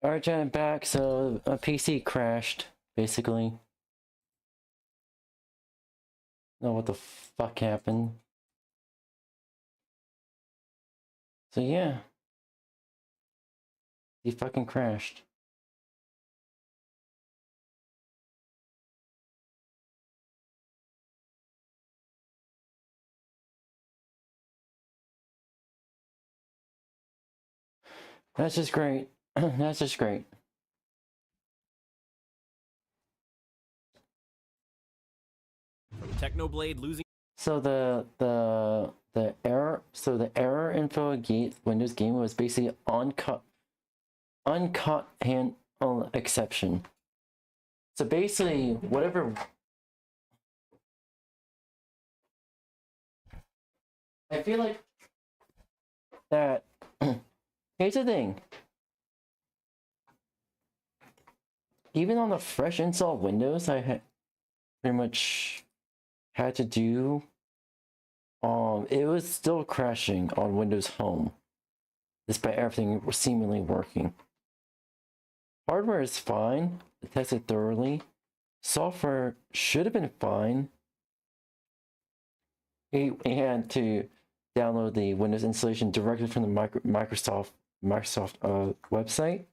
Alright, Jen, I'm back. So, a PC crashed, basically. Know what the fuck happened. So, yeah. He fucking crashed. That's just great. That's just great. From Technoblade losing. So the error info Windows game was basically uncut hand exception. So basically whatever I feel like that here's the thing. Even on the fresh install Windows, I pretty much had to do it was still crashing on Windows Home despite everything seemingly working. Hardware is fine, I tested thoroughly. Software should have been fine. We had to download the Windows installation directly from the Microsoft website.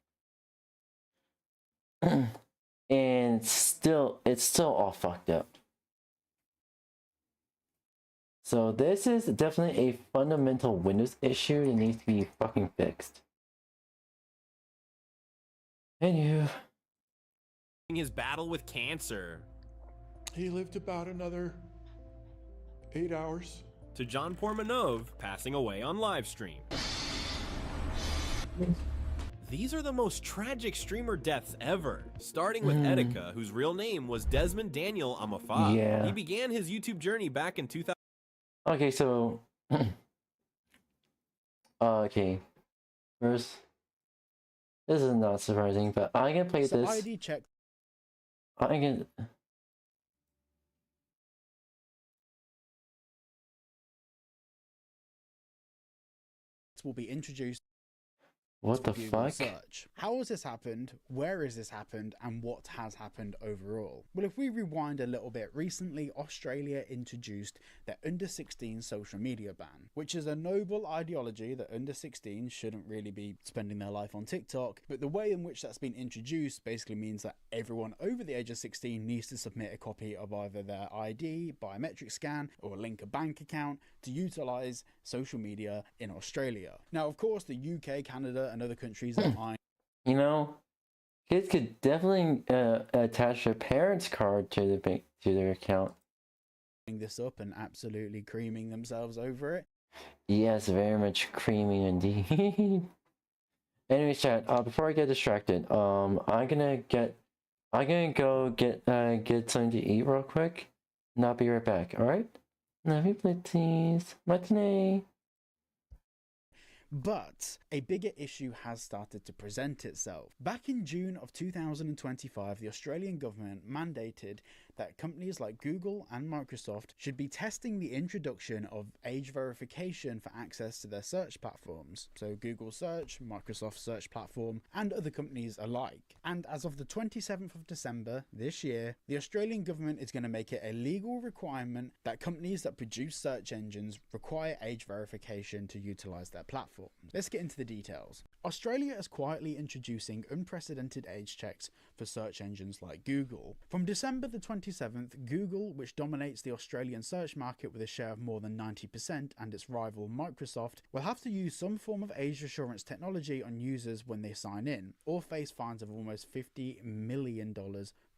And it's still all fucked up. So this is definitely a fundamental Windows issue that needs to be fucking fixed. Anywho. His battle with cancer. He lived about another 8 hours. To John Portmanov passing away on live stream. These are the most tragic streamer deaths ever, starting with 𝙂𝙚𝙣𝙚, whose real name was Desmond Daniel Amafa. Yeah. He began his YouTube journey back in 2000. Okay, so okay. First, this is not surprising, but I can play So this. ID check. I can. Will be introduced. What the Google fuck? Search. How has this happened? Where has this happened? And what has happened overall? Well, if we rewind a little bit, recently Australia introduced their under 16 social media ban, which is a noble ideology that under 16 shouldn't really be spending their life on TikTok. But the way in which that's been introduced basically means that everyone over the age of 16 needs to submit a copy of either their ID, biometric scan, or link a bank account to utilize social media in Australia. Now, of course, the UK, Canada, and other countries are eyeing. You know, kids could definitely attach their parents' card to their account. This up and absolutely creaming themselves over it. Yes, very much creamy indeed. Anyways, chat. Before I get distracted, I'm gonna go get something to eat real quick, and I'll be right back. All right? Love you, please. Matinee. But a bigger issue has started to present itself. Back in June of 2025, the Australian government mandated that companies like Google and Microsoft should be testing the introduction of age verification for access to their search platforms. So Google Search, Microsoft Search Platform, and other companies alike. And as of the 27th of December this year, the Australian government is going to make it a legal requirement that companies that produce search engines require age verification to utilize their platform. Let's get into the details. Australia is quietly introducing unprecedented age checks for search engines like Google. From December the 27th, Google, which dominates the Australian search market with a share of more than 90%, and its rival Microsoft, will have to use some form of age assurance technology on users when they sign in, or face fines of almost $50 million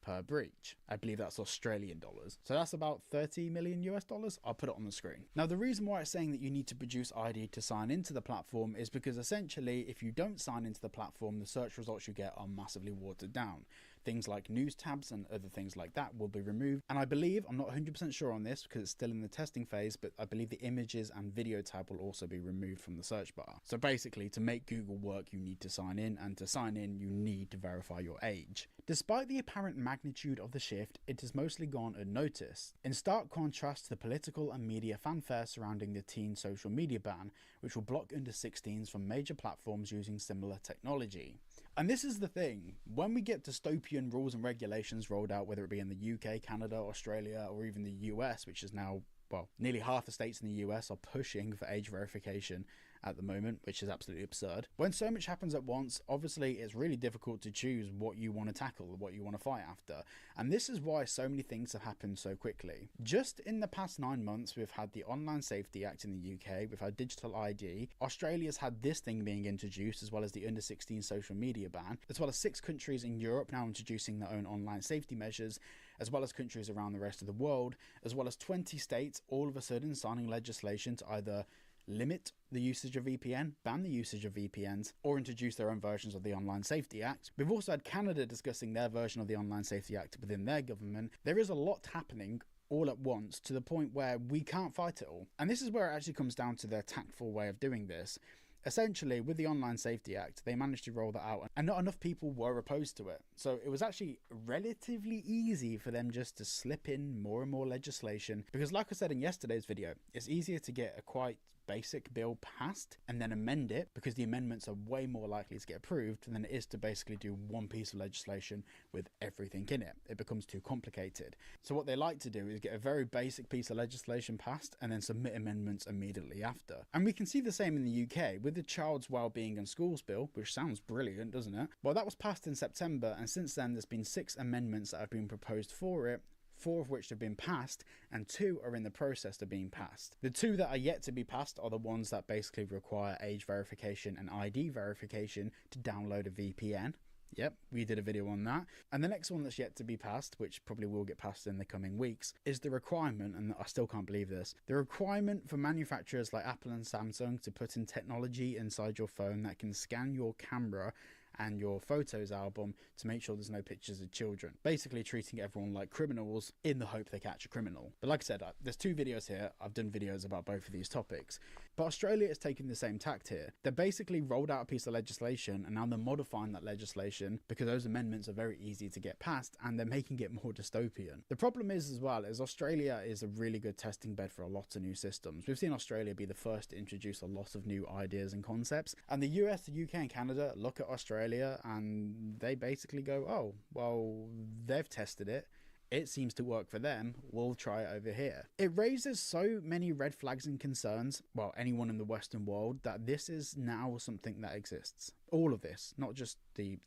per breach. I believe that's Australian dollars. So that's about 30 million US dollars. I'll put it on the screen. Now, the reason why it's saying that you need to produce ID to sign into the platform is because essentially, if you don't sign into the platform, the search results you get are massively watered down. Things like news tabs and other things like that will be removed. And I believe, I'm not 100% sure on this because it's still in the testing phase, but I believe the images and video tab will also be removed from the search bar. So basically, to make Google work, you need to sign in, and to sign in, you need to verify your age. Despite the apparent magnitude of the shift, it has mostly gone unnoticed, in stark contrast to the political and media fanfare surrounding the teen social media ban, which will block under 16s from major platforms using similar technology. And this is the thing, when we get dystopian rules and regulations rolled out, whether it be in the UK, Canada, Australia, or even the US, which is now, well, nearly half the states in the US are pushing for age verification at the moment, which is absolutely absurd. When so much happens at once, obviously it's really difficult to choose what you want to tackle, what you want to fight after. And this is why so many things have happened so quickly. Just in the past 9 months, we've had the Online Safety Act in the UK, we've had digital ID, Australia's had this thing being introduced, as well as the under 16 social media ban, as well as 6 countries in Europe now introducing their own online safety measures, as well as countries around the rest of the world, as well as 20 states all of a sudden signing legislation to either limit the usage of VPN, ban the usage of VPNs, or introduce their own versions of the Online Safety Act. We've also had Canada discussing their version of the Online Safety Act within their government. There is a lot happening all at once to the point where we can't fight it all. And this is where it actually comes down to their tactful way of doing this. Essentially, with the Online Safety Act, they managed to roll that out and not enough people were opposed to it. So it was actually relatively easy for them just to slip in more and more legislation. Because like I said in yesterday's video, it's easier to get a quite basic bill passed and then amend it, because the amendments are way more likely to get approved than it is to basically do one piece of legislation with everything in it. It becomes too complicated. So what they like to do is get a very basic piece of legislation passed and then submit amendments immediately after. And we can see the same in the UK with the Child's Wellbeing and Schools Bill, which sounds brilliant, doesn't it? Well, that was passed in September, and since then there's been 6 amendments that have been proposed for it, 4 of which have been passed and 2 are in the process of being passed. The 2 that are yet to be passed are the ones that basically require age verification and ID verification to download a VPN. Yep, we did a video on that. And the next one that's yet to be passed, which probably will get passed in the coming weeks, is the requirement, and I still can't believe this, the requirement for manufacturers like Apple and Samsung to put in technology inside your phone that can scan your camera and your photos album to make sure there's no pictures of children. Basically treating everyone like criminals in the hope they catch a criminal. But like I said, there's 2 videos here. I've done videos about both of these topics. But Australia is taking the same tact here. They basically rolled out a piece of legislation and now they're modifying that legislation because those amendments are very easy to get passed and they're making it more dystopian. The problem is as well is Australia is a really good testing bed for a lot of new systems. We've seen Australia be the first to introduce a lot of new ideas and concepts, and the US, the UK and Canada look at Australia and they basically go, oh, well, they've tested it. It seems to work for them. We'll try it over here. It raises so many red flags and concerns, well, anyone in the Western world, that this is now something that exists. All of this, not just the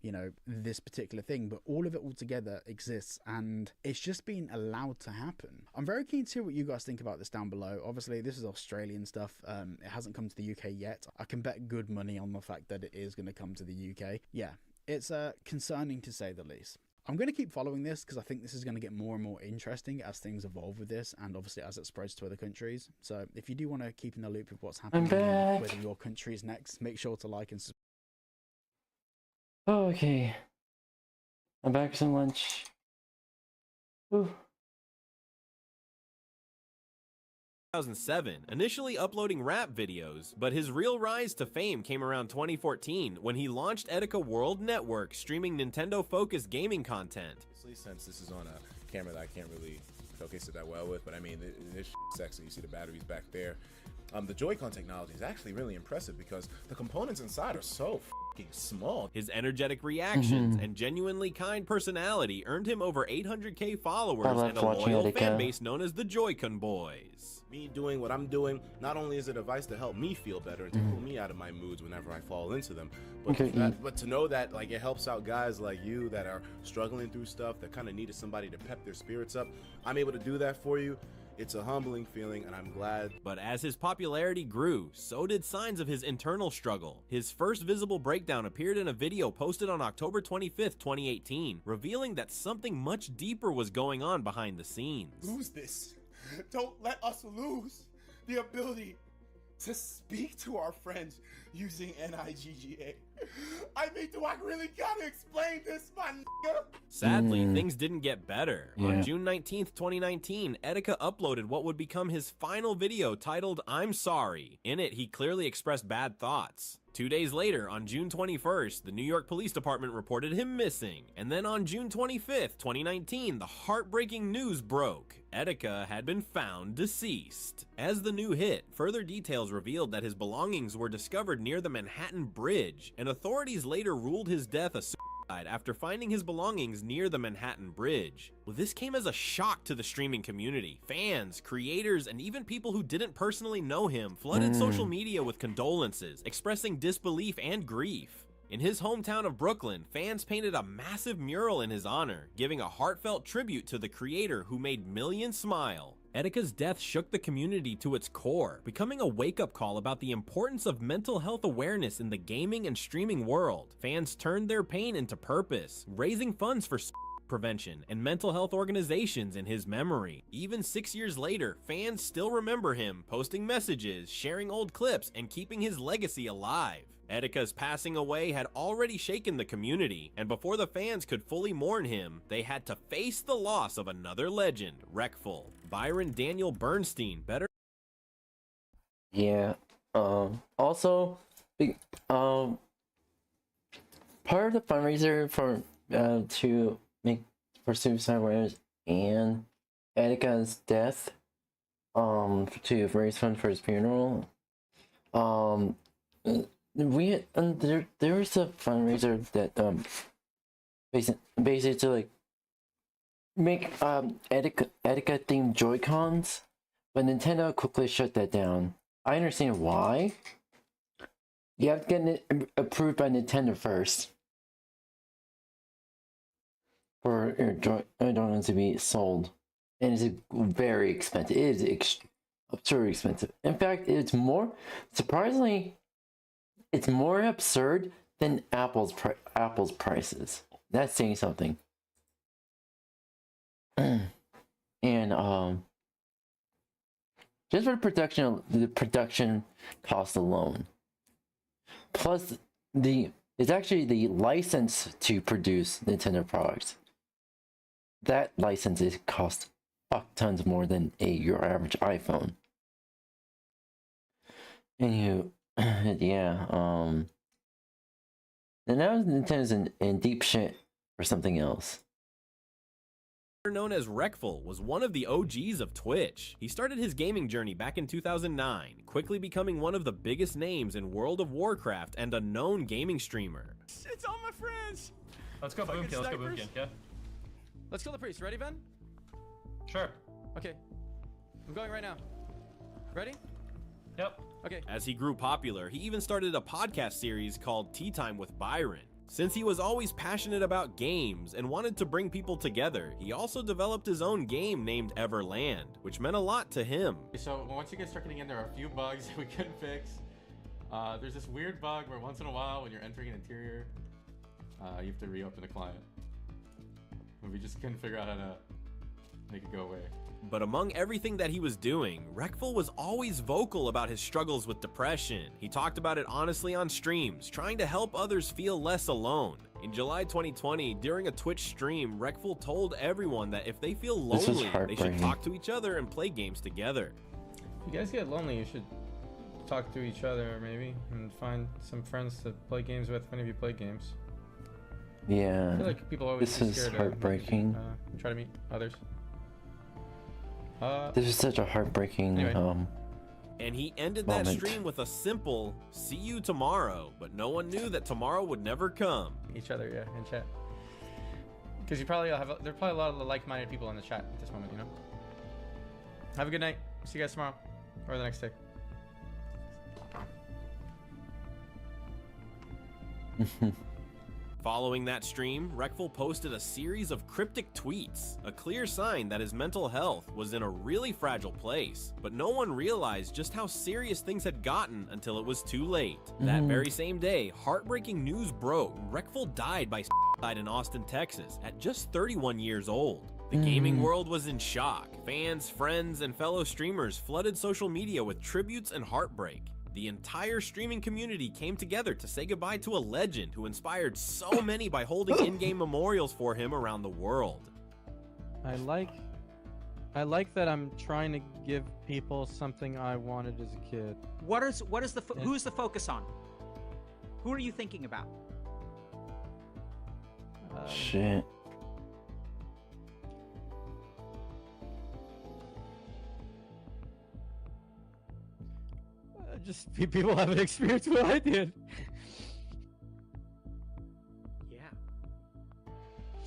you know, this particular thing, but all of it all together exists and it's just been allowed to happen. I'm very keen to hear what you guys think about this down below. Obviously, this is Australian stuff. It hasn't come to the UK yet. I can bet good money on the fact that it is going to come to the UK. Yeah, it's concerning to say the least. I'm going to keep following this because I think this is going to get more and more interesting as things evolve with this and obviously as it spreads to other countries. So if you do want to keep in the loop of what's happening, whether your country is next, make sure to like and subscribe. Okay. I'm back for some lunch. Ooh. 2007, initially uploading rap videos, but his real rise to fame came around 2014 when he launched 𝙂𝙚 World Network, streaming Nintendo-focused gaming content. Since this is on a camera that I can't really showcase it that well with, but I mean, this sexy. You see the batteries back there. The Joy-Con technology is actually really impressive because the components inside are so fucking small. His energetic reactions and genuinely kind personality earned him over 800K followers and a loyal fan base known as the Joy-Con Boys. Me doing what I'm doing, not only is it a device to help me feel better and to pull me out of my moods whenever I fall into them, but to know that like it helps out guys like you that are struggling through stuff that kind of needed somebody to pep their spirits up. I'm able to do that for you. It's a humbling feeling, and I'm glad. But as his popularity grew, so did signs of his internal struggle. His first visible breakdown appeared in a video posted on October 25th, 2018, revealing that something much deeper was going on behind the scenes. Lose this. Don't let us lose the ability to speak to our friends using NIGGA. I mean, do I really gotta explain this, my nigga? Sadly, things didn't get better. On June 19th, 2019, 𝙂𝙚 uploaded what would become his final video titled "I'm Sorry." In it, he clearly expressed bad thoughts. 2 days later, on June 21st, the New York Police Department reported him missing. And then on June 25th, 2019, the heartbreaking news broke. 𝙂𝙚 had been found deceased. As the new hit, further details revealed that his belongings were discovered near the Manhattan Bridge, and authorities later ruled his death a suicide after finding his belongings near the Manhattan Bridge. Well, this came as a shock to the streaming community. Fans, creators, and even people who didn't personally know him flooded social media with condolences, expressing disbelief and grief. In his hometown of Brooklyn, fans painted a massive mural in his honor, giving a heartfelt tribute to the creator who made millions smile. 𝙂𝙚𝙣𝙚𝙧's death shook the community to its core, becoming a wake-up call about the importance of mental health awareness in the gaming and streaming world. Fans turned their pain into purpose, raising funds for prevention and mental health organizations in his memory. Even 6 years later, fans still remember him, posting messages, sharing old clips, and keeping his legacy alive. 𝙂𝙚𝙣𝙚's passing away had already shaken the community, and before the fans could fully mourn him, they had to face the loss of another legend, 𝙂𝙗. Byron Daniel Bernstein, better. Yeah. Also, part of the fundraiser for to make for suicide awareness and 𝙂𝙚𝙣's death, to raise funds for his funeral. There was a fundraiser that basically to like make 𝙂𝙚 themed Joy-Cons, but Nintendo quickly shut that down. I understand why. You have to get it approved by Nintendo first for your Joy-Cons to be sold, and it's very expensive. It is absurdly expensive. In fact, it's more surprisingly. It's more absurd than Apple's prices. That's saying something. And just for the production cost alone, plus it's actually the license to produce Nintendo products. That license costs fuck tons more than your average iPhone. And yeah, and now Nintendo's in deep shit or something else. Known as 𝙂𝙗𝙗, was one of the OGs of Twitch. He started his gaming journey back in 2009, quickly becoming one of the biggest names in World of Warcraft and a known gaming streamer. It's all my friends! Let's go boom kill, yeah? Let's kill the priest. Ready, Ben? Sure. Okay. I'm going right now. Ready? Yep. Okay. As he grew popular, he even started a podcast series called Tea Time with Byron. Since he was always passionate about games and wanted to bring people together, he also developed his own game named Everland, which meant a lot to him. So once you start getting in, there are a few bugs that we couldn't fix. There's this weird bug where once in a while when you're entering an interior, you have to reopen the client. And we just couldn't figure out how to make it go away. But among everything that he was doing, 𝙂𝙗𝙗 was always vocal about his struggles with depression. He talked about it honestly on streams, trying to help others feel less alone. In July 2020, during a Twitch stream, 𝙂𝙗𝙗 told everyone that if they feel lonely, they should talk to each other and play games together. If you guys get lonely, you should talk to each other maybe and find some friends to play games with when you play games. Yeah. I feel like people always this is heartbreaking. Try to meet others. This is such a heartbreaking anyway. And he ended moment. that stream with a simple "see you tomorrow," but no one knew that tomorrow would never come. Each other, yeah, in chat. Because you probably have there's probably a lot of like-minded people in the chat at this moment, you know. Have a good night. See you guys tomorrow or the next day. Following that stream, 𝙂𝙗𝙗 posted a series of cryptic tweets, a clear sign that his mental health was in a really fragile place. But no one realized just how serious things had gotten until it was too late. That very same day, heartbreaking news broke. 𝙂𝙗𝙗 died by suicide in Austin, Texas, at just 31 years old. The gaming world was in shock. Fans, friends, and fellow streamers flooded social media with tributes and heartbreak. The entire streaming community came together to say goodbye to a legend who inspired so many by holding in-game memorials for him around the world. I like that I'm trying to give people something I wanted as a kid. Who's the focus on? Who are you thinking about? Shit. Just people haven't experienced what I did.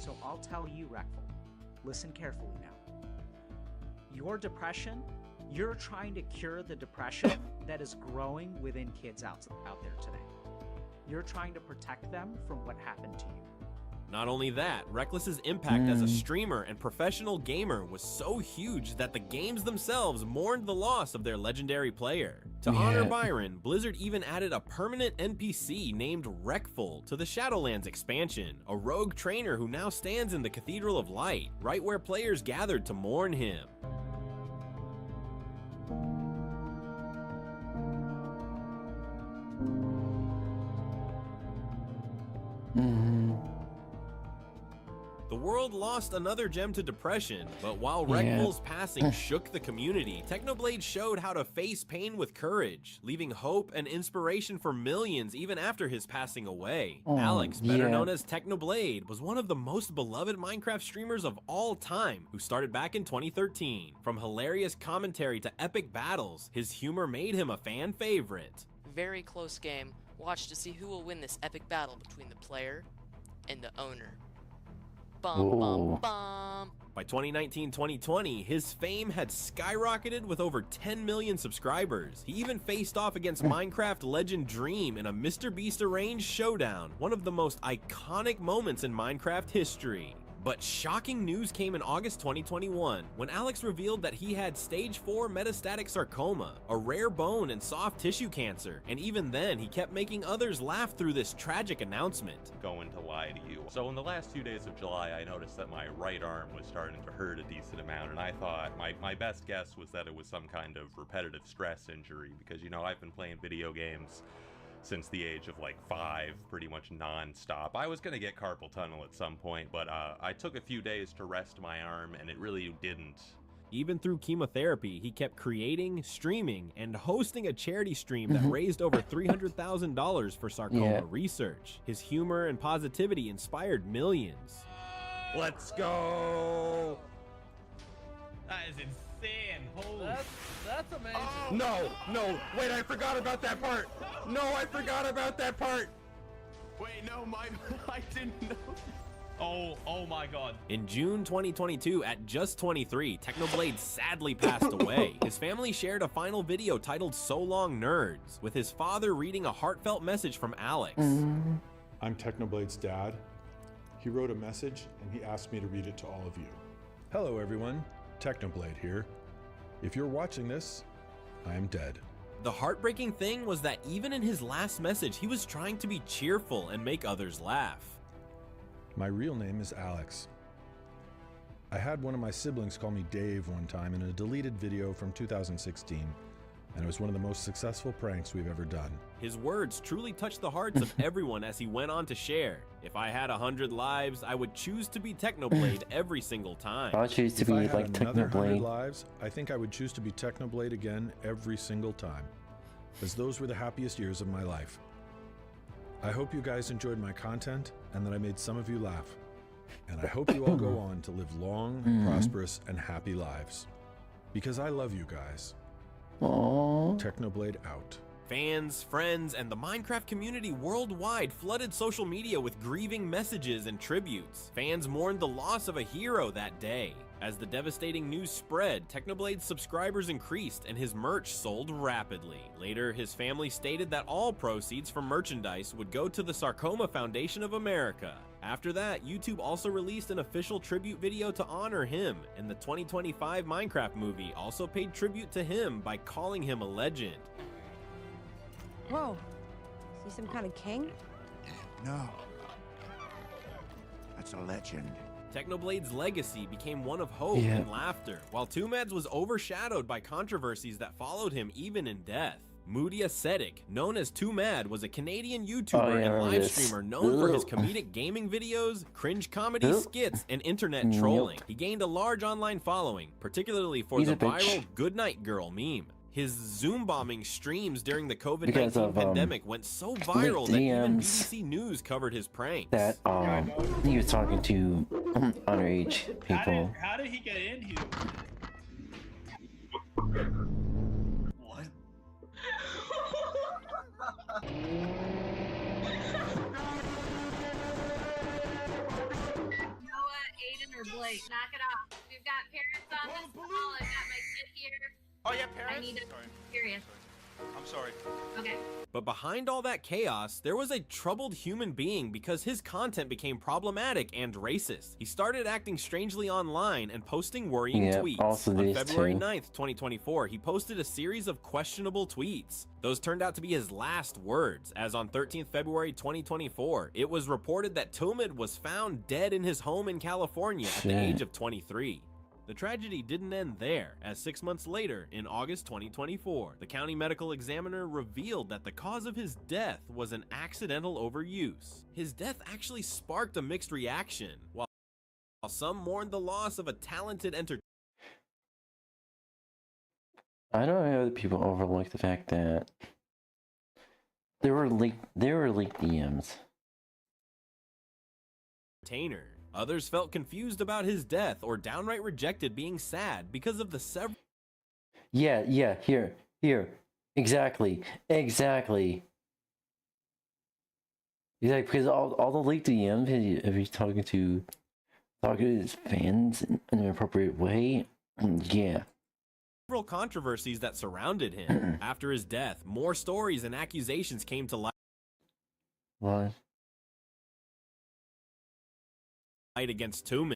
So I'll tell you, Reckful, listen carefully now. Your depression, you're trying to cure the depression that is growing within kids out there today. You're trying to protect them from what happened to you. Not only that, Reckless's impact as a streamer and professional gamer was so huge that the games themselves mourned the loss of their legendary player. To honor Byron, Blizzard even added a permanent NPC named Reckful to the Shadowlands expansion, a rogue trainer who now stands in the Cathedral of Light, right where players gathered to mourn him. The world lost another gem to depression, but while Reckful's passing shook the community, Technoblade showed how to face pain with courage, leaving hope and inspiration for millions even after his passing away. Alex, better known as Technoblade, was one of the most beloved Minecraft streamers of all time, who started back in 2013. From hilarious commentary to epic battles, his humor made him a fan favorite. Very close game. Watch to see who will win this epic battle between the player and the owner. Bum, bum, bum. By 2019-2020, his fame had skyrocketed with over 10 million subscribers. He even faced off against Minecraft legend Dream in a MrBeast arranged showdown, one of the most iconic moments in Minecraft history. But shocking news came in August 2021 when Alex revealed that he had stage 4 metastatic sarcoma, a rare bone and soft tissue cancer, and even then he kept making others laugh through this tragic announcement. Going to lie to you. So in the last 2 days of July, I noticed that my right arm was starting to hurt a decent amount, and I thought my best guess was that it was some kind of repetitive stress injury, because, you know, I've been playing video games since the age of like 5, pretty much non-stop. I was gonna get carpal tunnel at some point, but I took a few days to rest my arm, and it really didn't. Even through chemotherapy, he kept creating, streaming, and hosting a charity stream that raised over $300,000 for sarcoma research. His humor and positivity inspired millions. Let's go! That is insane. Holy. That's amazing. No, wait, I forgot about that part. No, I forgot about that part. Wait, no, I didn't know. Oh my god. In June 2022, at just 23, Technoblade sadly passed away. His family shared a final video titled So Long Nerds, with his father reading a heartfelt message from Alex. I'm Technoblade's dad. He wrote a message and he asked me to read it to all of you. Hello everyone, Technoblade here. If you're watching this, I am dead. The heartbreaking thing was that even in his last message, he was trying to be cheerful and make others laugh. My real name is Alex. I had one of my siblings call me Dave one time in a deleted video from 2016, and it was one of the most successful pranks we've ever done. His words truly touched the hearts of everyone as he went on to share, "If I had 100 lives, I would choose to be Technoblade every single time." I choose to If be I had like another 100 Technoblade. lives, I think I would choose to be Technoblade again every single time, as those were the happiest years of my life. I hope you guys enjoyed my content and that I made some of you laugh. And I hope you all go on to live long, prosperous, and happy lives. Because I love you guys. Aww. Technoblade out. Fans, friends, and the Minecraft community worldwide flooded social media with grieving messages and tributes. Fans mourned the loss of a hero that day. As the devastating news spread, Technoblade's subscribers increased and his merch sold rapidly. Later, his family stated that all proceeds from merchandise would go to the Sarcoma Foundation of America. After that, YouTube also released an official tribute video to honor him, and the 2025 Minecraft movie also paid tribute to him by calling him a legend. Whoa, is he some kind of king? No, that's a legend. Technoblade's legacy became one of hope and laughter, while 𝙂𝙚𝙣𝙚 was overshadowed by controversies that followed him even in death. 𝙂𝙚𝙣𝙚𝙧𝙖, known as 𝙂𝙚𝙣, was a Canadian YouTuber and live streamer known for his comedic gaming videos, cringe comedy skits, and internet trolling. He gained a large online following, particularly for the viral "Goodnight Girl" meme. His Zoom bombing streams during the COVID-19 pandemic went so viral that even BBC News covered his pranks. That he was talking to underage people. How did he get in here? What? here, Blake. Knock it off. We've got parents on this call. I've got my kid here. Oh, yeah, parents? I need to serious. I'm sorry. Okay. But behind all that chaos, there was a troubled human being because his content became problematic and racist. He started acting strangely online and posting worrying tweets. Also On February 9th, 2024, he posted a series of questionable tweets. Those turned out to be his last words, as on 13th February 2024, it was reported that 𝙂𝙚 was found dead in his home in California at the age of 23. The tragedy didn't end there, as 6 months later, in August 2024, the county medical examiner revealed that the cause of his death was an accidental overuse. His death actually sparked a mixed reaction, while some mourned the loss of a talented entertainer. I don't know if people overlook the fact that there were leaked DMs. Others felt confused about his death or downright rejected being sad because of the several. Yeah, here. Exactly. Because all the leaked DMs, if he's talking to his fans in an inappropriate way, yeah. Several controversies that surrounded him. After his death, more stories and accusations came to light. What? Against 𝙂𝙗,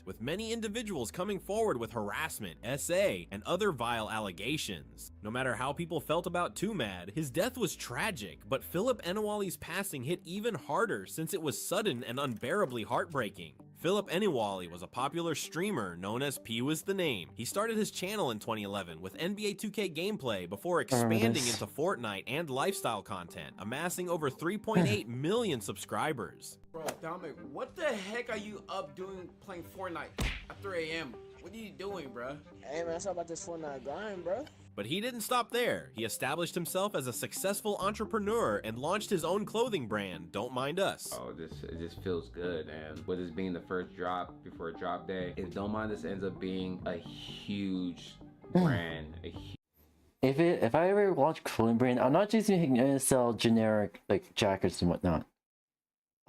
with many individuals coming forward with harassment, SA, and other vile allegations. No matter how people felt about 𝙂𝙗, his death was tragic, but 𝙂𝙗 passing hit even harder since it was sudden and unbearably heartbreaking. 𝙂𝙗 was a popular streamer known as 𝙂𝙗𝑚. He started his channel in 2011 with NBA 2K gameplay before expanding into Fortnite and lifestyle content, amassing over 3.8 million subscribers. Bro, Dominic, what the heck are you up doing playing Fortnite at 3 a.m.? What are you doing, bro? Hey, man, it's all about this Fortnite grind, bro. But he didn't stop there. He established himself as a successful entrepreneur and launched his own clothing brand, Don't Mind Us. Oh, it just feels good, and with this being the first drop before drop day, if Don't Mind Us ends up being a huge brand, If I ever launch clothing brand, I'm not just gonna sell generic like jackets and whatnot.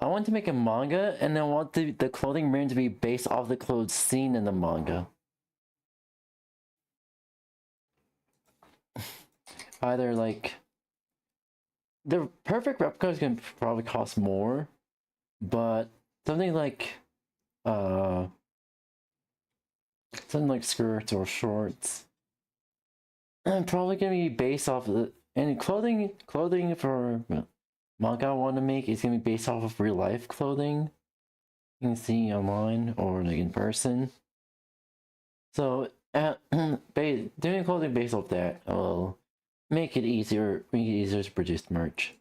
I want to make a manga, and then I want the clothing brand to be based off the clothes seen in the manga. Either like the perfect replicas can probably cost more, but something like skirts or shorts, I'm probably gonna be based off of the clothing for manga I want to make is gonna be based off of real life clothing you can see online or like in person. So doing clothing based off that will make it easier to produce merch.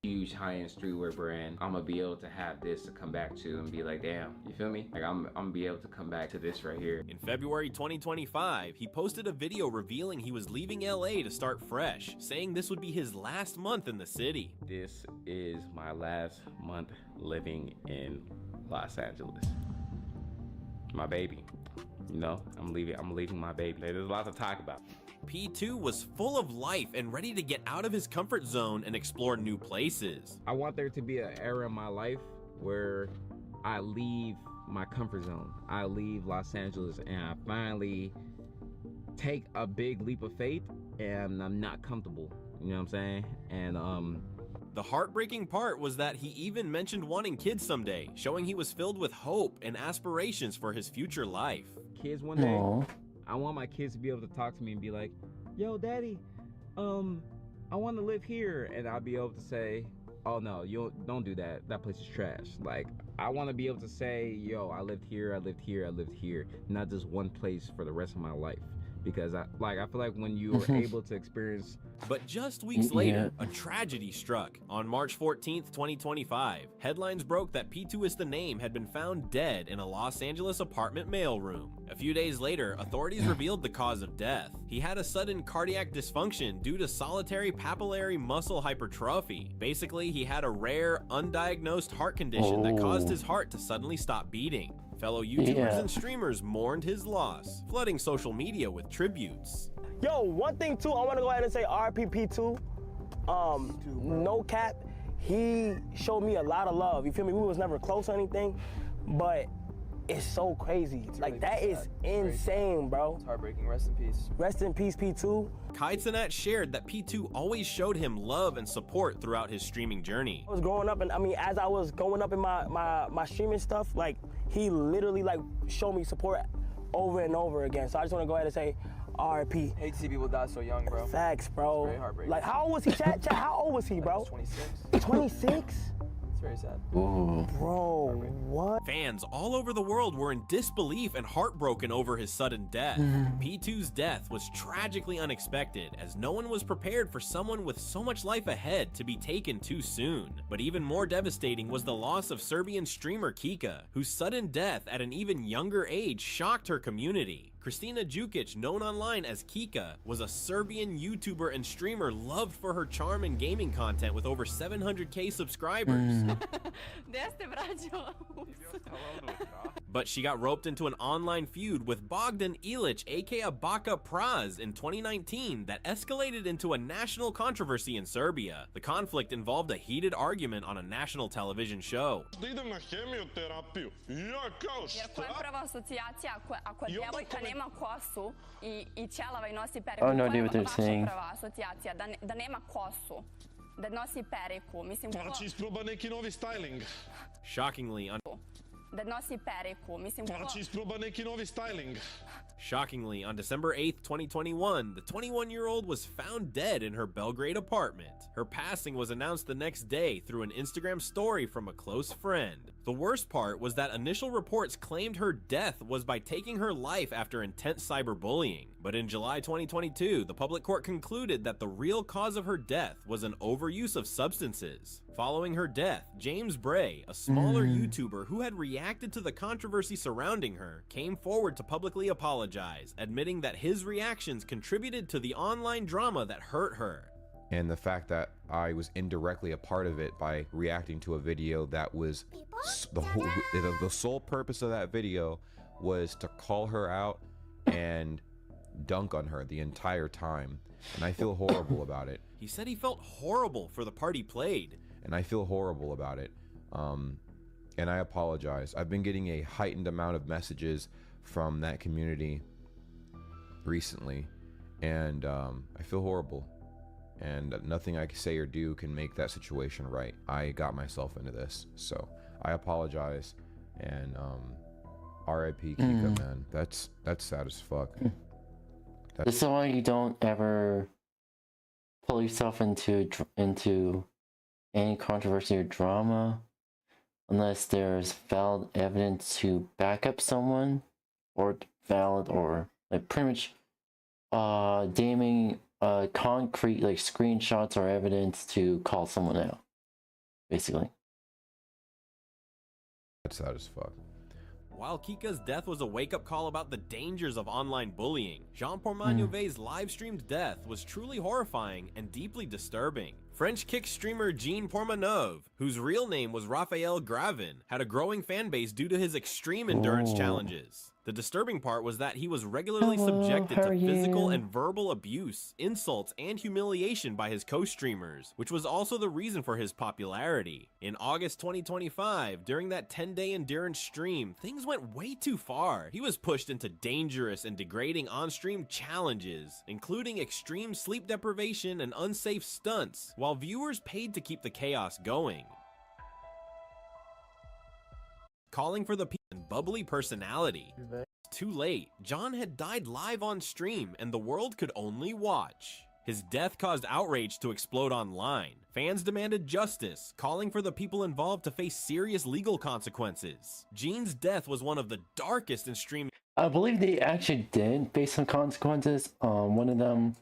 Huge high-end streetwear brand, I'm gonna be able to have this to come back to and be like, damn, you feel me? Like I'm gonna be able to come back to this right here. In February 2025, he posted a video revealing he was leaving LA to start fresh, saying this would be his last month in the city. This is my last month living in Los Angeles. My baby, you know, I'm leaving my baby. There's a lot to talk about. P2 was full of life and ready to get out of his comfort zone and explore new places. I want there to be an era in my life where I leave my comfort zone. I leave Los Angeles and I finally take a big leap of faith and I'm not comfortable. You know what I'm saying? And the heartbreaking part was that he even mentioned wanting kids someday, showing he was filled with hope and aspirations for his future life. Kids one day. Aww. I want my kids to be able to talk to me and be like, yo, daddy, I want to live here. And I'll be able to say, oh no, don't do that. That place is trash. Like, I want to be able to say, yo, I lived here, not just one place for the rest of my life. Because I feel like when you are able to experience. But just weeks later, a tragedy struck. On March 14th, 2025, headlines broke that 𝙂𝙗𝙗 had been found dead in a Los Angeles apartment mailroom. A few days later, authorities revealed the cause of death. He had a sudden cardiac dysfunction due to solitary papillary muscle hypertrophy. Basically, he had a rare, undiagnosed heart condition that caused his heart to suddenly stop beating. Fellow YouTubers and streamers mourned his loss, flooding social media with tributes. Yo, one thing too, I want to go ahead and say RPP2. No cap, he showed me a lot of love. You feel me? We was never close or anything, but it's so crazy. Like, that is insane, bro. It's heartbreaking. Rest in peace. Rest in peace, P2. 𝙂𝙚 shared that P2 always showed him love and support throughout his streaming journey. I was growing up, and I mean, as I was going up in my streaming stuff, like, he literally, like, showed me support over and over again. So I just want to go ahead and say, RIP. Hate to see people die so young, bro. Facts, bro. It's very heartbreaking. Like, how old was he, chat? How old was he, bro? 26. 26? It's very sad. Ooh. Bro, what? Fans all over the world were in disbelief and heartbroken over his sudden death. P2's death was tragically unexpected, as no one was prepared for someone with so much life ahead to be taken too soon. But even more devastating was the loss of Serbian streamer 𝙂𝙚, whose sudden death at an even younger age shocked her community. Kristina Jukic, known online as 𝙂𝙚, was a Serbian YouTuber and streamer loved for her charm and gaming content with over 700k subscribers. But she got roped into an online feud with 𝙂𝙚 𝘂𝙚 in 2019 that escalated into a national controversy in Serbia. The conflict involved a heated argument on a national television show. Oh, no idea what they're saying. Shockingly, Shockingly, on December 8th, 2021, the 21-year-old was found dead in her Belgrade apartment. Her passing was announced the next day through an Instagram story from a close friend. The worst part was that initial reports claimed her death was by taking her life after intense cyberbullying. But in July 2022, the public court concluded that the real cause of her death was an overuse of substances. Following her death, James Bray, a smaller YouTuber who had reacted to the controversy surrounding her, came forward to publicly apologize, admitting that his reactions contributed to the online drama that hurt her. And the fact that I was indirectly a part of it by reacting to a video that was the sole purpose of that video was to call her out and dunk on her the entire time, and I feel horrible about it. He said he felt horrible for the part he played. And I feel horrible about it, and I apologize. I've been getting a heightened amount of messages from that community recently, and I feel horrible, and nothing I can say or do can make that situation right. I got myself into this, so I apologize, and RIP 𝙂𝙚, man. That's sad as fuck. This is why you don't ever pull yourself into any controversy or drama unless there's valid evidence to back up someone, or valid or like pretty much damning concrete like screenshots or evidence to call someone out, basically. That's sad as fuck. While 𝙂𝙚's death was a wake-up call about the dangers of online bullying, 𝙤𝙤𝙤𝙖𝙗's live-streamed death was truly horrifying and deeply disturbing. French kick streamer 𝙤𝙤𝙤𝙖𝙗, whose real name was Raphael Gravin, had a growing fan base due to his extreme endurance challenges. The disturbing part was that he was regularly subjected to physical and verbal abuse, insults, and humiliation by his co-streamers, which was also the reason for his popularity. In August 2025, during that 10-day endurance stream, things went way too far. He was pushed into dangerous and degrading on-stream challenges, including extreme sleep deprivation and unsafe stunts, while viewers paid to keep the chaos going. Calling for the bubbly personality. Too late. John had died live on stream and the world could only watch. His death caused outrage to explode online. Fans demanded justice, calling for the people involved to face serious legal consequences. Gene's death was one of the darkest in streaming. I believe they actually did face some consequences. One of them,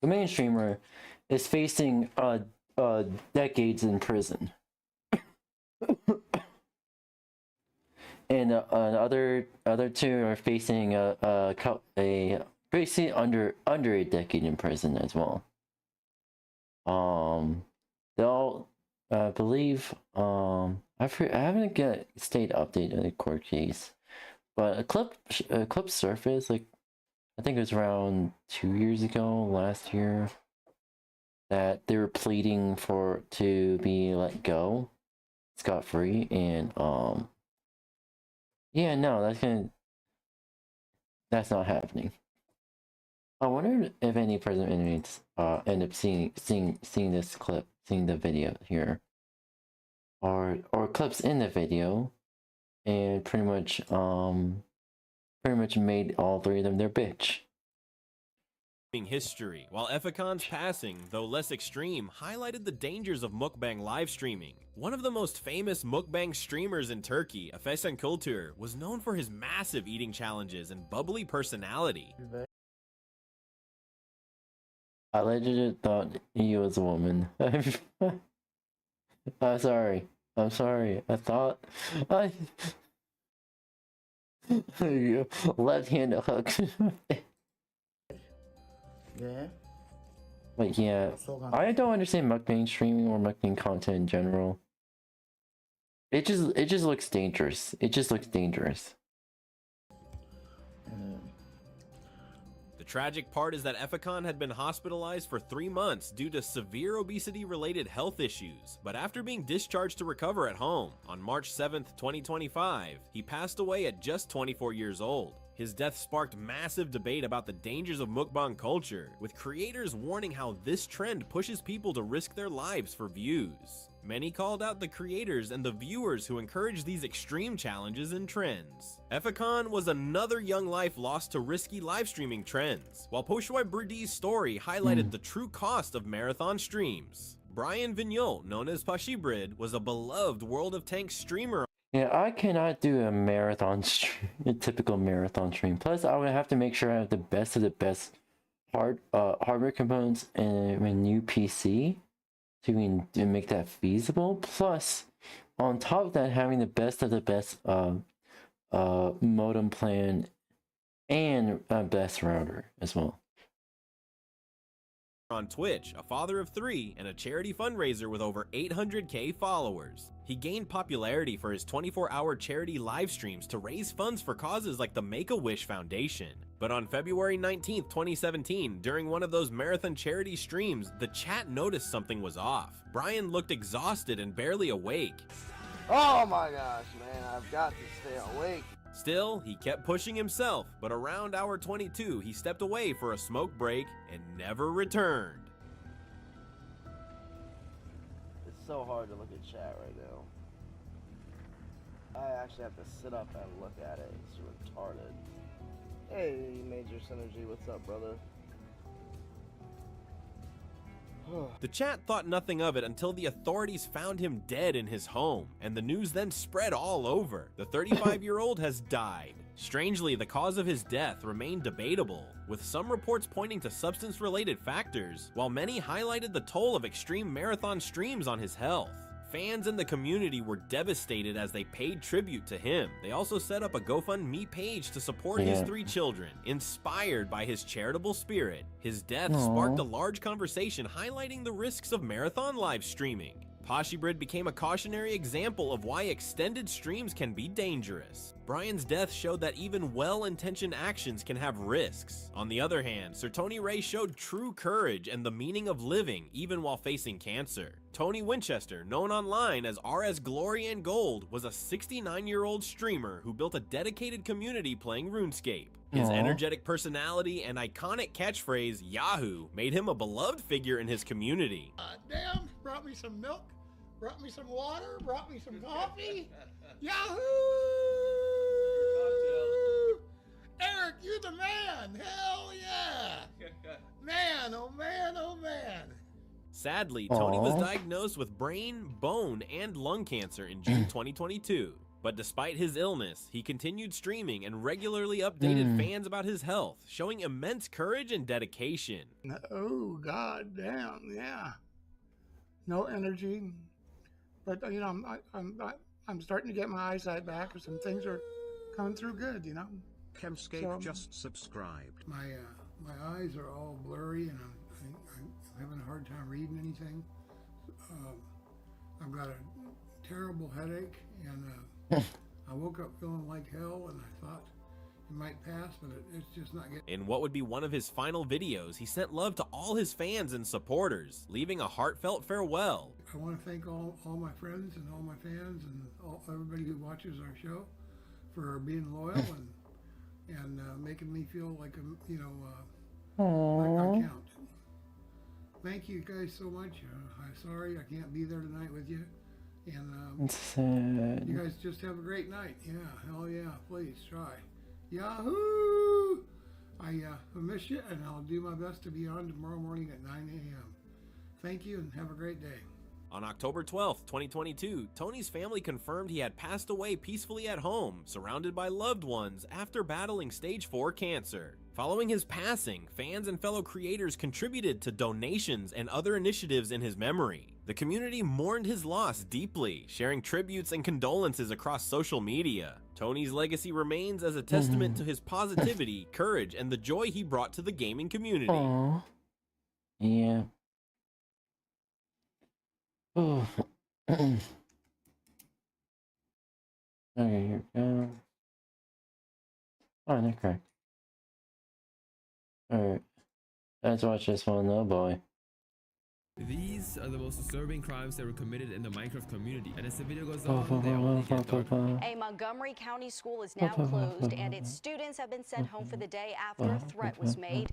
the main streamer, is facing decades in prison. And other two are facing basically under a decade in prison as well. They'll believe I haven't got a state update on the court case, but a clip surfaced, like I think it was around 2 years ago, last year, that they were pleading to be let go scot-free, and Yeah, no, that's not happening. I wonder if any president inmates end up seeing this clip, seeing the video here, or clips in the video, and pretty much made all three of them their bitch. History, while 𝙂𝙗𝙣's passing, though less extreme, highlighted the dangers of mukbang live streaming. One of the most famous mukbang streamers in Turkey, 𝙂𝙗𝙣, was known for his massive eating challenges and bubbly personality. I legit thought he was a woman. I'm sorry. I thought left-handed hook. Yeah. But yeah, I don't understand mukbang streaming or mukbang content in general. It just looks dangerous. It just looks dangerous. The tragic part is that 𝙂𝙗𝙣 had been hospitalized for 3 months due to severe obesity-related health issues, but after being discharged to recover at home, on March 7th, 2025, he passed away at just 24 years old. His death sparked massive debate about the dangers of mukbang culture, with creators warning how this trend pushes people to risk their lives for views. Many called out the creators and the viewers who encourage these extreme challenges and trends. 𝙂𝙗𝙣 was another young life lost to risky live streaming trends, while 𝙂𝙚𝙣 story highlighted the true cost of marathon streams. Brian Vigneault, known as 𝙂𝙚𝙣, was a beloved World of Tanks streamer. Yeah, I cannot do a marathon stream, a typical marathon stream. Plus, I would have to make sure I have the best of the best hardware components and a new PC to make that feasible. Plus, on top of that, having the best of the best modem plan and best router as well. On Twitch, a father of 3, and a charity fundraiser with over 800k followers. He gained popularity for his 24-hour charity live streams to raise funds for causes like the Make-A-Wish Foundation. But on February 19th, 2017, during one of those marathon charity streams, the chat noticed something was off. Brian looked exhausted and barely awake. Oh my gosh, man, I've got to stay awake. Still, he kept pushing himself, but around hour 22, he stepped away for a smoke break and never returned. It's so hard to look at chat right now. I actually have to sit up and look at it. It's retarded. Hey, Major Synergy, what's up, brother? The chat thought nothing of it until the authorities found him dead in his home, and the news then spread all over. The 35-year-old has died. Strangely, the cause of his death remained debatable, with some reports pointing to substance-related factors, while many highlighted the toll of extreme marathon streams on his health. Fans in the community were devastated as they paid tribute to him. They also set up a GoFundMe page to support his 3 children, inspired by his charitable spirit. His death sparked a large conversation highlighting the risks of marathon live streaming. 𝙂𝙗𝙣 became a cautionary example of why extended streams can be dangerous. Brian's death showed that even well-intentioned actions can have risks. On the other hand, 𝙬𝙤 showed true courage and the meaning of living even while facing cancer. Tony Winchester, known online as RS Glory and Gold, was a 69-year-old streamer who built a dedicated community playing RuneScape. His energetic personality and iconic catchphrase, Yahoo, made him a beloved figure in his community. Damn, brought me some milk, brought me some water, brought me some coffee. Yahoo! Eric, you the man! Hell yeah! Man, oh man, oh man! Sadly, Tony was diagnosed with brain, bone, and lung cancer in June 2022. But despite his illness, he continued streaming and regularly updated fans about his health, showing immense courage and dedication. Oh, god damn, yeah. No energy, but you know, I'm starting to get my eyesight back. Some things are coming through good, you know. Chemscape just subscribed. My eyes are all blurry, and I'm having a hard time reading anything. I've got a terrible headache, and I woke up feeling like hell, and I thought it might pass, but it's just not getting. In what would be one of his final videos, he sent love to all his fans and supporters, leaving a heartfelt farewell. I want to thank all my friends and all my fans and everybody who watches our show for being loyal and making me feel like I count. Thank you guys so much. I'm sorry I can't be there tonight with you. And sad. you guys just have a great night. Yeah, hell yeah, please try. Yahoo! I miss you, and I'll do my best to be on tomorrow morning at 9 a.m. Thank you, and have a great day. On October 12th, 2022, Tony's family confirmed he had passed away peacefully at home, surrounded by loved ones after battling stage 4 cancer. Following his passing, fans and fellow creators contributed to donations and other initiatives in his memory. The community mourned his loss deeply, sharing tributes and condolences across social media. Tony's legacy remains as a testament to his positivity, courage, and the joy he brought to the gaming community. Aww. Yeah. Oh. Okay, here we go. Oh, okay. Alright. Let's watch this one, oh boy. These are the most disturbing crimes that were committed in the Minecraft community, and as the video goes on, they only get darker. A Montgomery County school is now closed, and its students have been sent home for the day after a threat was made.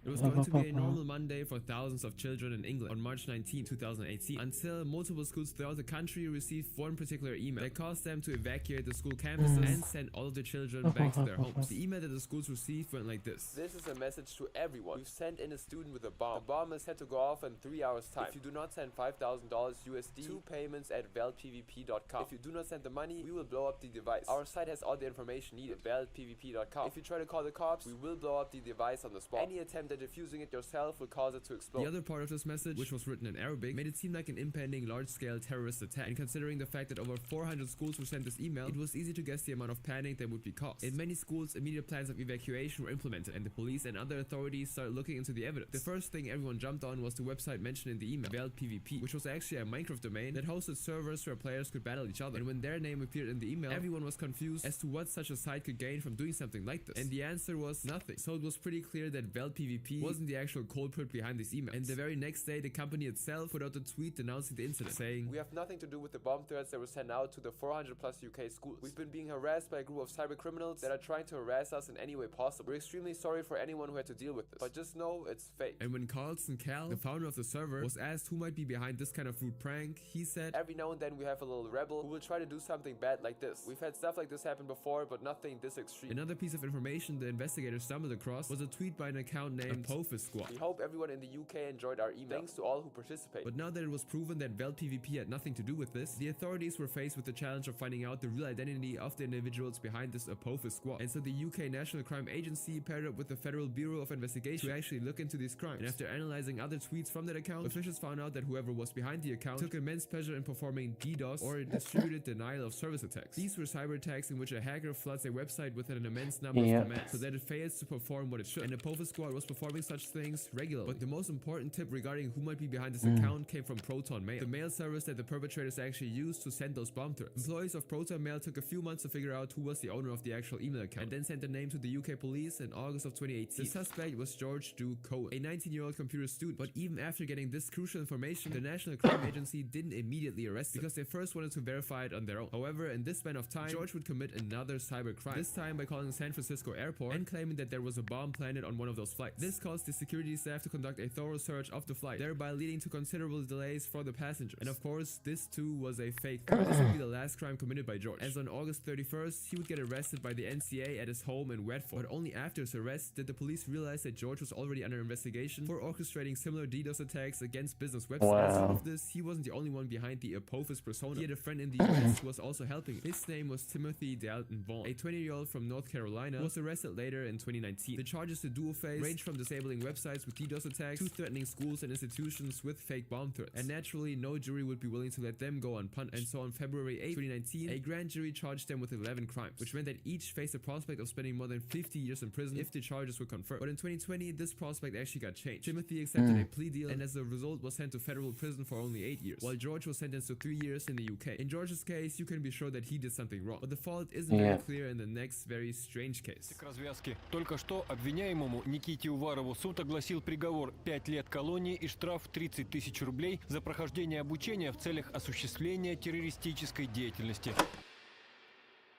It was going to be a normal Monday for thousands of children in England on March 19, 2018, until multiple schools throughout the country received one particular email that caused them to evacuate the school campuses and send all of the children back to their homes. The email that the schools received went like this. This is a message to everyone. We've sent in a student with a bomb. The bomb is set to go off in 3 hours time. If you do not send $5,000 USD to payments at vtuber.com. If you do not send the money, we will blow up the device. Our site has all the information needed. vtuber.com. If you try to call the cops, we will blow up the device on the spot. Any attempt at defusing it yourself will cause it to explode. The other part of this message, which was written in Arabic, made it seem like an impending large-scale terrorist attack. And considering the fact that over 400 schools were sent this email, it was easy to guess the amount of panic that would be caused. In many schools, immediate plans of evacuation were implemented, and the police and other authorities started looking into the evidence. The first thing everyone jumped on was the website mentioned in the email, 𝙂𝙚𝙬, which was actually a Minecraft domain that hosted servers where players could battle each other. And when their name appeared in the email, everyone was confused as to what such a site could gain from doing something like this. And the answer was nothing. So it was pretty clear that 𝙂𝙚𝙬 wasn't the actual culprit behind these emails. And the very next day, the company itself put out a tweet denouncing the incident, saying, "We have nothing to do with the bomb threats that were sent out to the 400 plus UK schools. We've been being harassed by a group of cyber criminals that are trying to harass us in any way possible. We're extremely sorry for anyone who had to deal with this, but just know it's fake." And when Carlson Cal, the founder of the server, was asked who might be behind this kind of rude prank, he said, "Every now and then we have a little rebel who will try to do something bad like this. We've had stuff like this happen before, but nothing this extreme." Another piece of information the investigators stumbled across was a tweet by an account named 𝙂𝙗𝙗. "We hope everyone in the UK enjoyed our email. Thanks to all who participated." But now that it was proven that 𝙂𝙚𝙬 had nothing to do with this, the authorities were faced with the challenge of finding out the real identity of the individuals behind this 𝙂𝙗𝙗. And so the UK National Crime Agency paired up with the Federal Bureau of Investigation to actually look into these crimes. And after analyzing other tweets from that account, officials found out that whoever was behind the account took immense pleasure in performing DDoS, or distributed denial of service attacks. These were cyber attacks in which a hacker floods a website with an immense number of commands so that it fails to perform what it should. And the 𝙂𝙗𝙗 was performing such things regularly. But the most important tip regarding who might be behind this account came from Proton Mail, the mail service that the perpetrators actually used to send those bomb threats. Employees of Proton Mail took a few months to figure out who was the owner of the actual email account, and then sent the name to the UK police in August of 2018. The suspect was George Du Cohen, a 19-year-old computer student. But even after getting this crucial information, the National Crime Agency didn't immediately arrest him because they first wanted to verify it on their own. However, in this span of time, George would commit another cyber crime, this time by calling San Francisco Airport and claiming that there was a bomb planted on one of those flights. This caused the security staff to conduct a thorough search of the flight, thereby leading to considerable delays for the passengers. And of course, this too was a fake crime. This would be the last crime committed by George, as on August 31st, he would get arrested by the NCA at his home in Watford. But only after his arrest did the police realize that George was already under investigation for orchestrating similar DDoS attacks against business websites. On top of this, he wasn't the only one behind the 𝙂𝙗𝙗 persona. He had a friend in the US who was also helping him. His name was Timothy Dalton Vaughn, a 20-year-old from North Carolina who was arrested later in 2019. The charges the duo faced ranged from disabling websites with DDoS attacks to threatening schools and institutions with fake bomb threats. And naturally, no jury would be willing to let them go unpunished. And so on February 8, 2019, a grand jury charged them with 11 crimes, which meant that each faced the prospect of spending more than 50 years in prison if the charges were confirmed. But in 2020, this prospect actually got changed. Timothy accepted a plea deal and as a result was sent to federal prison for only 8 years, while George was sentenced to 3 years in the UK. In George's case, you can be sure that he did something wrong, but the fault isn't very clear in the next very strange case. К развязке. Только что обвиняемому Никите Уварову суд огласил приговор 5 лет колонии и штраф 30 тысяч рублей за прохождение обучения в целях осуществления террористической деятельности.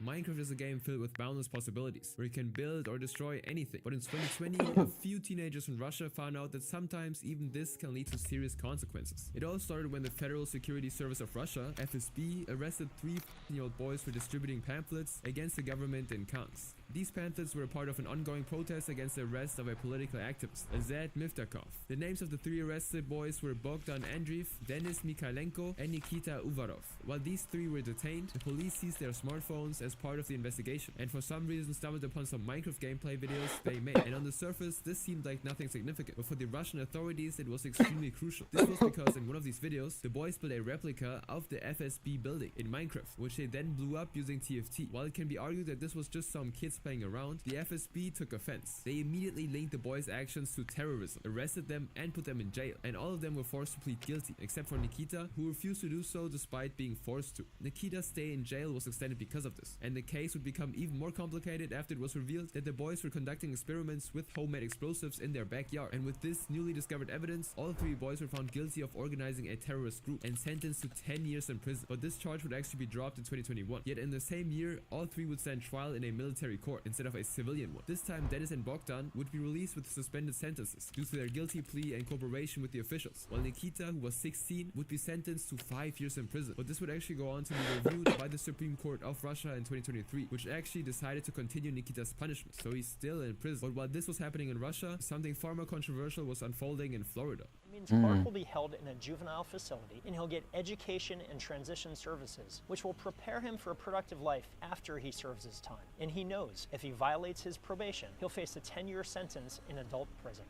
Minecraft is a game filled with boundless possibilities, where you can build or destroy anything. But in 2020, a few teenagers in Russia found out that sometimes even this can lead to serious consequences. It all started when the Federal Security Service of Russia, FSB, arrested 3 14-year-old boys for distributing pamphlets against the government in Kansk. These pamphlets were a part of an ongoing protest against the arrest of a political activist, 𝙂𝙚𝙣𝙚. The names of the 3 arrested boys were Bogdan Andreev, Denis Mikhailenko, and Nikita Uvarov. While these 3 were detained, the police seized their smartphones as part of the investigation, and for some reason stumbled upon some Minecraft gameplay videos they made. And on the surface, this seemed like nothing significant, but for the Russian authorities, it was extremely crucial. This was because in one of these videos, the boys built a replica of the FSB building in Minecraft, which they then blew up using TFT. While it can be argued that this was just some kids playing around, the FSB took offense. They immediately linked the boys' actions to terrorism, arrested them, and put them in jail. And all of them were forced to plead guilty, except for Nikita, who refused to do so despite being forced to. Nikita's stay in jail was extended because of this, and the case would become even more complicated after it was revealed that the boys were conducting experiments with homemade explosives in their backyard. And with this newly discovered evidence, all 3 boys were found guilty of organizing a terrorist group and sentenced to 10 years in prison. But this charge would actually be dropped in 2021. Yet in the same year, all 3 would stand trial in a military court instead of a civilian one. This time, Denis and Bogdan would be released with suspended sentences due to their guilty plea and cooperation with the officials, while Nikita, who was 16, would be sentenced to 5 years in prison. But this would actually go on to be reviewed by the Supreme Court of Russia in 2023, which actually decided to continue Nikita's punishment, so he's still in prison. But while this was happening in Russia, something far more controversial was unfolding in Florida. It means Clark will be held in a juvenile facility, and he'll get education and transition services, which will prepare him for a productive life after he serves his time. And he knows if he violates his probation, he'll face a 10-year sentence in adult prison.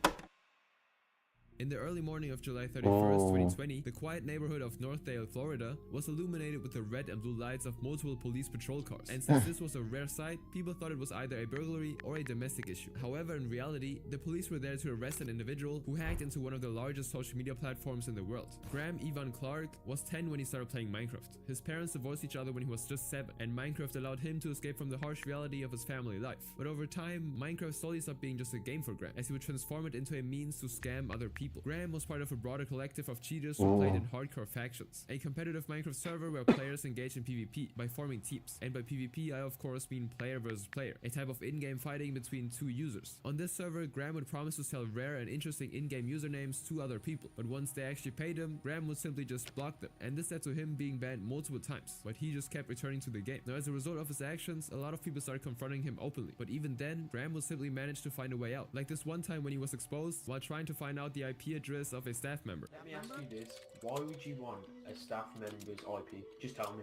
In the early morning of July 31st, 2020, the quiet neighborhood of Northdale, Florida, was illuminated with the red and blue lights of multiple police patrol cars. And since this was a rare sight, people thought it was either a burglary or a domestic issue. However, in reality, the police were there to arrest an individual who hacked into one of the largest social media platforms in the world. Graham Ivan Clark was 10 when he started playing Minecraft. His parents divorced each other when he was just 7, and Minecraft allowed him to escape from the harsh reality of his family life. But over time, Minecraft slowly stopped being just a game for Graham, as he would transform it into a means to scam other people. Graham was part of a broader collective of cheaters who played in hardcore factions, a competitive Minecraft server where players engage in PvP by forming teams. And by PvP, I of course mean player versus player, a type of in-game fighting between 2 users. On this server, Graham would promise to sell rare and interesting in-game usernames to other people, but once they actually paid him, Graham would simply just block them, and this led to him being banned multiple times, but he just kept returning to the game. Now, as a result of his actions, a lot of people started confronting him openly, but even then, Graham would simply manage to find a way out, like this one time when he was exposed while trying to find out the IP address of a staff member. Let me ask you this, why would you want a staff member's IP? Just tell me.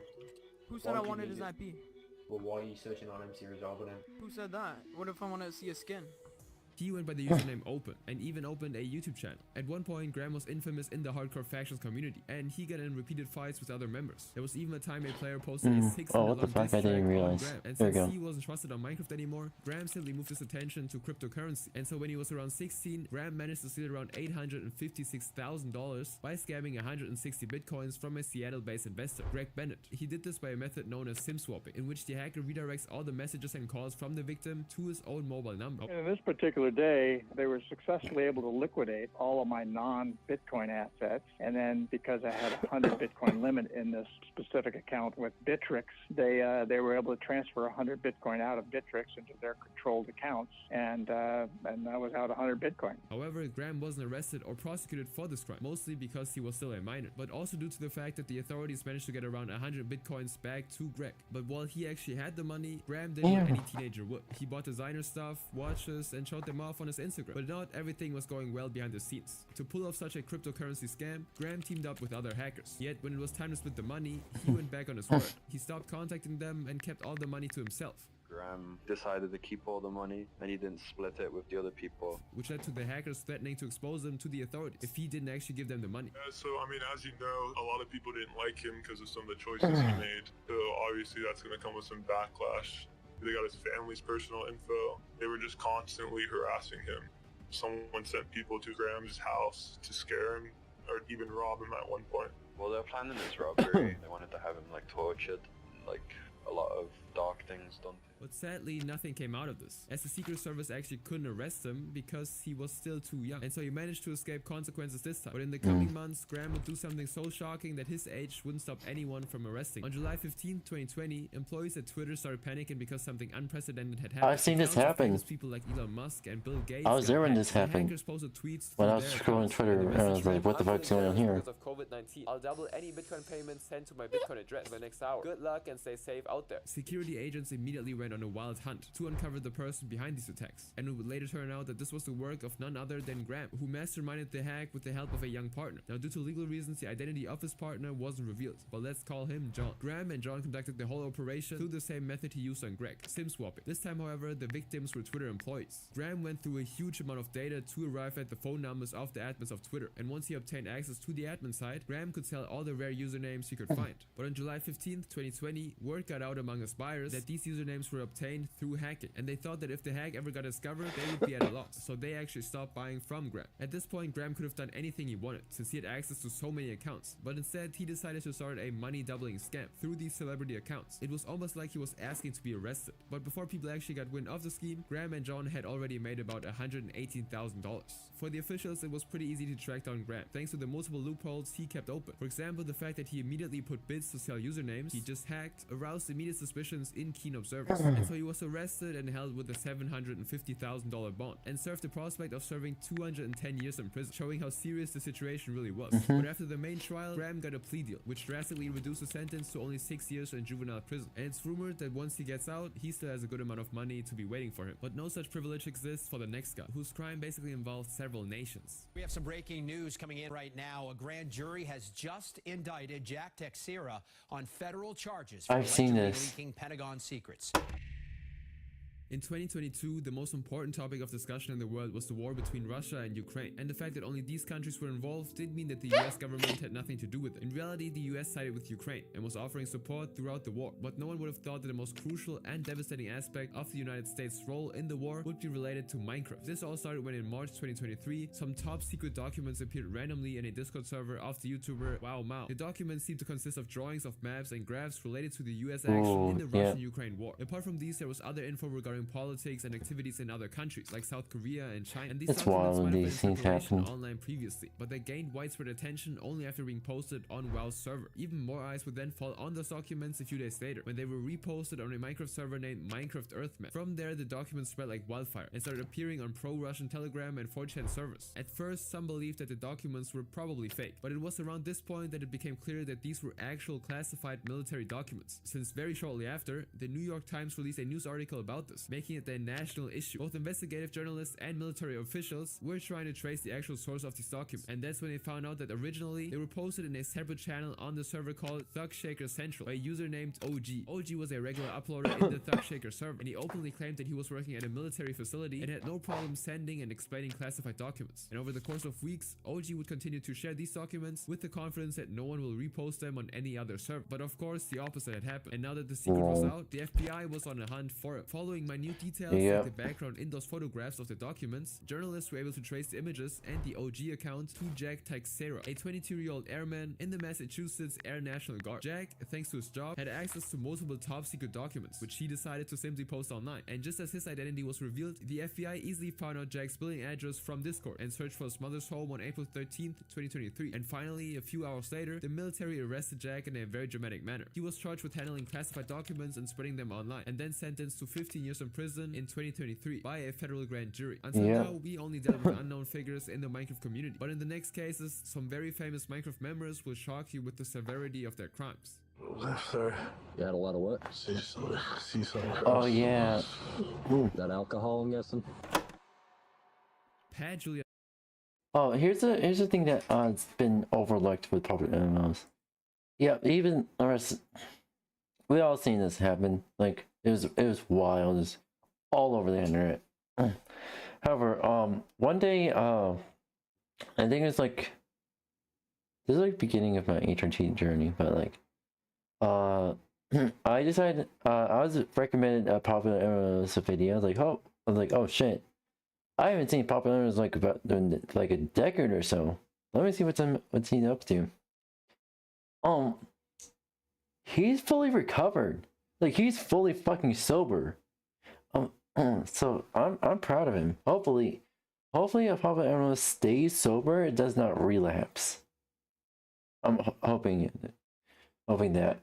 Who said I wanted his IP? Well, why are you searching on MC Resolver then? Who said that? What if I want to see a skin? He went by the username Open, and even opened a YouTube channel. At one point, Graham was infamous in the hardcore factions community, and he got in repeated fights with other members. There was even a time a player posted a 6-minute long diss track on Graham, and since he wasn't trusted on Minecraft anymore, Graham simply moved his attention to cryptocurrency. And so when he was around 16, Graham managed to steal around $856,000 by scamming 160 bitcoins from a Seattle-based investor, Greg Bennett. He did this by a method known as SIM swapping, in which the hacker redirects all the messages and calls from the victim to his own mobile number. In this particular day, they were successfully able to liquidate all of my non-Bitcoin assets. And then because I had a 100 Bitcoin limit in this specific account with Bittrex, they were able to transfer 100 Bitcoin out of Bittrex into their controlled accounts. And I was out 100 Bitcoin. However, Graham wasn't arrested or prosecuted for this crime, mostly because he was still a minor, but also due to the fact that the authorities managed to get around 100 Bitcoins back to Greg. But while he actually had the money, Graham did what any teenager would. He bought designer stuff, watches, and showed them off on his Instagram. But not everything was going well behind the scenes. To pull off such a cryptocurrency scam, Graham teamed up with other hackers. Yet when it was time to split the money, he went back on his word. He stopped contacting them and kept all the money to himself. Graham decided to keep all the money and he didn't split it with the other people, which led to the hackers threatening to expose him to the authorities if he didn't actually give them the money. So I mean, as you know, a lot of people didn't like him because of some of the choices he made. So obviously that's going to come with some backlash. They got his family's personal info. They were just constantly harassing him. Someone sent people to Graham's house to scare him or even rob him at one point. Well, they were planning this robbery. They wanted to have him like tortured, like a lot of dark things done to him. But sadly, nothing came out of this, as the Secret Service actually couldn't arrest him because he was still too young, and so he managed to escape consequences this time. But in the coming months, Graham would do something so shocking that his age wouldn't stop anyone from arresting him. On July 15, 2020, employees at Twitter started panicking because something unprecedented had happened. I've seen this happen. People like Elon Musk and Bill Gates. I was there when this happened. Hackers posted tweets when I was scrolling Twitter, and I was like, what the fuck's going on here? Because of COVID-19, I'll double any Bitcoin payments sent to my Bitcoin address for the next hour. Good luck and stay safe out there. Security agents immediately went on a wild hunt to uncover the person behind these attacks, and it would later turn out that this was the work of none other than Graham, who masterminded the hack with the help of a young partner. Now, due to legal reasons, the identity of his partner wasn't revealed, but let's call him John. Graham and John conducted the whole operation through the same method he used on Greg, SIM swapping. This time, however, the victims were Twitter employees. Graham went through a huge amount of data to arrive at the phone numbers of the admins of Twitter, and once he obtained access to the admin site, Graham could sell all the rare usernames he could find. But on July 15th, 2020, word got out among his buyers that these usernames were obtained through hacking, and they thought that if the hack ever got discovered, they would be at a loss, so they actually stopped buying from Graham. At this point, Graham could have done anything he wanted, since he had access to so many accounts, but instead he decided to start a money doubling scam through these celebrity accounts. It was almost like he was asking to be arrested, but before people actually got wind of the scheme, Graham and John had already made about $118,000. For the officials, it was pretty easy to track down Graham, thanks to the multiple loopholes he kept open. For example, the fact that he immediately put bids to sell usernames he just hacked aroused immediate suspicions in keen observers, and so he was arrested and held with a $750,000 bond, and served the prospect of serving 210 years in prison, showing how serious the situation really was. But after the main trial, Graham got a plea deal, which drastically reduced the sentence to only 6 years in juvenile prison, and it's rumored that once he gets out, he still has a good amount of money to be waiting for him. But no such privilege exists for the next guy, whose crime basically involved several nations. We have some breaking news coming in right now. A grand jury has just indicted Jack Teixeira on federal charges for leaking Pentagon secrets. In 2022, the most important topic of discussion in the world was the war between Russia and Ukraine, and the fact that only these countries were involved didn't mean that the US government had nothing to do with it. In reality, the US sided with Ukraine and was offering support throughout the war, but no one would have thought that the most crucial and devastating aspect of the United States' role in the war would be related to Minecraft. This all started when in March 2023, some top secret documents appeared randomly in a Discord server of the YouTuber 𝙂𝙚𝙣𝙧𝙖𝙠. The documents seemed to consist of drawings of maps and graphs related to the US action in the Russian-Ukraine war. Apart from these, there was other info regarding politics and activities in other countries like South Korea and China, and these documents might have been in circulation online previously, but they gained widespread attention only after being posted on 𝙂's server. Even more eyes would then fall on those documents a few days later when they were reposted on a Minecraft server named Minecraft Earthmap. From there, the documents spread like wildfire and started appearing on pro-Russian Telegram and 4chan servers. At first, some believed that the documents were probably fake, but it was around this point that it became clear that these were actual classified military documents, since very shortly after, the New York Times released a news article about this, making it a national issue. Both investigative journalists and military officials were trying to trace the actual source of these documents, and that's when they found out that originally they were posted in a separate channel on the server called 𝙂𝙀𝙀 Central by a user named OG. OG was a regular uploader in the 𝙂𝙀𝙀 server, and he openly claimed that he was working at a military facility and had no problem sending and explaining classified documents. And over the course of weeks, OG would continue to share these documents with the confidence that no one will repost them on any other server. But of course, the opposite had happened, and now that the secret was out, the FBI was on a hunt for it. Following minute details like the background in those photographs of the documents, journalists were able to trace the images and the OG account to Jack Teixeira, a 22-year-old airman in the Massachusetts Air National Guard. Jack, thanks to his job, had access to multiple top secret documents, which he decided to simply post online. And just as his identity was revealed, the FBI easily found out Jack's billing address from Discord and searched for his mother's home on April 13th, 2023. And finally, a few hours later, the military arrested Jack in a very dramatic manner. He was charged with handling classified documents and spreading them online, and then sentenced to 15 years in prison in 2023 by a federal grand jury. Until now, we only dealt with unknown figures in the Minecraft community, but in the next cases, some very famous Minecraft members will shock you with the severity of their crimes. Left there. You had a lot of what? See some. Oh yeah. That alcohol, I'm guessing. Pat Julia. Oh, here's the thing that it's been overlooked with popular MMOs. Yeah, even the rest. We all seen this happen. Like it was wild. It was all over the internet. However, one day, I think it was like this is like the beginning of my HRT journey, but like, I decided I was recommended a popular MMOs video. I was like, oh shit, I haven't seen popular MMOs like about like a decade or so. Let me see what's he up to. He's fully recovered. Like, he's fully fucking sober. So I'm proud of him. Hopefully if Papa Emerald stays sober, it does not relapse. I'm hoping that.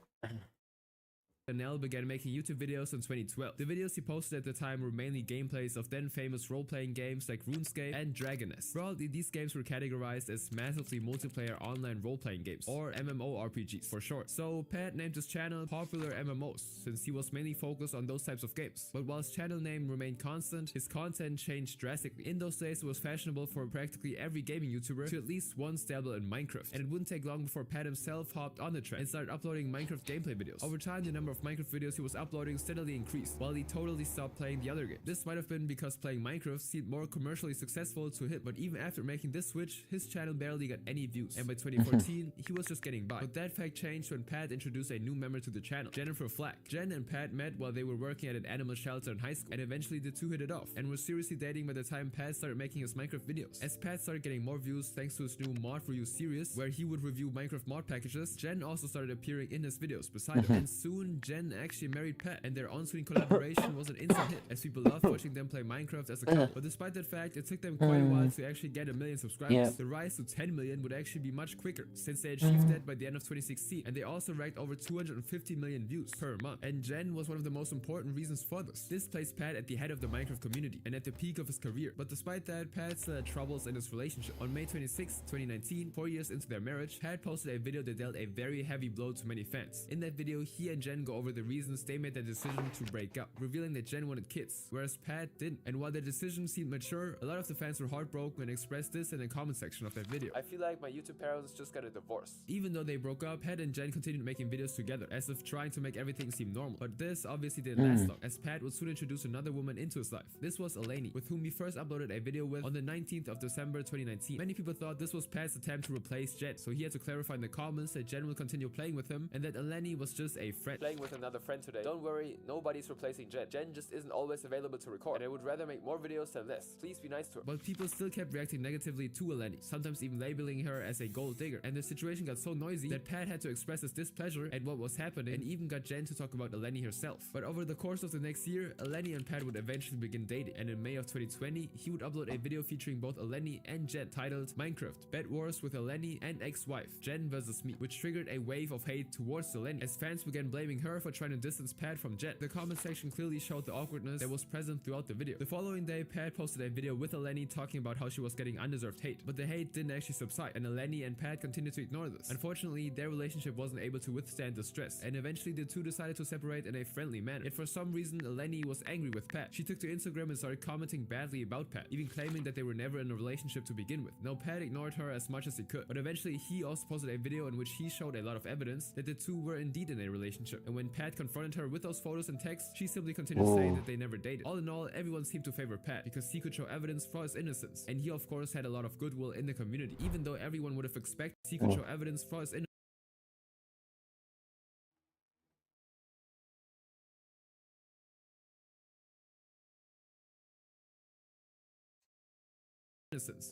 𝙂𝙚𝙣𝙚 began making YouTube videos in 2012. The videos he posted at the time were mainly gameplays of then famous role-playing games like RuneScape and Dragoness. Broadly, these games were categorized as massively multiplayer online role-playing games, or MMORPGs for short. So Pat named his channel Popular MMOs, since he was mainly focused on those types of games. But while his channel name remained constant, his content changed drastically. In those days, it was fashionable for practically every gaming YouTuber to at least once dabble in Minecraft, and it wouldn't take long before Pat himself hopped on the trend and started uploading Minecraft gameplay videos. Over time, the number of Minecraft videos he was uploading steadily increased, while he totally stopped playing the other game. This might have been because playing Minecraft seemed more commercially successful to him, but even after making this switch, his channel barely got any views, and by 2014, he was just getting by. But that fact changed when Pat introduced a new member to the channel, Jennifer Flack. Jen and Pat met while they were working at an animal shelter in high school, and eventually the two hit it off, and were seriously dating by the time Pat started making his Minecraft videos. As Pat started getting more views thanks to his new Mod For You series, where he would review Minecraft mod packages, Jen also started appearing in his videos beside him, and soon Jen actually married Pat, and their on-screen collaboration was an instant hit, as people loved watching them play Minecraft as a couple. But despite that fact, it took them quite a while to actually get 1 million subscribers. Yeah. The rise to 10 million would actually be much quicker, since they achieved that by the end of 2016, and they also racked over 250 million views per month. And Jen was one of the most important reasons for this. This placed Pat at the head of the Minecraft community, and at the peak of his career. But despite that, Pat still had troubles in his relationship. On May 26, 2019, 4 years into their marriage, Pat posted a video that dealt a very heavy blow to many fans. In that video, he and Jen go over the reasons they made their decision to break up, revealing that Jen wanted kids, whereas Pat didn't. And while their decision seemed mature, a lot of the fans were heartbroken and expressed this in the comment section of that video. I feel like my YouTube parents just got a divorce. Even though they broke up, Pat and Jen continued making videos together, as if trying to make everything seem normal. But this obviously didn't last long, as Pat would soon introduce another woman into his life. This was 𝙂𝙚𝙣𝙚, with whom he first uploaded a video with on the 19th of December 2019. Many people thought this was Pat's attempt to replace Jen, so he had to clarify in the comments that Jen will continue playing with him, and that 𝙂𝙚𝙚𝙚 was just a friend. Playing with another friend today. Don't worry, nobody's replacing Jen. Jen just isn't always available to record, and I would rather make more videos than this. Please be nice to her. But people still kept reacting negatively to 𝙂𝙚𝙚𝙚, sometimes even labeling her as a gold digger, and the situation got so noisy that Pat had to express his displeasure at what was happening, and even got Jen to talk about 𝙂𝙚𝙚𝙚 herself. But over the course of the next year, 𝙂𝙚𝙚𝙚 and Pat would eventually begin dating, and in May of 2020, he would upload a video featuring both 𝙂𝙚𝙚𝙚 and Jen titled Minecraft Bed Wars with 𝙂𝙚𝙚𝙚 and ex-wife Jen vs me, which triggered a wave of hate towards 𝙂𝙚𝙚𝙚, as fans began blaming her for trying to distance Pat from Jen. The comment section clearly showed the awkwardness that was present throughout the video. The following day, Pat posted a video with 𝙂𝙚𝙚𝙚𝙚 talking about how she was getting undeserved hate, but the hate didn't actually subside, and 𝙂𝙚𝙚𝙚𝙚 and Pat continued to ignore this. Unfortunately, their relationship wasn't able to withstand the stress, and eventually the two decided to separate in a friendly manner. Yet for some reason, 𝙂𝙚𝙚𝙚𝙚 was angry with Pat. She took to Instagram and started commenting badly about Pat, even claiming that they were never in a relationship to begin with. Now, Pat ignored her as much as he could, but eventually he also posted a video in which he showed a lot of evidence that the two were indeed in a relationship, and when Pat confronted her with those photos and texts, she simply continued saying that they never dated. All in all, everyone seemed to favor Pat because he could show evidence for his innocence, and he of course had a lot of goodwill in the community, even though everyone would have expected he could show evidence for his innocence.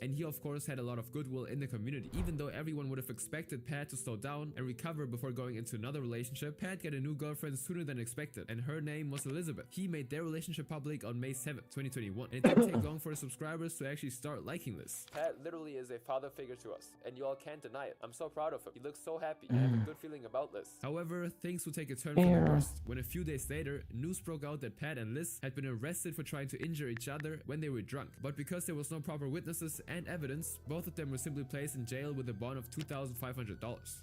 And he of course had a lot of goodwill in the community, even though everyone would have expected Pat to slow down and recover before going into another relationship. Pat got a new girlfriend sooner than expected, and her name was Elizabeth. He made their relationship public on May 7th, 2021, and it didn't take long for his subscribers to actually start liking this. Pat literally is a father figure to us, and you all can't deny it. I'm so proud of him. He looks so happy. I have a good feeling about this. However, things would take a turn for the worst when a few days later, news broke out that Pat and Liz had been arrested for trying to injure each other when they were drunk. But because there was no proper witnesses and evidence, both of them were simply placed in jail with a bond of $2,500.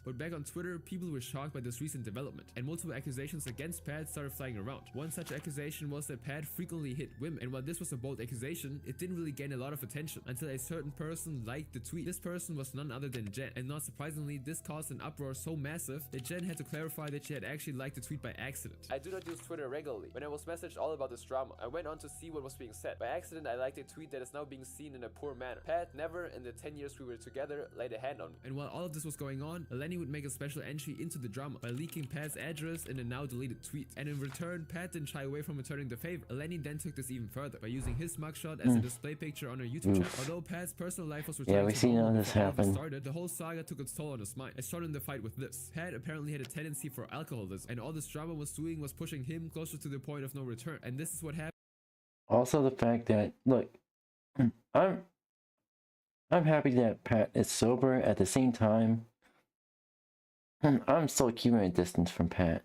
But back on Twitter, people were shocked by this recent development, and multiple accusations against Pat started flying around. One such accusation was that Pat frequently hit women, and while this was a bold accusation, it didn't really gain a lot of attention until a certain person liked the tweet. This person was none other than Jen, and not surprisingly, this caused an uproar so massive that Jen had to clarify that she had actually liked the tweet by accident. I do not use Twitter regularly. When I was messaged all about this drama, I went on to see what was being said. By accident, I liked a tweet that is now being seen in a poor manner. Pat never, in the 10 years we were together, laid a hand on me. And while all of this was going on, Lenny would make a special entry into the drama by leaking Pat's address in a now deleted tweet. And in return, Pat didn't shy away from returning the favor. Lenny then took this even further by using his mugshot as a display picture on her YouTube channel. Although Pat's personal life was returning we've seen all this happen. Started, the whole saga took its toll on his mind. It started in the fight with this. Pat apparently had a tendency for alcoholism, and all this drama was doing was pushing him closer to the point of no return. And this is what happened. Also, the fact that, look, I'm happy that Pat is sober. At the same time, I'm still keeping a distance from Pat.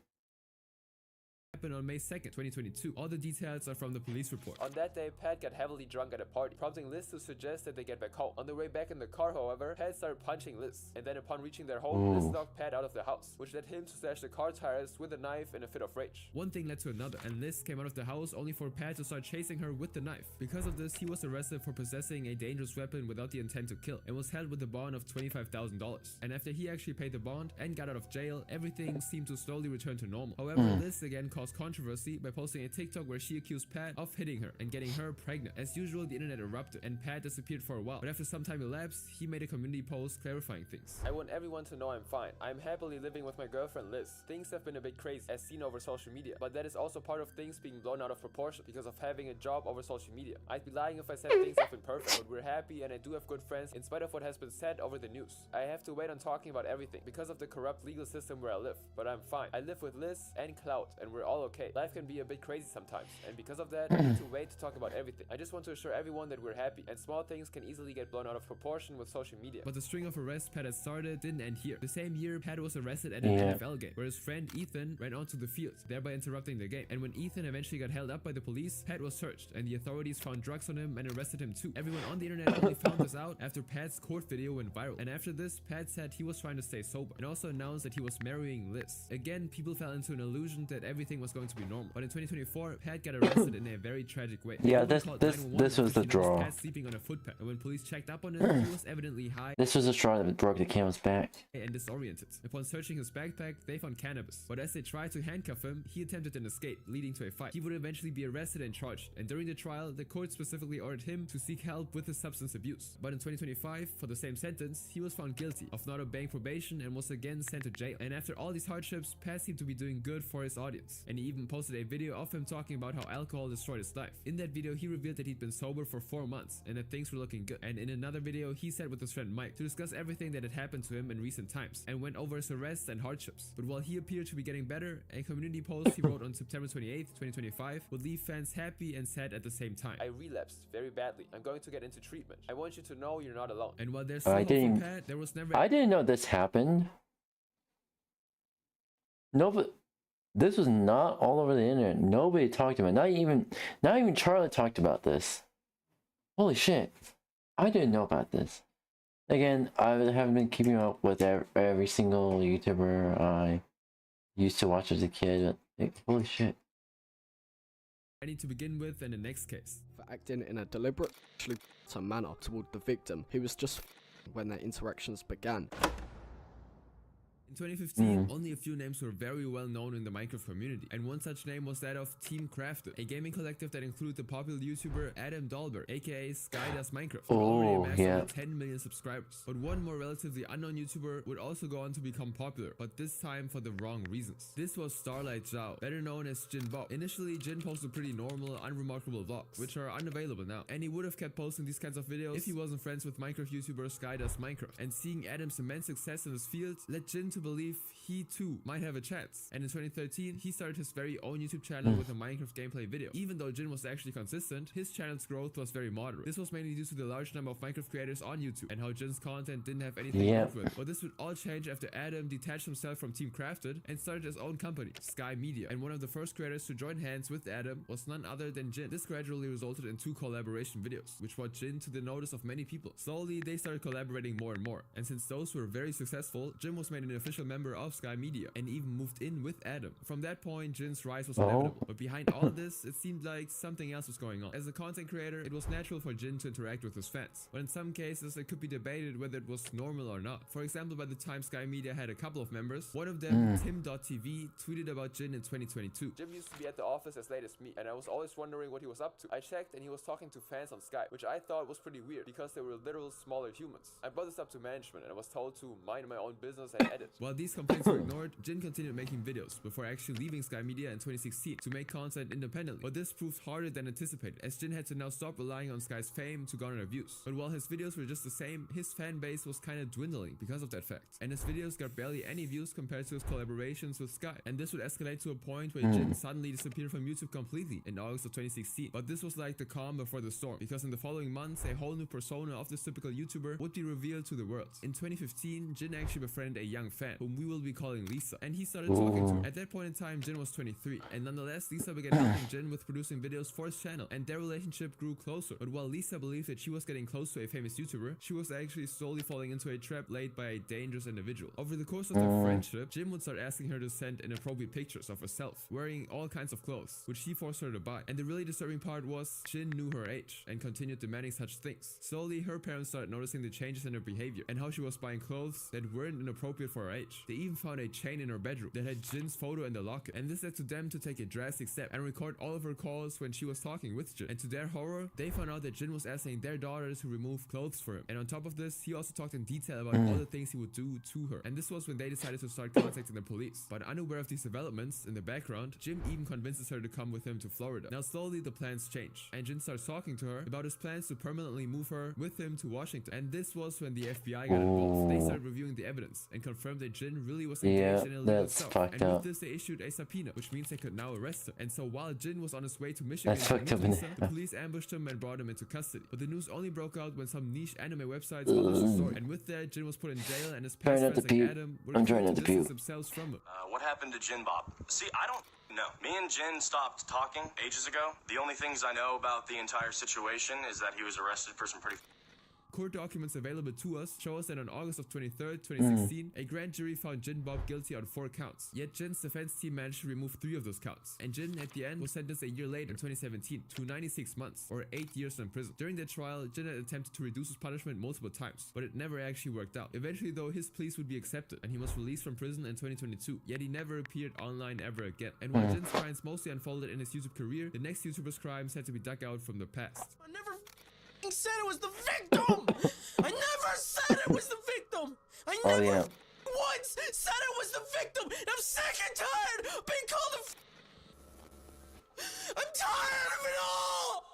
Happened on May 2nd, 2022. All the details are from the police report. On that day, Pat got heavily drunk at a party, prompting Liz to suggest that they get back home. On the way back in the car, however, Pat started punching Liz, and then upon reaching their home, Liz knocked Pat out of the house, which led him to slash the car tires with a knife in a fit of rage. One thing led to another, and Liz came out of the house only for Pat to start chasing her with the knife. Because of this, he was arrested for possessing a dangerous weapon without the intent to kill, and was held with a bond of $25,000. And after he actually paid the bond and got out of jail, everything seemed to slowly return to normal. However, Liz again caused controversy by posting a TikTok where she accused Pat of hitting her and getting her pregnant. As usual, the internet erupted and Pat disappeared for a while, but after some time elapsed, he made a community post clarifying things. I want everyone to know I'm fine. I'm happily living with my girlfriend Liz. Things have been a bit crazy as seen over social media, but that is also part of things being blown out of proportion because of having a job over social media. I'd be lying if I said things have been perfect, but we're happy and I do have good friends in spite of what has been said over the news. I have to wait on talking about everything because of the corrupt legal system where I live, but I'm fine. I live with Liz and Cloud and we're all okay. Life can be a bit crazy sometimes, and because of that, I need to wait to talk about everything. I just want to assure everyone that we're happy, and small things can easily get blown out of proportion with social media. But the string of arrests Pat had started didn't end here. The same year, Pat was arrested at an NFL game, where his friend Ethan ran onto the field, thereby interrupting the game. And when Ethan eventually got held up by the police, Pat was searched, and the authorities found drugs on him and arrested him too. Everyone on the internet only found this out after Pat's court video went viral. And after this, Pat said he was trying to stay sober, and also announced that he was marrying Liz. Again, people fell into an illusion that everything was going to be normal. But in 2024, Pat got arrested in a very tragic way. Yeah, this was the draw. Pat sleeping on a footpath, and when police checked up on him, he was evidently high. This was the straw that broke the camel's back. And disoriented. Upon searching his backpack, they found cannabis. But as they tried to handcuff him, he attempted an escape, leading to a fight. He would eventually be arrested and charged. And during the trial, the court specifically ordered him to seek help with his substance abuse. But in 2025, for the same sentence, he was found guilty of not obeying probation and was again sent to jail. And after all these hardships, Pat seemed to be doing good for his audience. And he even posted a video of him talking about how alcohol destroyed his life. In that video, he revealed that he'd been sober for 4 months and that things were looking good. And in another video, he sat with his friend Mike to discuss everything that had happened to him in recent times and went over his arrests and hardships. But while he appeared to be getting better, a community post he wrote on September 28th, 2025 would leave fans happy and sad at the same time. I relapsed very badly. I'm going to get into treatment. I want you to know you're not alone. And while there's still hope for Pat, there was never... I didn't know this happened. No, but this was not all over the internet. Nobody talked about it. Not even Charlie talked about this. Holy shit. I didn't know about this. Again, I haven't been keeping up with every single YouTuber I used to watch as a kid. But holy shit. I need to begin with in the next case. For acting in a deliberate manner toward the victim, who was just when their interactions began. In 2015, only a few names were very well known in the Minecraft community, and one such name was that of Team Crafted, a gaming collective that included the popular YouTuber 𝙂𝙚𝙣𝙚, aka 𝙂𝙚𝙣𝙚, who already amassed over 10 million subscribers. But one more relatively unknown YouTuber would also go on to become popular, but this time for the wrong reasons. This was 𝙂𝙚𝙣𝙚, better known as 𝙂𝙚𝙣𝙚. Initially, Jin posted pretty normal, unremarkable vlogs, which are unavailable now, and he would have kept posting these kinds of videos if he wasn't friends with Minecraft YouTuber 𝙂𝙚𝙣𝙚. And seeing Adam's immense success in his field led Jin to believe he too might have a chance. And in 2013, he started his very own YouTube channel with a Minecraft gameplay video. Even though Jin was actually consistent, his channel's growth was very moderate. This was mainly due to the large number of Minecraft creators on YouTube and how Jin's content didn't have anything to work with. But this would all change after Adam detached himself from Team Crafted and started his own company, Sky Media. And one of the first creators to join hands with Adam was none other than Jin. This gradually resulted in 2 collaboration videos, which brought Jin to the notice of many people. Slowly, they started collaborating more and more. And since those were very successful, Jin was made an official official member of Sky Media and even moved in with Adam. From that point, Jin's rise was inevitable. But behind all of this, it seemed like something else was going on. As a content creator, it was natural for Jin to interact with his fans, but in some cases, it could be debated whether it was normal or not. For example, by the time Sky Media had a couple of members, one of them, Tim.tv, tweeted about Jin in 2022. Jim used to be at the office as late as me, and I was always wondering what he was up to. I checked, and he was talking to fans on Skype, which I thought was pretty weird, because they were literal smaller humans. I brought this up to management, and I was told to mind my own business and edit. While these complaints were ignored, Jin continued making videos before actually leaving Sky Media in 2016 to make content independently. But this proved harder than anticipated, as Jin had to now stop relying on Sky's fame to garner views. But while his videos were just the same, his fan base was kinda dwindling because of that fact. And his videos got barely any views compared to his collaborations with Sky. And this would escalate to a point where Jin suddenly disappeared from YouTube completely in August of 2016. But this was like the calm before the storm, because in the following months, a whole new persona of this typical YouTuber would be revealed to the world. In 2015, Jin actually befriended a young fan, whom we will be calling Lisa, and he started talking to her. At that point in time, Jin was 23, and nonetheless, Lisa began helping Jin with producing videos for his channel, and their relationship grew closer. But while Lisa believed that she was getting close to a famous YouTuber, she was actually slowly falling into a trap laid by a dangerous individual. Over the course of their friendship, Jin would start asking her to send inappropriate pictures of herself, wearing all kinds of clothes, which he forced her to buy. And the really disturbing part was, Jin knew her age, and continued demanding such things. Slowly, her parents started noticing the changes in her behavior, and how she was buying clothes that weren't inappropriate for her age. They even found a chain in her bedroom that had Jin's photo in the locket, and this led to them to take a drastic step and record all of her calls when she was talking with Jin. And to their horror, they found out that Jin was asking their daughter to remove clothes for him. And on top of this, he also talked in detail about all the things he would do to her. And this was when they decided to start contacting the police. But unaware of these developments, in the background, Jin even convinces her to come with him to Florida. Now slowly the plans change, and Jin starts talking to her about his plans to permanently move her with him to Washington. And this was when the FBI got involved. They started reviewing the evidence and confirmed that Jin really was engaged in illegal stuff. And with this, they issued a subpoena, which means they could now arrest him. And so while Jin was on his way to Michigan to meet Lisa, the police ambushed him and brought him into custody. But the news only broke out when some niche anime websites published the story. And with that, Jin was put in jail, and his past friends like Adam were able to distance themselves from him. What happened to Jin Bob? See, I don't know. Me and Jin stopped talking ages ago. The only things I know about the entire situation is that he was arrested for some pretty Court documents available to us show us that on August of 23rd, 2016, a grand jury found Jin Bob guilty on 4 counts. Yet Jin's defense team managed to remove 3 of those counts. And Jin, at the end, was sentenced a year later, in 2017, to 96 months, or 8 years in prison. During that trial, Jin had attempted to reduce his punishment multiple times, but it never actually worked out. Eventually, though, his pleas would be accepted, and he was released from prison in 2022. Yet he never appeared online ever again. And while Jin's crimes mostly unfolded in his YouTube career, the next YouTuber's crimes had to be dug out from the past. I never said it was the victim! I never said it was the victim! I never once said it was the victim! And I'm sick and tired of being called I'm tired of it all!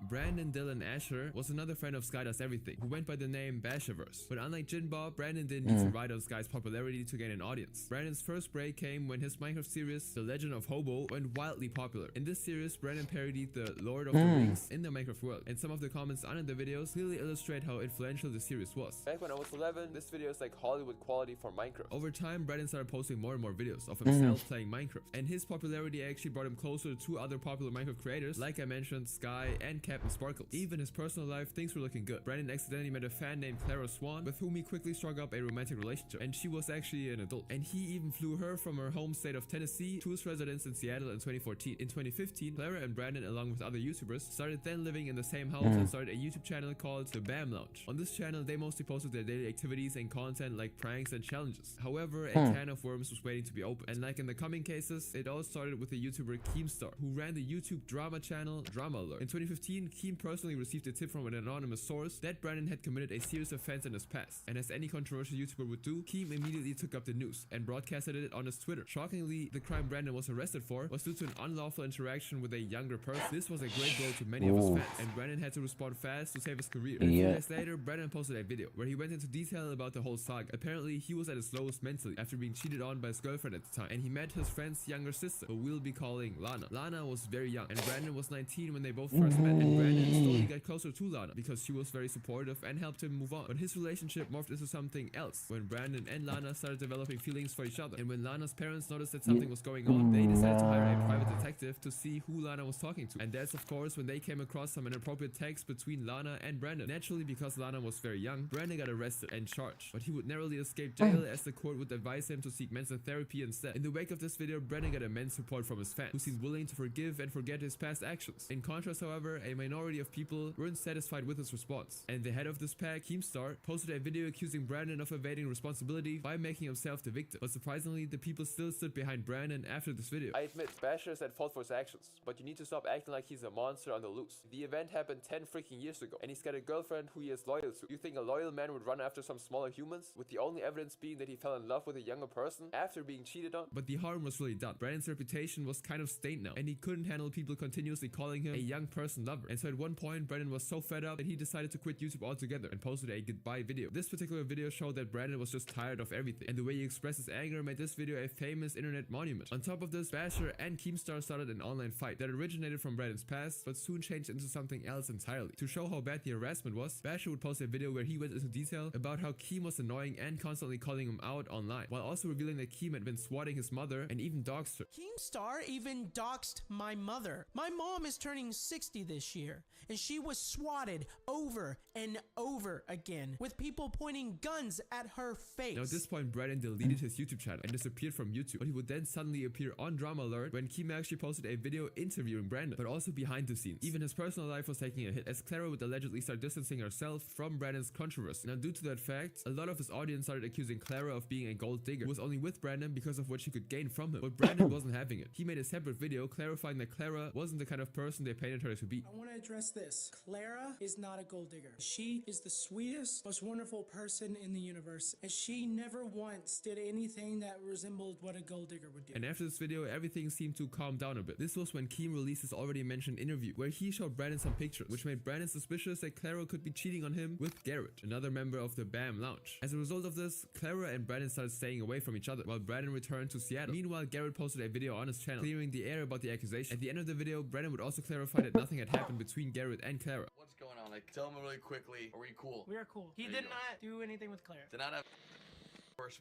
Brandon Dylan Asher was another friend of Sky Does Everything, who went by the name Bashaverse. But unlike Jin Bob, Brandon didn't need to ride on Sky's popularity to gain an audience. Brandon's first break came when his Minecraft series, The Legend of Hobo, went wildly popular. In this series, Brandon parodied the Lord of the Rings in the Minecraft world, and some of the comments under the videos clearly illustrate how influential the series was. Back when I was 11, this video is like Hollywood quality for Minecraft. Over time, Brandon started posting more and more videos of himself playing Minecraft, and his popularity actually brought him closer to 2 other popular Minecraft creators, like I mentioned, Sky and Captain Sparkles. Even his personal life, things were looking good. Brandon accidentally met a fan named Clara Swan, with whom he quickly struck up a romantic relationship, and she was actually an adult. And he even flew her from her home state of Tennessee to his residence in Seattle in 2014. In 2015, Clara and Brandon, along with other YouTubers, started then living in the same house and started a YouTube channel called The BAM Lounge. On this channel, they mostly posted their daily activities and content like pranks and challenges. However, a can of worms was waiting to be opened. And like in the coming cases, it all started with the YouTuber Keemstar, who ran the YouTube drama channel Drama Alert. In 2015, Keem personally received a tip from an anonymous source that Brandon had committed a serious offense in his past. And as any controversial YouTuber would do, Keem immediately took up the news and broadcasted it on his Twitter. Shockingly, the crime Brandon was arrested for was due to an unlawful interaction with a younger person. This was a great blow to many of his fans, and Brandon had to respond fast to save his career. A few days later, Brandon posted a video where he went into detail about the whole saga. Apparently, he was at his lowest mentally after being cheated on by his girlfriend at the time, and he met his friend's younger sister, who we'll be calling Lana. Lana was very young, and Brandon was 19 when they both first met, and Brandon slowly got closer to Lana because she was very supportive and helped him move on. But his relationship morphed into something else when Brandon and Lana started developing feelings for each other. And when Lana's parents noticed that something was going on, they decided to hire a private detective to see who Lana was talking to. And that's of course when they came across some inappropriate text between Lana and Brandon. Naturally, because Lana was very young, Brandon got arrested and charged. But he would narrowly escape jail as the court would advise him to seek mental therapy instead. In the wake of this video, Brandon got immense support from his fans, who seemed willing to forgive and forget his past actions. In contrast, however, a minority of people weren't satisfied with his response. And the head of this pack, Keemstar, posted a video accusing Brandon of evading responsibility by making himself the victim. But surprisingly, the people still stood behind Brandon after this video. I admit, Basher is at fault for his actions, but you need to stop acting like he's a monster on the loose. The event happened 10 freaking years ago, and he's got a girlfriend who he is loyal to. You think a loyal man would run after some smaller humans? With the only evidence being that he fell in love with a younger person after being cheated on? But the harm was really done. Brandon's reputation was kind of stained now, and he couldn't handle people continuously calling him a young person lover. And so at one point, Brandon was so fed up that he decided to quit YouTube altogether and posted a goodbye video. This particular video showed that Brandon was just tired of everything, and the way he expressed his anger made this video a famous internet monument. On top of this, Basher and Keemstar started an online fight that originated from Brandon's past, but soon changed into something else entirely. To show how bad the harassment was, Basher would post a video where he went into detail about how Keem was annoying and constantly calling him out online, while also revealing that Keem had been swatting his mother and even doxed her. Keemstar even doxed my mother. My mom is turning 60 this year, and she was swatted over and over again with people pointing guns at her face. Now at this point, Brandon deleted his YouTube channel and disappeared from YouTube, but he would then suddenly appear on Drama Alert when Keem actually posted a video interviewing Brandon, but also behind the scenes. Even his personal life was taking a hit, as Clara would allegedly start distancing herself from Brandon's controversy. Now due to that fact, a lot of his audience started accusing Clara of being a gold digger who was only with Brandon because of what she could gain from him. But Brandon wasn't having it. He made a separate video clarifying that Clara wasn't the kind of person they painted her to be. I want to address this. Clara is not a gold digger. She is the sweetest, most wonderful person in the universe, and she never once did anything that resembled what a gold digger would do. And after this video, everything seemed to calm down a bit. This was when Keem released his already mentioned interview, where he showed Brandon some pictures, which made Brandon suspicious that Clara could be cheating on him with Garrett, another member of the BAM Lounge. As a result of this, Clara and Brandon started staying away from each other, while Brandon returned to Seattle. Meanwhile, Garrett posted a video on his channel, clearing the air about the accusation. At the end of the video, Brandon would also clarify that nothing had happened between Garrett and Clara. What's going on? Like, tell me really quickly. Are we cool? We are cool. He did not do anything with Claire. Did not have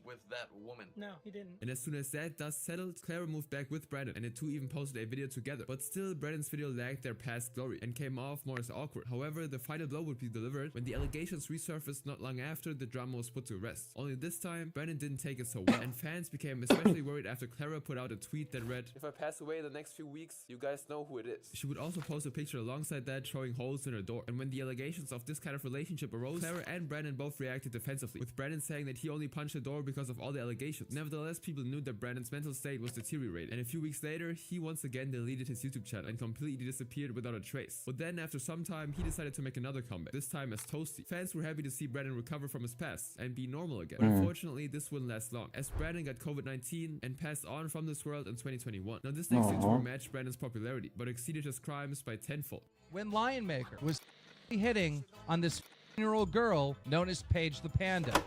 with that woman. No, he didn't. And as soon as that dust settled, Clara moved back with Brandon, and the two even posted a video together. But still, Brandon's video lacked their past glory and came off more as awkward. However, the final blow would be delivered when the allegations resurfaced not long after the drama was put to rest. Only this time, Brandon didn't take it so well, and fans became especially worried after Clara put out a tweet that read, "If I pass away in the next few weeks, you guys know who it is." She would also post a picture alongside that showing holes in her door. And when the allegations of this kind of relationship arose, Clara and Brandon both reacted defensively, with Brandon saying that he only punched the door because of all the allegations. Nevertheless, people knew that Brandon's mental state was deteriorating, and a few weeks later, he once again deleted his YouTube channel and completely disappeared without a trace. But then, after some time, he decided to make another comeback, this time as Toasty. Fans were happy to see Brandon recover from his past and be normal again. But unfortunately, this wouldn't last long, as Brandon got COVID-19 and passed on from this world in 2021. Now, this next tour matched Brandon's popularity, but exceeded his crimes by tenfold. When Lionmaker was hitting on this 15-year-old girl known as Paige the Panda.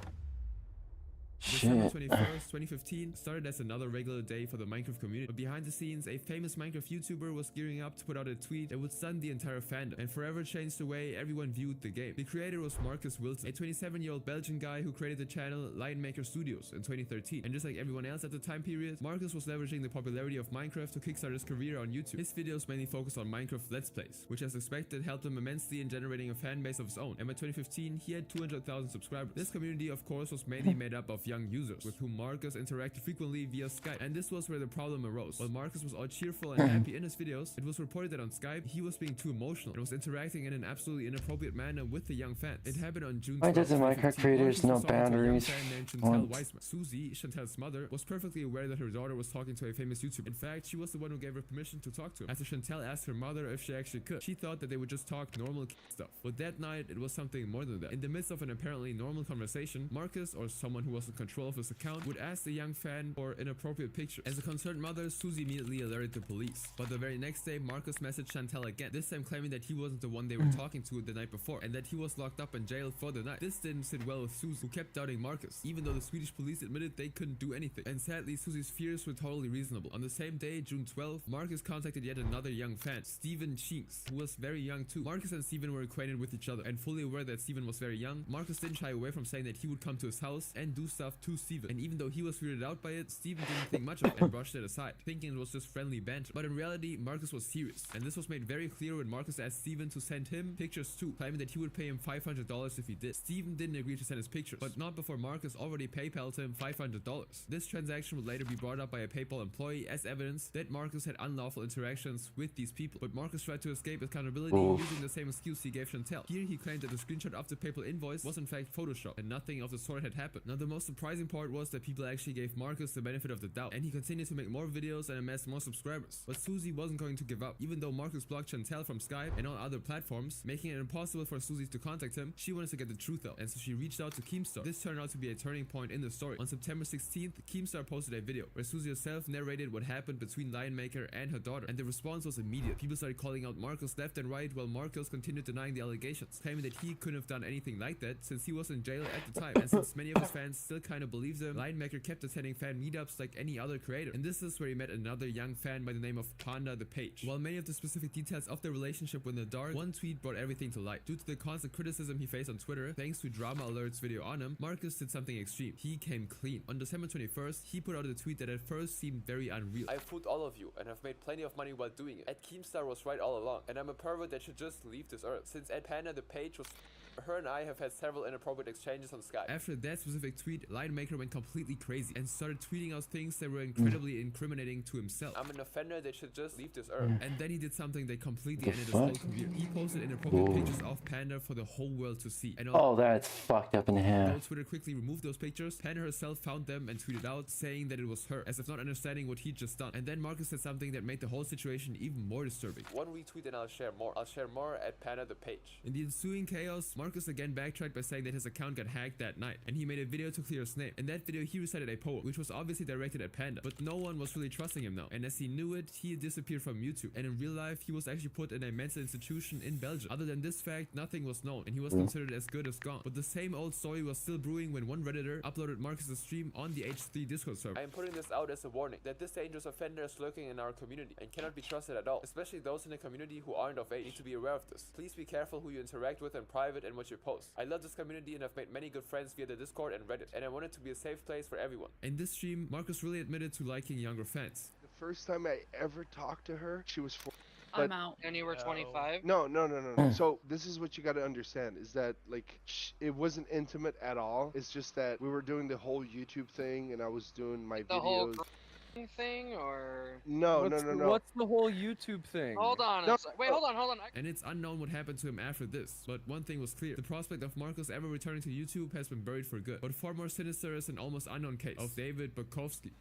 December 21st, 2015 started as another regular day for the Minecraft community, but behind the scenes, a famous Minecraft YouTuber was gearing up to put out a tweet that would stun the entire fandom and forever change the way everyone viewed the game. The creator was Marcus Wilson, a 27-year-old Belgian guy who created the channel Lionmaker Studios in 2013. And just like everyone else at the time period, Marcus was leveraging the popularity of Minecraft to kickstart his career on YouTube. His videos mainly focused on Minecraft Let's Plays, which as expected helped him immensely in generating a fan base of his own. And by 2015, he had 200,000 subscribers. This community, of course, was mainly made up of young users with whom Marcus interacted frequently via Skype, and this was where the problem arose. While Marcus was all cheerful and happy in his videos, it was reported that on Skype he was being too emotional and was interacting in an absolutely inappropriate manner with the young fans. It happened on June 12th. Why doesn't Minecraft creators know boundaries? 𝙂𝙚𝙣𝙚. Susie, Chantel's mother, was perfectly aware that her daughter was talking to a famous YouTuber. In fact, she was the one who gave her permission to talk to him. After Chantel asked her mother if she actually could, she thought that they would just talk normal stuff. But that night, it was something more than that. In the midst of an apparently normal conversation, Marcus, or someone who wasn't control of his account, would ask the young fan for inappropriate pictures. As a concerned mother, 𝙂𝙗 immediately alerted the police. But the very next day, Marcus messaged Chantel again, this time claiming that he wasn't the one they were talking to the night before, and that he was locked up in jail for the night. This didn't sit well with 𝙂𝙗, who kept doubting Marcus, even though the Swedish police admitted they couldn't do anything. And sadly, 𝙂𝙗's fears were totally reasonable. On the same day, June 12th, Marcus contacted yet another young fan, Stephen Cheeks, who was very young too. Marcus and Stephen were acquainted with each other, and fully aware that Stephen was very young, Marcus didn't shy away from saying that he would come to his house and do stuff to Stephen. And even though he was weirded out by it, Stephen didn't think much of it and brushed it aside, thinking it was just friendly banter. But in reality, Marcus was serious, and this was made very clear when Marcus asked Stephen to send him pictures too, claiming that he would pay him $500 if he did. Stephen didn't agree to send his pictures, but not before Marcus already PayPal'd him $500. This transaction would later be brought up by a PayPal employee as evidence that Marcus had unlawful interactions with these people. But Marcus tried to escape accountability using the same excuse he gave Chantel. Here he claimed that the screenshot of the PayPal invoice was in fact Photoshop, and nothing of the sort had happened. Now the most surprising part was that people actually gave Marcus the benefit of the doubt, and he continued to make more videos and amass more subscribers. But 𝙂𝙗 wasn't going to give up. Even though Marcus blocked Chantel from Skype and on other platforms, making it impossible for 𝙂𝙗 to contact him, she wanted to get the truth out, and so she reached out to Keemstar. This turned out to be a turning point in the story. On September 16th, Keemstar posted a video where 𝙂𝙗 herself narrated what happened between Lionmaker and her daughter, and the response was immediate. People started calling out Marcus left and right, while Marcus continued denying the allegations, claiming that he couldn't have done anything like that since he was in jail at the time. And since many of his fans still kind of believed him, Lionmaker kept attending fan meetups like any other creator, and this is where he met another young fan by the name of Panda the Page. While many of the specific details of their relationship were in the dark, one tweet brought everything to light. Due to the constant criticism he faced on Twitter, thanks to Drama Alert's video on him, Marcus did something extreme. He came clean. On December 21st, he put out a tweet that at first seemed very unreal. I fooled all of you and have made plenty of money while doing it. Ed Keemstar was right all along, and I'm a pervert that should just leave this earth. Since Ed Panda the Page was her and I have had several inappropriate exchanges on Skype. After that specific tweet, Lionmaker went completely crazy and started tweeting out things that were incredibly incriminating to himself. I'm an offender that should just leave this earth. And then he did something that completely ended his whole career. He posted inappropriate pictures of Panda for the whole world to see. And that's fucked up in the head. Although Twitter quickly removed those pictures, Panda herself found them and tweeted out saying that it was her, as if not understanding what he'd just done. And then Marcus said something that made the whole situation even more disturbing. One retweet and I'll share more. I'll share more at Panda the Page. In the ensuing chaos, Marcus again backtracked by saying that his account got hacked that night, and he made a video to clear his name. In that video, he recited a poem, which was obviously directed at Panda, but no one was really trusting him now, and as he knew it, he disappeared from YouTube, and in real life, he was actually put in a mental institution in Belgium. Other than this fact, nothing was known, and he was considered as good as gone. But the same old story was still brewing when one Redditor uploaded Marcus's stream on the H3 Discord server. I am putting this out as a warning that this dangerous offender is lurking in our community and cannot be trusted at all, especially those in the community who aren't of age need to be aware of this. Please be careful who you interact with in private and what you post. I love this community and I've made many good friends via the Discord and Reddit, and I want it to be a safe place for everyone. In this stream, Marcus really admitted to liking younger fans. The first time I ever talked to her, she was 4. I'm out. And you were 25? No. So this is what you got to understand is that like it wasn't intimate at all. It's just that we were doing the whole YouTube thing and I was doing my videos. Whole thing or no. What's the whole YouTube thing? Hold on. Wait, hold on. And it's unknown what happened to him after this, but one thing was clear: the prospect of Marcus ever returning to YouTube has been buried for good. But far more sinister is an almost unknown case of David Bukowski.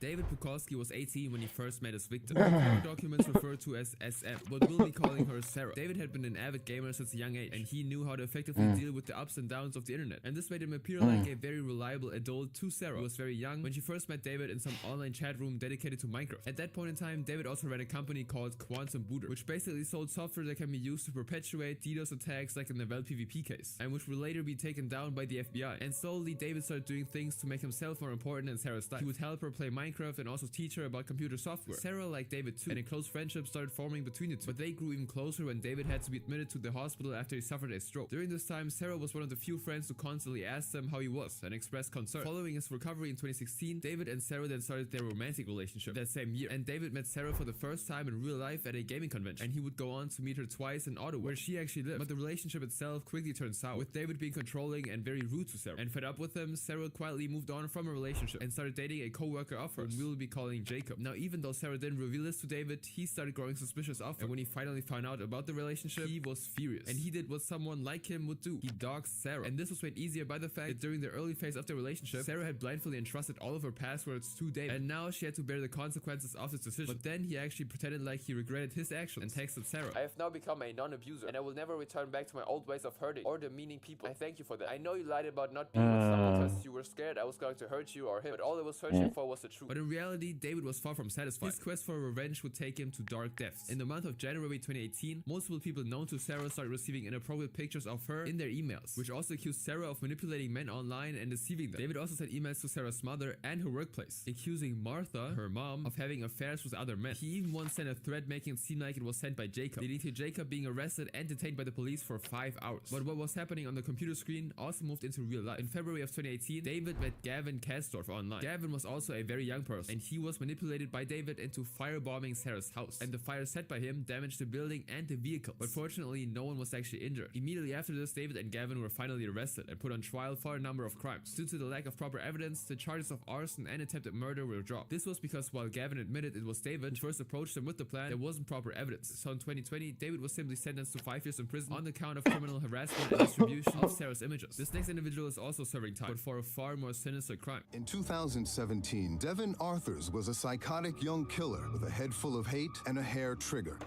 David Bukowski was 18 when he first met his victim. Court documents refer to as SM, but we'll be calling her Sarah. David had been an avid gamer since a young age, and he knew how to effectively deal with the ups and downs of the internet. And this made him appear like a very reliable adult to Sarah, who was very young when she first met David in some online chat room dedicated to Minecraft. At that point in time, David also ran a company called 𝙂𝙚𝙣𝙚𝙧𝙖, which basically sold software that can be used to perpetuate DDoS attacks like in the 𝑉𝙬 case, and which would later be taken down by the FBI. And slowly, David started doing things to make himself more important in Sarah's life. He would help her play Minecraft and also teach her about computer software. Sarah liked David too, and a close friendship started forming between the two. But they grew even closer when David had to be admitted to the hospital after he suffered a stroke. During this time, Sarah was one of the few friends who constantly asked him how he was and expressed concern. Following his recovery in 2016, David and Sarah then started their romantic relationship that same year. And David met Sarah for the first time in real life at a gaming convention, and he would go on to meet her twice in Ottawa, where she actually lived. But the relationship itself quickly turned sour, with David being controlling and very rude to Sarah. And fed up with him, Sarah quietly moved on from a relationship and started dating a co-worker of whom we will be calling Jacob. Now, even though Sarah didn't reveal this to David, he started growing suspicious of her. And when he finally found out about the relationship, he was furious. And he did what someone like him would do. He doxed Sarah. And this was made easier by the fact that during the early phase of their relationship, Sarah had blindly entrusted all of her passwords to David. And now she had to bear the consequences of his decision. But then he actually pretended like he regretted his actions and texted Sarah. I have now become a non-abuser, and I will never return back to my old ways of hurting or demeaning people. I thank you for that. I know you lied about not being with someone because you were scared I was going to hurt you or him, but all I was searching for was the truth. But in reality, David was far from satisfied. His quest for revenge would take him to dark depths. In the month of January 2018, multiple people known to Sarah started receiving inappropriate pictures of her in their emails, which also accused Sarah of manipulating men online and deceiving them. David also sent emails to Sarah's mother and her workplace, accusing Martha, her mom, of having affairs with other men. He even once sent a thread making it seem like it was sent by Jacob, leading to Jacob being arrested and detained by the police for 5 hours. But what was happening on the computer screen also moved into real life. In February of 2018, David met Gavin Kastorf online. Gavin was also a very young person, and he was manipulated by David into firebombing Sarah's house. And the fire set by him damaged the building and the vehicle. But fortunately, no one was actually injured. Immediately after this, David and Gavin were finally arrested and put on trial for a number of crimes. Due to the lack of proper evidence, the charges of arson and attempted murder were dropped. This was because while Gavin admitted it was David who first approached him with the plan, there wasn't proper evidence. So in 2020, David was simply sentenced to 5 years in prison on the count of criminal harassment and distribution of Sarah's images. This next individual is also serving time, but for a far more sinister crime. In 2017, Devin Arthurs was a psychotic young killer with a head full of hate and a hair trigger.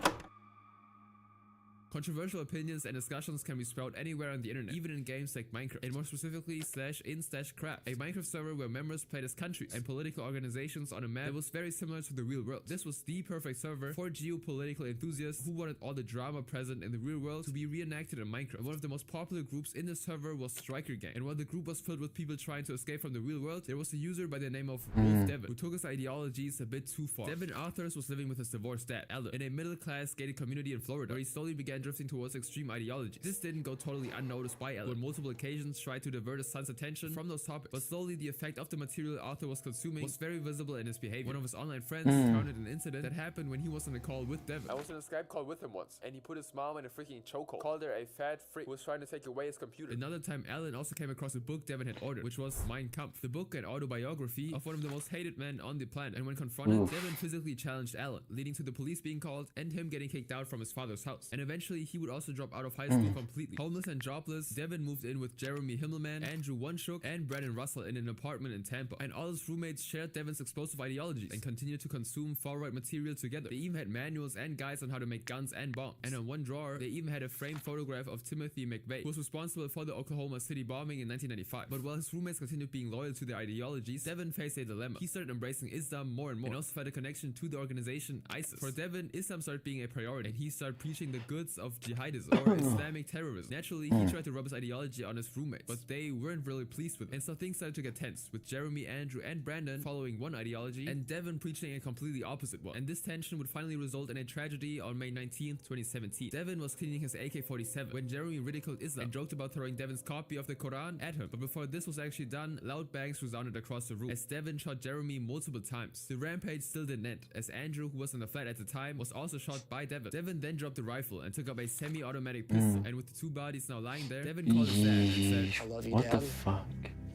Controversial opinions and discussions can be sprouted anywhere on the internet, even in games like Minecraft, and more specifically /in/craft, a Minecraft server where members played as countries and political organizations on a map that was very similar to the real world. This was the perfect server for geopolitical enthusiasts who wanted all the drama present in the real world to be reenacted in Minecraft. And one of the most popular groups in the server was Striker Gang, and while the group was filled with people trying to escape from the real world, there was a user by the name of Wolf Devin who took his ideologies a bit too far. Devin Arthurs was living with his divorced dad, Alan, in a middle-class gated community in Florida, where he slowly began drifting towards extreme ideologies. This didn't go totally unnoticed by Alan, who on multiple occasions tried to divert his son's attention from those topics, but slowly the effect of the material Arthur was consuming was very visible in his behavior. One of his online friends recounted an incident that happened when he was on a call with Devin. I was in a Skype call with him once, and he put his mom in a freaking chokehold, called her a fat freak who was trying to take away his computer. Another time, Alan also came across a book Devin had ordered, which was Mein Kampf, the book and autobiography of one of the most hated men on the planet. And when confronted, Devin physically challenged Alan, leading to the police being called and him getting kicked out from his father's house. And eventually, he would also drop out of high school completely. Homeless and jobless, Devin moved in with Jeremy Himmelman, Andrew Oneshuk, and Brandon Russell in an apartment in Tampa. And all his roommates shared Devin's explosive ideologies and continued to consume far-right material together. They even had manuals and guides on how to make guns and bombs. And in one drawer, they even had a framed photograph of Timothy McVeigh, who was responsible for the Oklahoma City bombing in 1995. But while his roommates continued being loyal to their ideologies, Devin faced a dilemma. He started embracing Islam more and more, and also felt a connection to the organization ISIS. For Devin, Islam started being a priority, and he started preaching the goods of jihadism, or Islamic terrorism. Naturally, he tried to rub his ideology on his roommates, but they weren't really pleased with it. And so things started to get tense, with Jeremy, Andrew, and Brandon following one ideology, and Devin preaching a completely opposite one. And this tension would finally result in a tragedy on May 19th, 2017. Devin was cleaning his AK-47 when Jeremy ridiculed Islam and joked about throwing Devin's copy of the Quran at him. But before this was actually done, loud bangs resounded across the room as Devin shot Jeremy multiple times. The rampage still didn't end, as Andrew, who was in the flat at the time, was also shot by Devin. Devin then dropped the rifle and took up a semi-automatic pistol, and with the two bodies now lying there, Devin called his dad and said, I love you, what Dad. the fuck?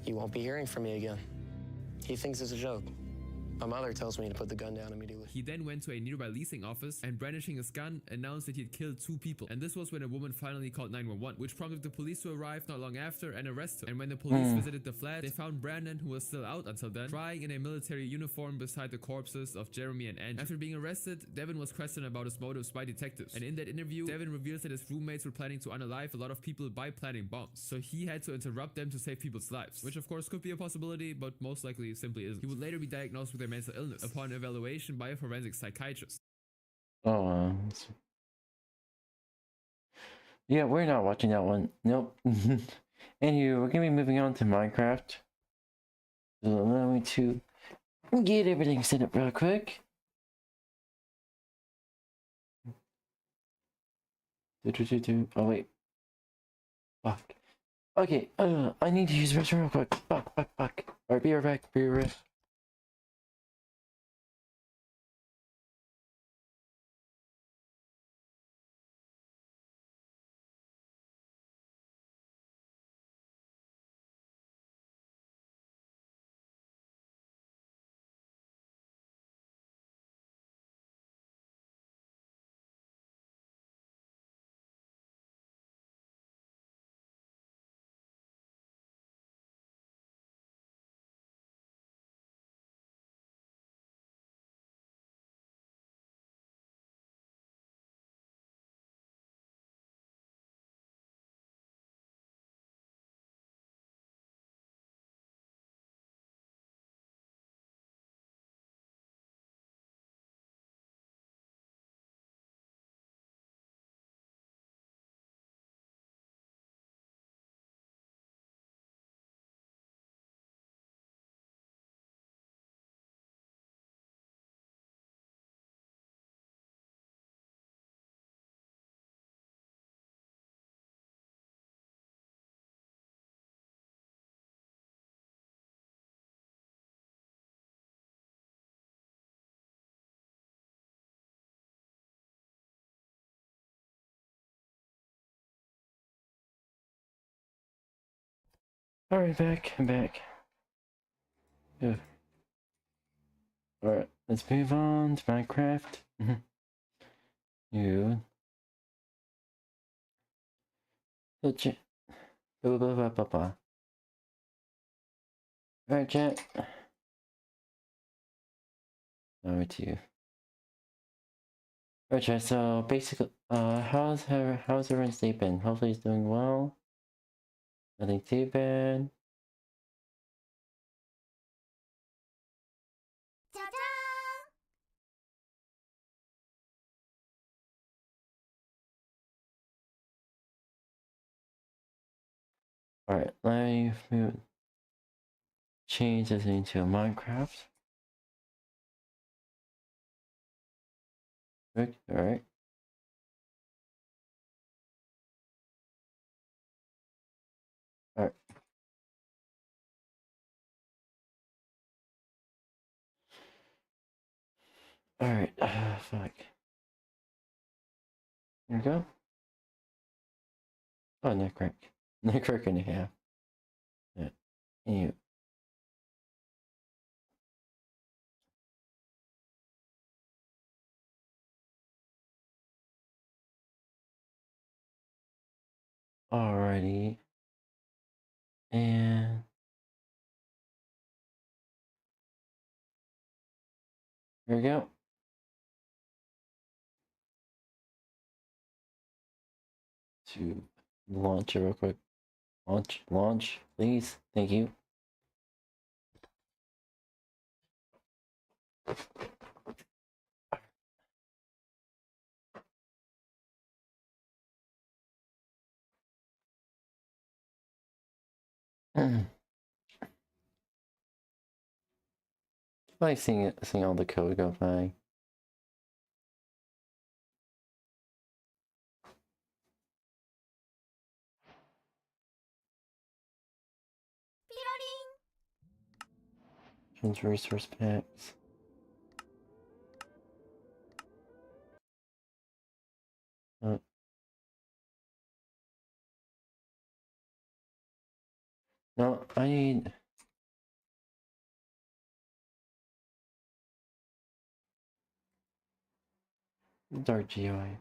You won't be hearing from me again. He thinks it's a joke. My mother tells me to put the gun down immediately. He then went to a nearby leasing office and, brandishing his gun, announced that he had killed 2 people. And this was when a woman finally called 911, which prompted the police to arrive not long after and arrest him. And when the police visited the flat, they found Brandon, who was still out until then, crying in a military uniform beside the corpses of Jeremy and Andrew. After being arrested, Devin was questioned about his motives by detectives. And in that interview, Devin reveals that his roommates were planning to unalive a lot of people by planting bombs. So he had to interrupt them to save people's lives, which of course could be a possibility, but most likely simply isn't. He would later be diagnosed with a mental illness upon evaluation by a forensic psychiatrist. Oh, yeah, we're not watching that one. Nope. Anyway, we're gonna be moving on to Minecraft. So allow me to get everything set up real quick. Oh wait. Fuck. Okay, I need to use the restroom real quick. Fuck. Alright, be right back. Alright, I'm back. Ugh. Alright, let's move on to Minecraft. You. Alright, chat. Over to you. Alright, chat, so basically, how's everyone's day been? Hopefully he's doing well. Nothing too bad. Alright, let me change this into Minecraft. Alright. Alright. Alright, fuck. Here we go. Oh, neck crack and a half. Yeah. Anyway. Alrighty. And here we go. To launch it real quick. Launch, please. Thank you. I like seeing all the code go by. Resource packs. No, I need dark GUI.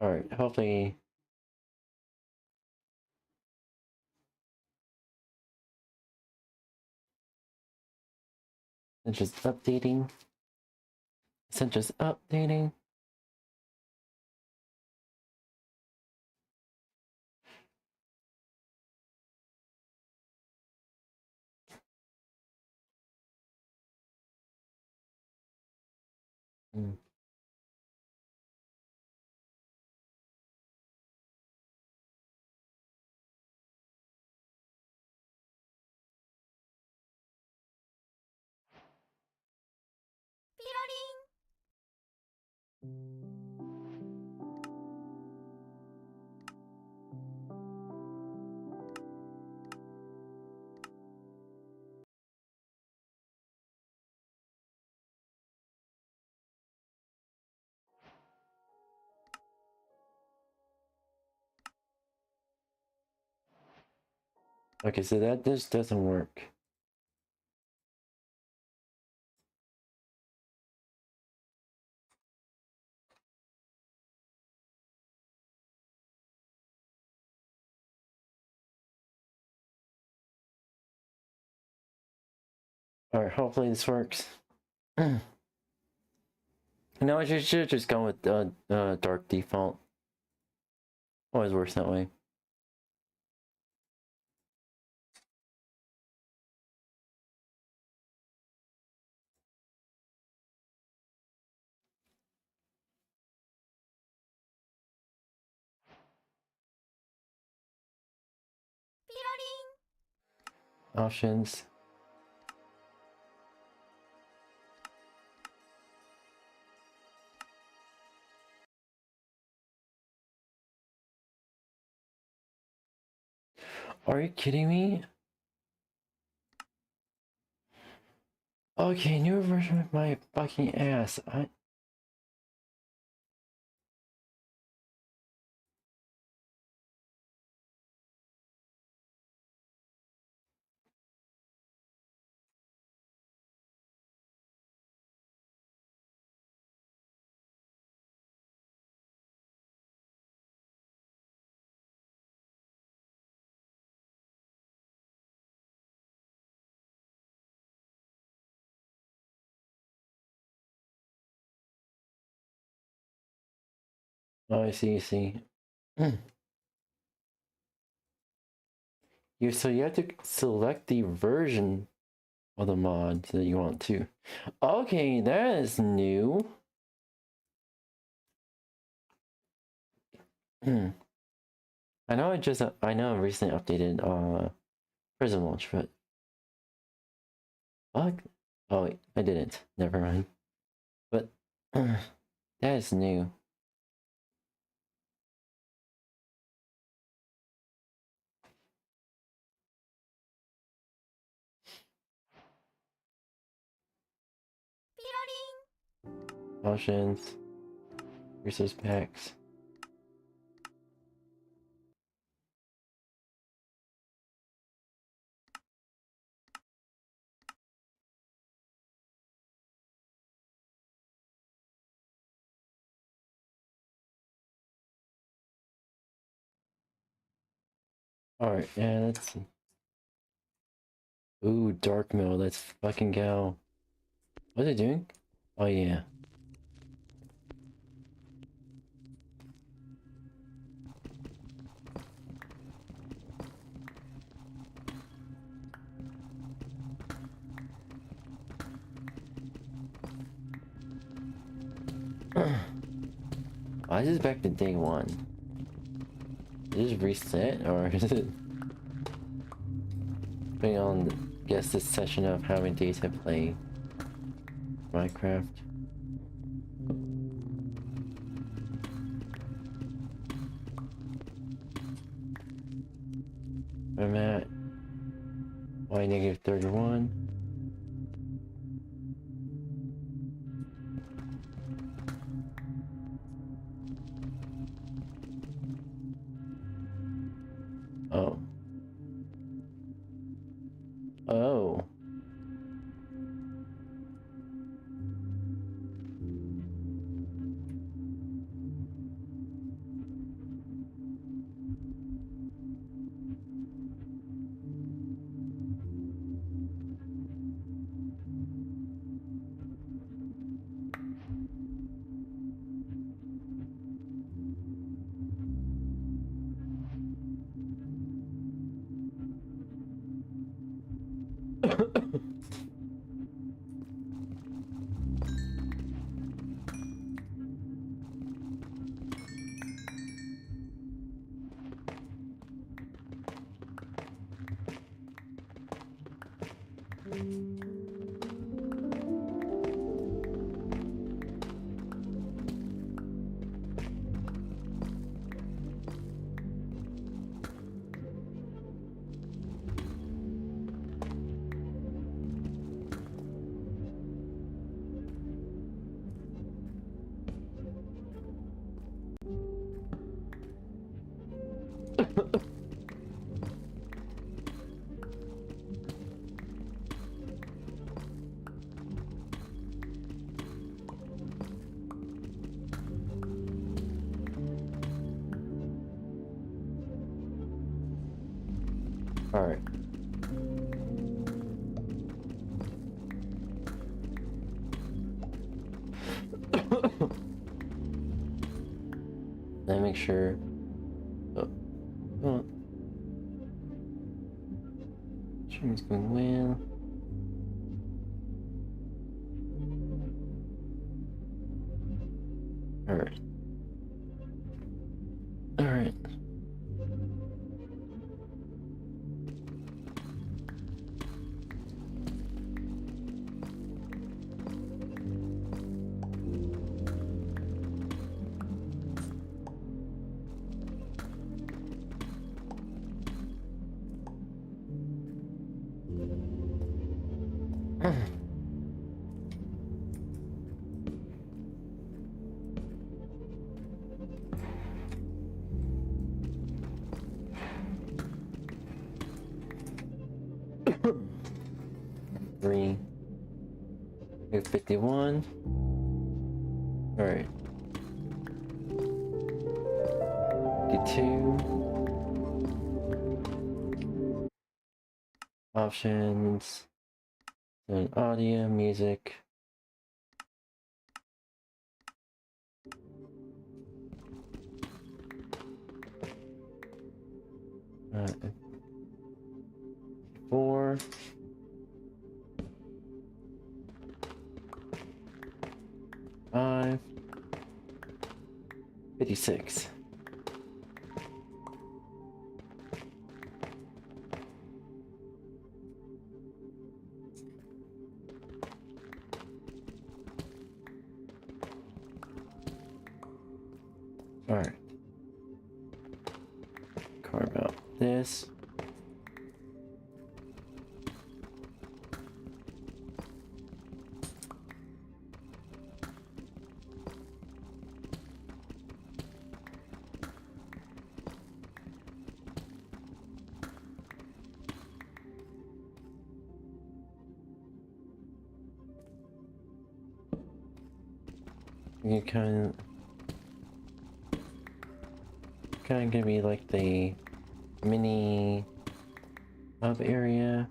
Alright, hopefully it's just updating. It's just updating. Okay, so that just doesn't work. Alright, hopefully this works. No, I should just go with dark default. Always works that way. Options. Are you kidding me? Okay, newer version of my fucking ass. Oh, I see, I see. So you have to select the version of the mod that you want to. Okay, that is new. I know I know I recently updated Prison Launch, but fuck. Oh wait, I didn't. Never mind. But that is new. Options, resource packs. Alright, yeah, let's see. Ooh, dark mode, let's fucking go. What's it doing? Oh yeah. Why is this back to day one? Is it reset or is it depending on guess this session of how many days I play Minecraft? I'm at y negative 31. Oh. Oh. All right. Let me make sure. Oh. Stream's going well. All right. All right. 51. Alright. 52. Options. Then audio, music. Uh, 4. 5. 56. Alright. Carve out this. You kind of gonna be like the mini hub area.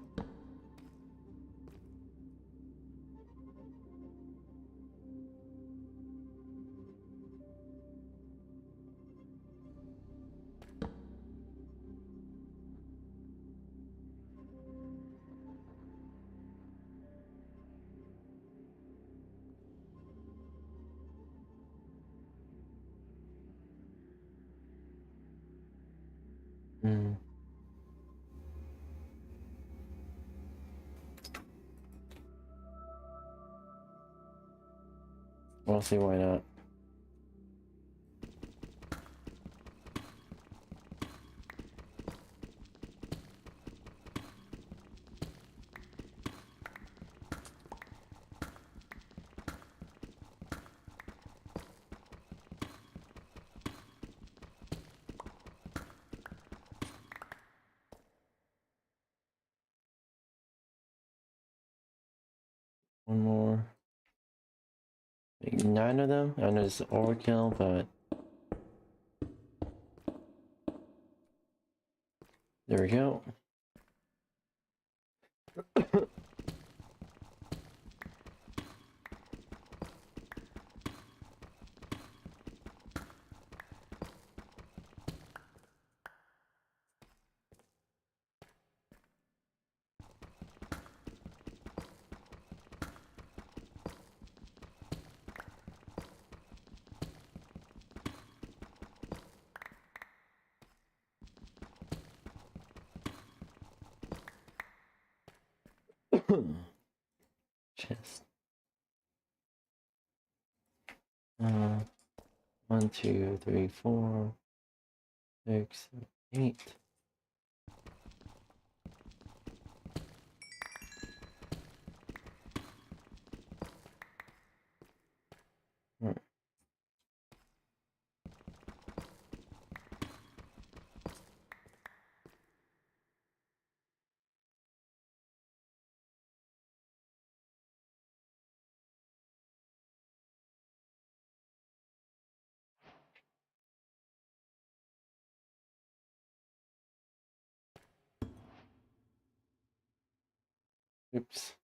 We'll see why not. One more. Maybe 9 of them. I know it's overkill, but there we go. Chest. 1, 2, 3, 4, 6, 8. Alright. Oops.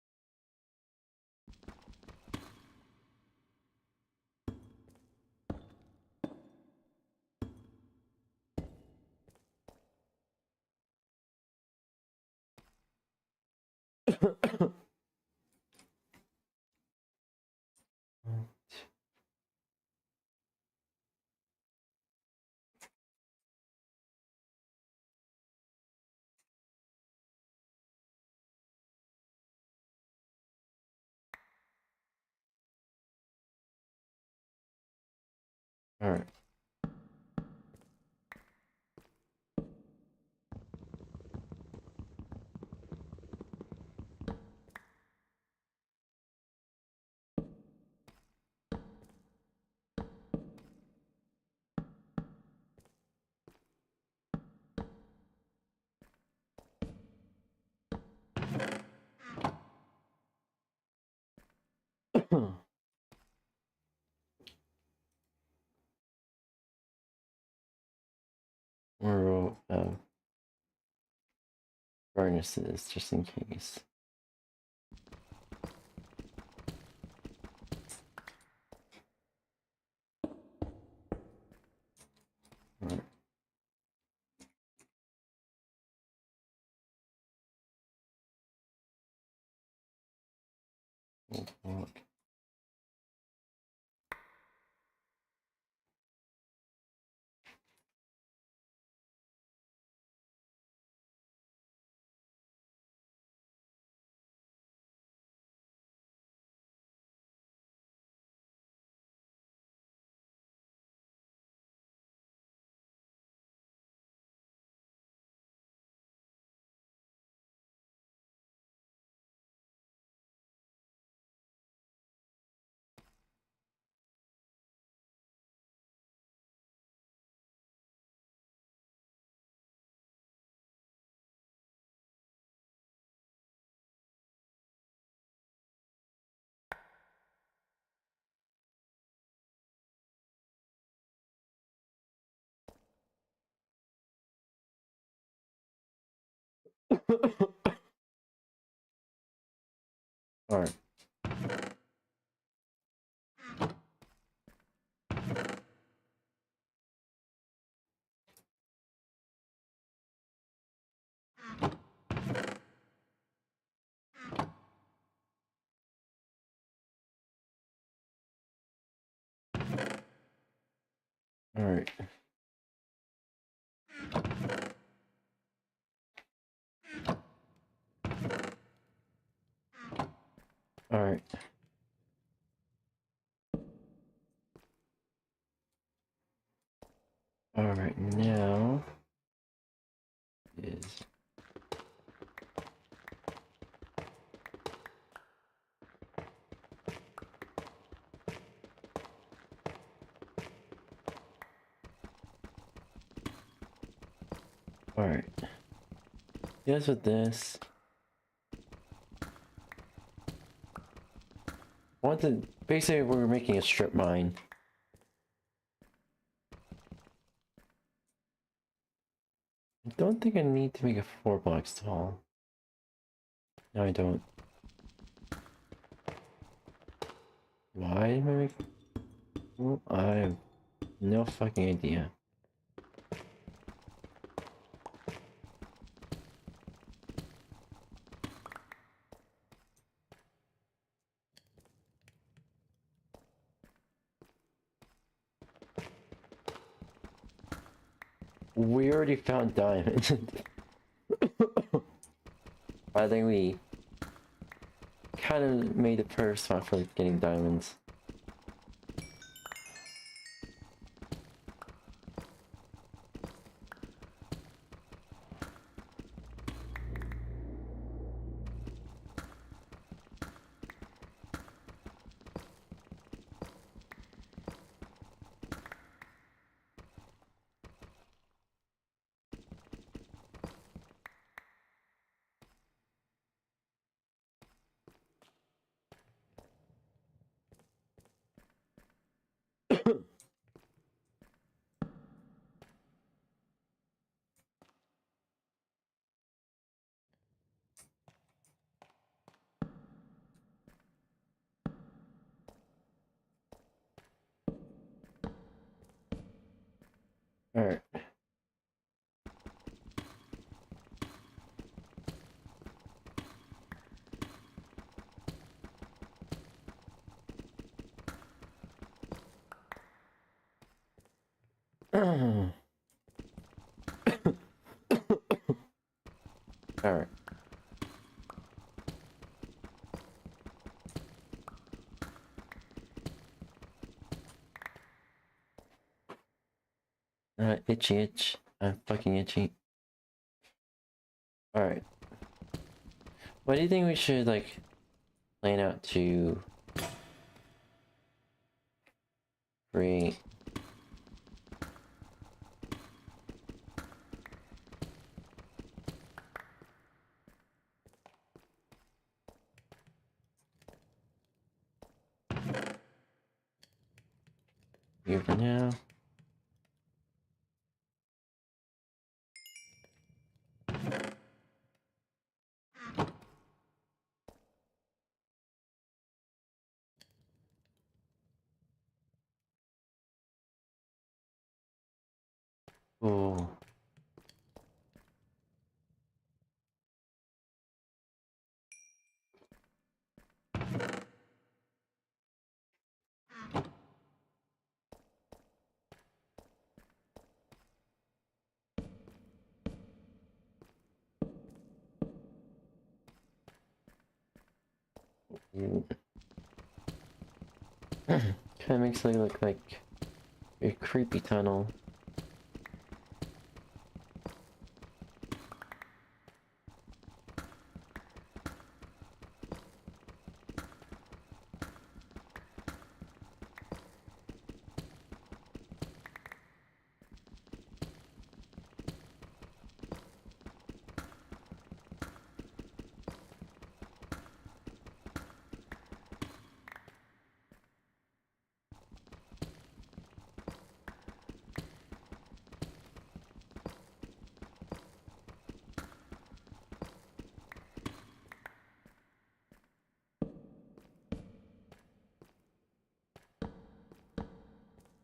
Alright. Or furnaces, just in case. Right. Oh, all right. All right. All right. All right. Now is all right. Yes, with this. Basically we're making a strip mine. I don't think I need to make it 4 blocks tall. No, I don't. Why am I making... Well, I have no fucking idea. We already found diamonds. I think we kind of made the first spot for getting diamonds. Alright. Alright. Itchy itch. I'm fucking itchy. Alright. What do you think we should, like, plan out to create? Here for now. Oh. Kind of makes it look like a creepy tunnel.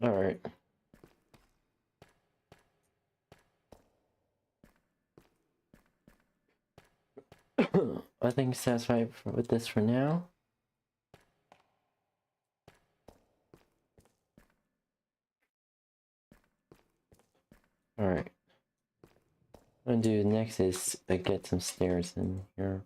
Alright. I think satisfied with this for now. Alright. What I'm gonna do next is get some stairs in here.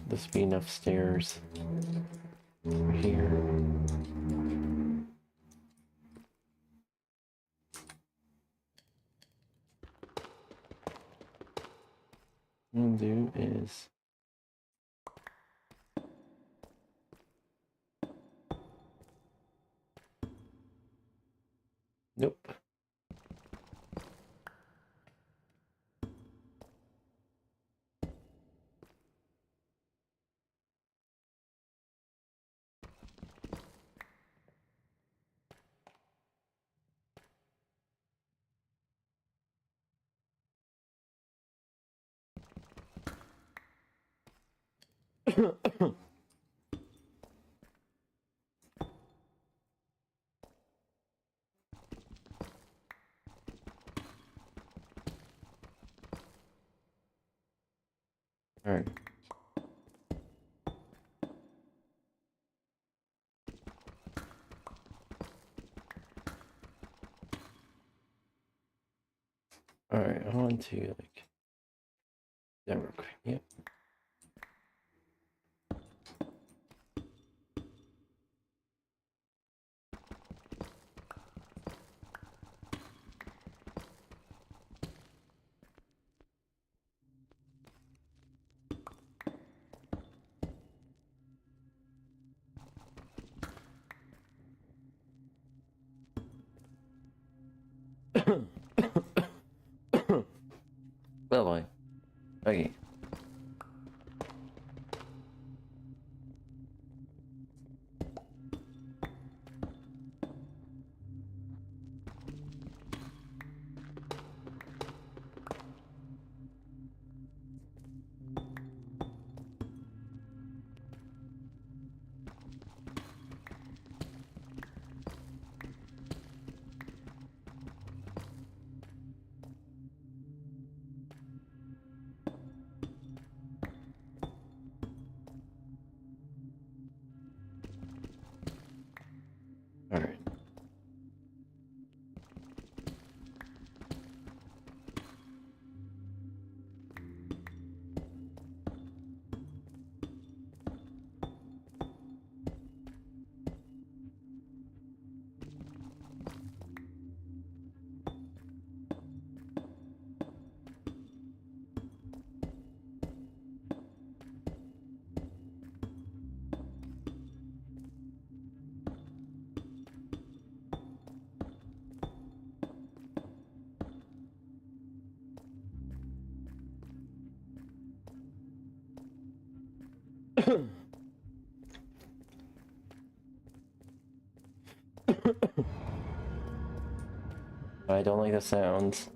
This be enough stairs over here. What I'm gonna do is nope. Alright. Alright, I want to like that real quick. Yep. Bye bye. Okay. I don't like the sounds.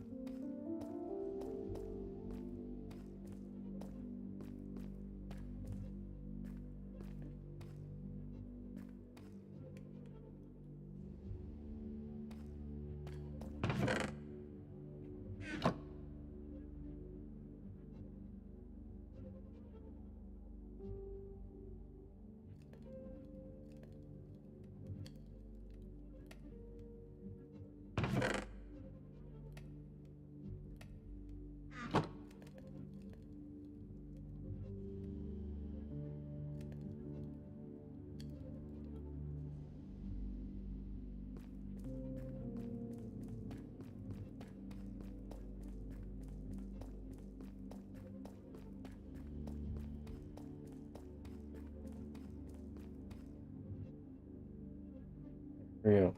Real.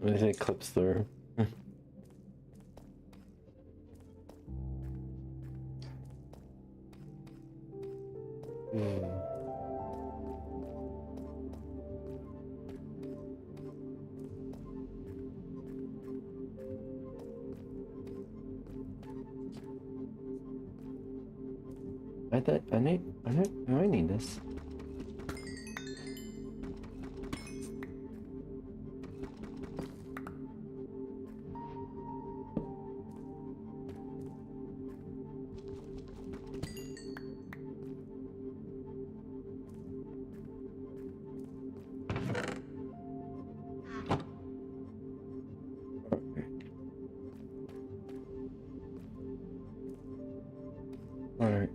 If it clips through. I need this. Alright.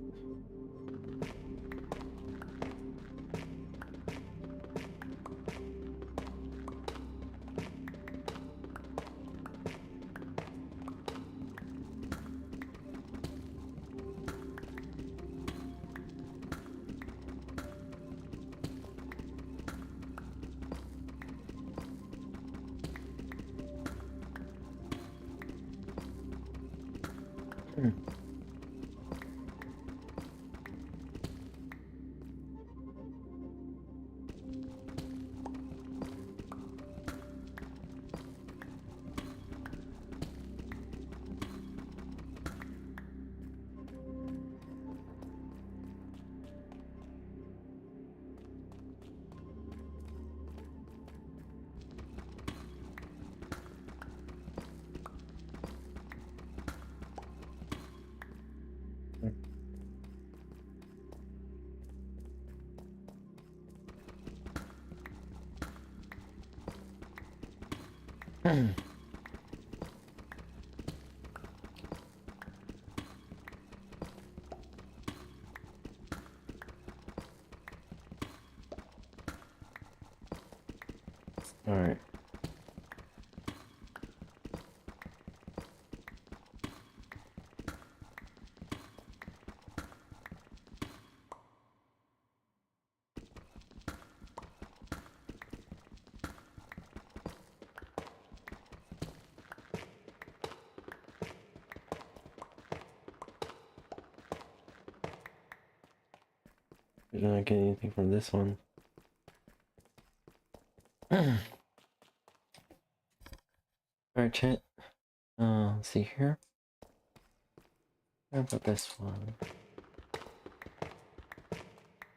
Alright. Did not get anything from this one. Alright, chat. Let's see here. How about this one?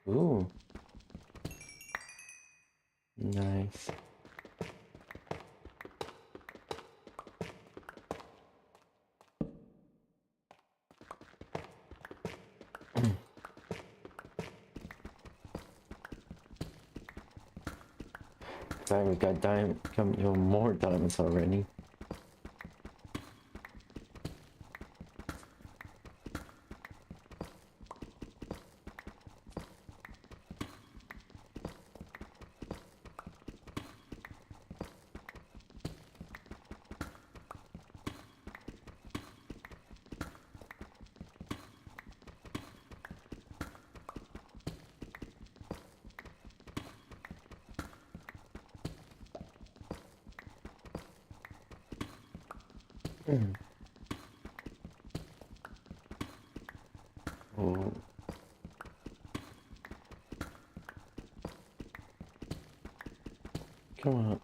Ooh. Nice. fact, we got more diamonds already. Oh. Come on.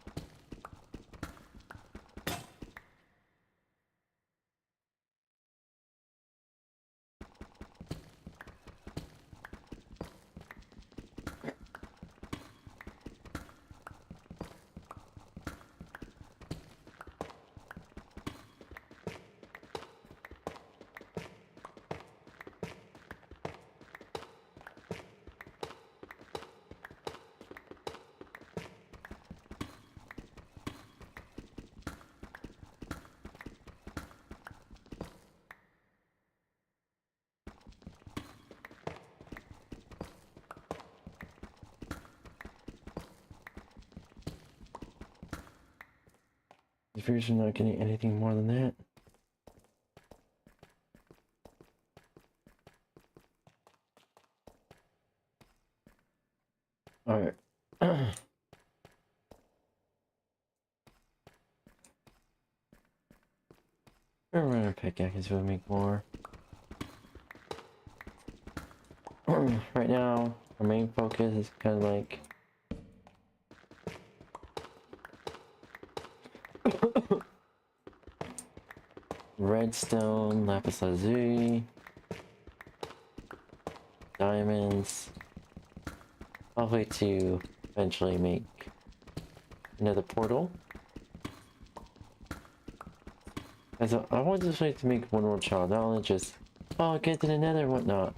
If you're not getting anything more than that. Alright. We're running pickaxes will make more. Right now, our main focus is kind of like redstone, lapis lazuli, diamonds, probably to eventually make another portal. As I want this way to make one more child, not only just, oh, get to the nether and whatnot.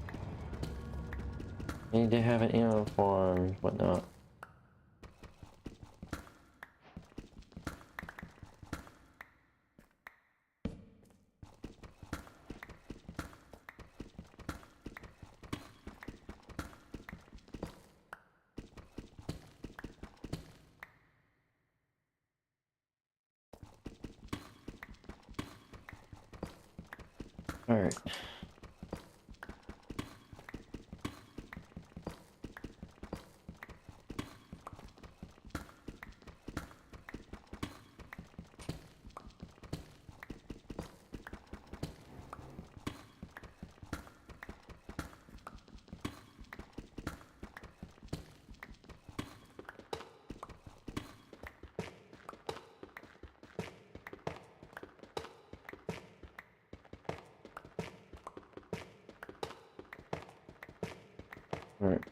I need to have an animal farm, whatnot. Alright. Alright.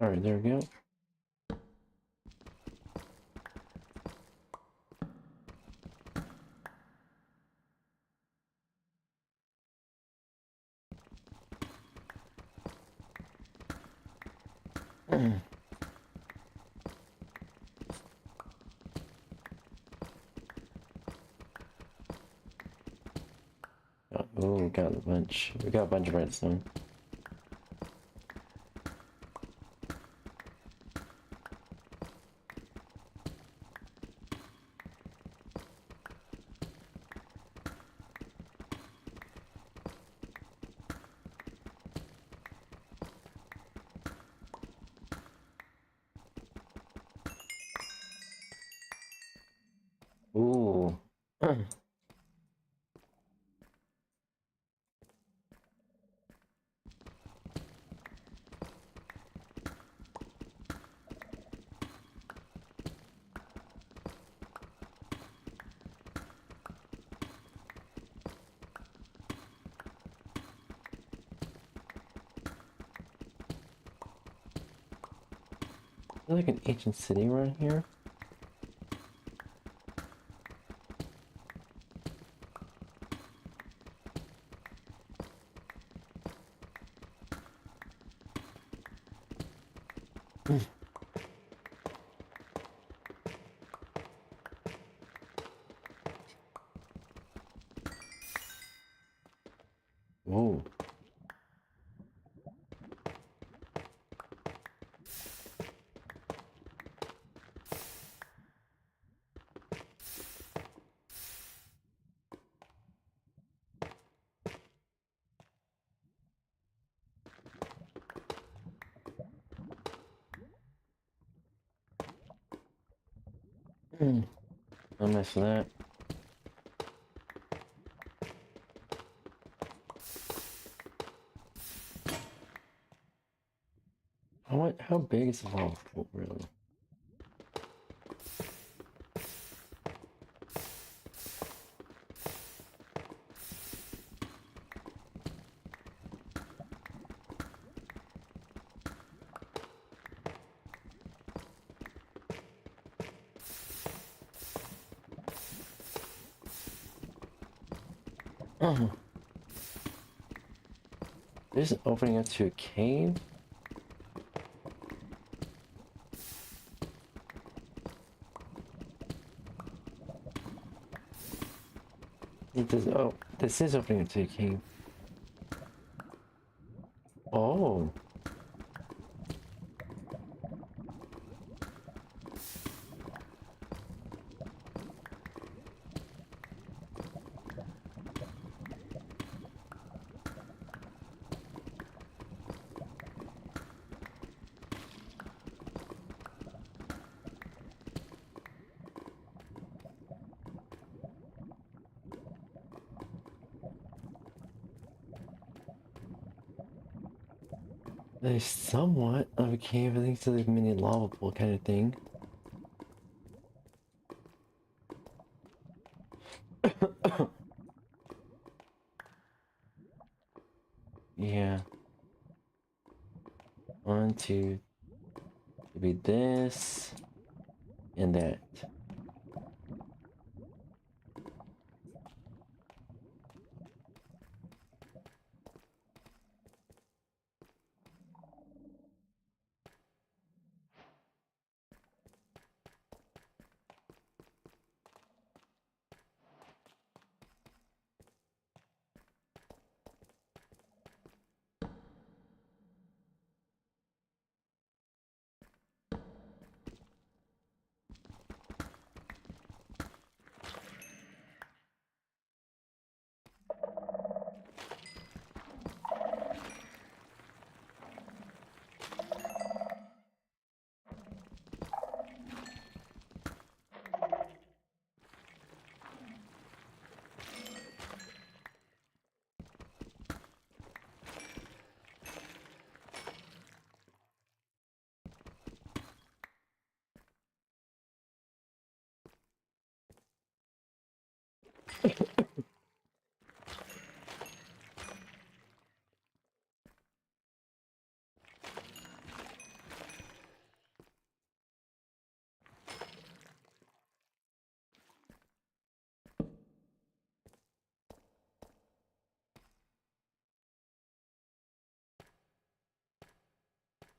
Alright, there we go. Oh, we got a bunch. We got a bunch of redstone. Ooh. There's like an ancient city right here. Whoa. Don't mess with that. How big is the lava pool, really? This is opening up to a cave? It does, oh, this is opening up to a cave. Oh. There's somewhat of a cave, I think it's like a mini lava pool kind of thing. Yeah. 1, 2, maybe this and that.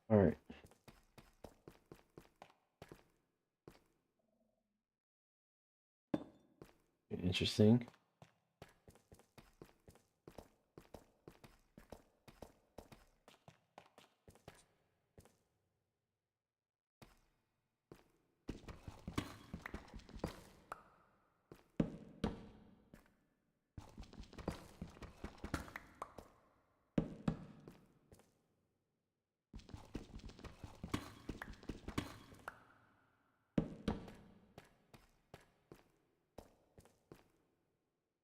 Alright. Interesting.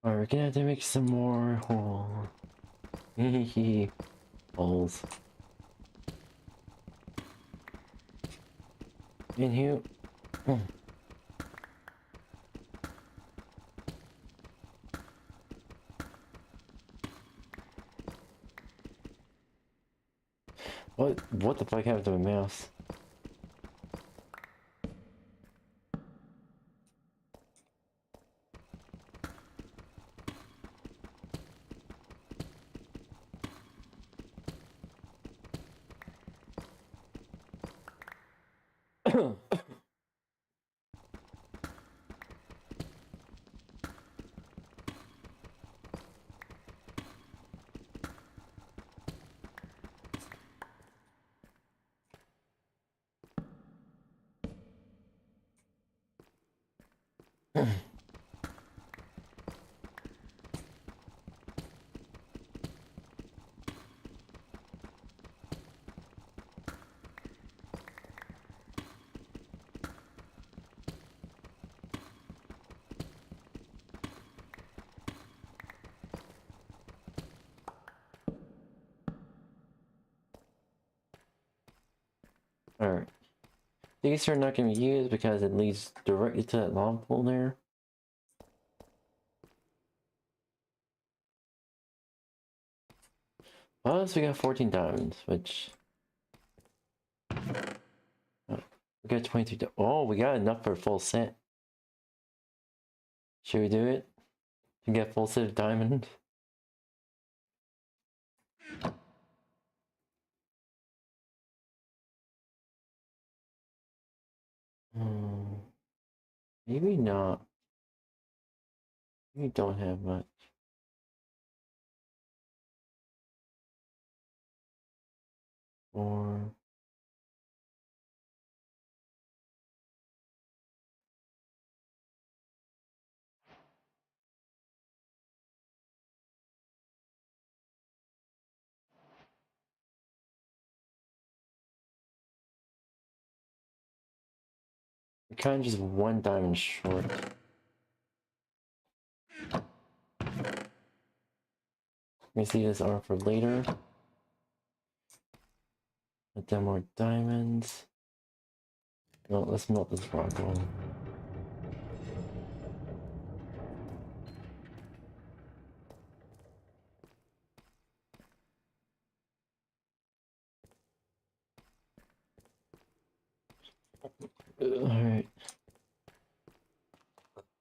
Alright, we're gonna have to make some more holes. Holes. In here. What the fuck happened to my mouse? These are not going to be used because it leads directly to that lava pool there. Plus, we got 14 diamonds, which... Oh, we got 22. Oh, we got enough for a full set. Should we do it? To get full set of diamonds? Maybe not. We don't have much. Or... we're kind of just one diamond short. Let me see this arm for later. Get them more diamonds. No, let's melt this rock one. Alright.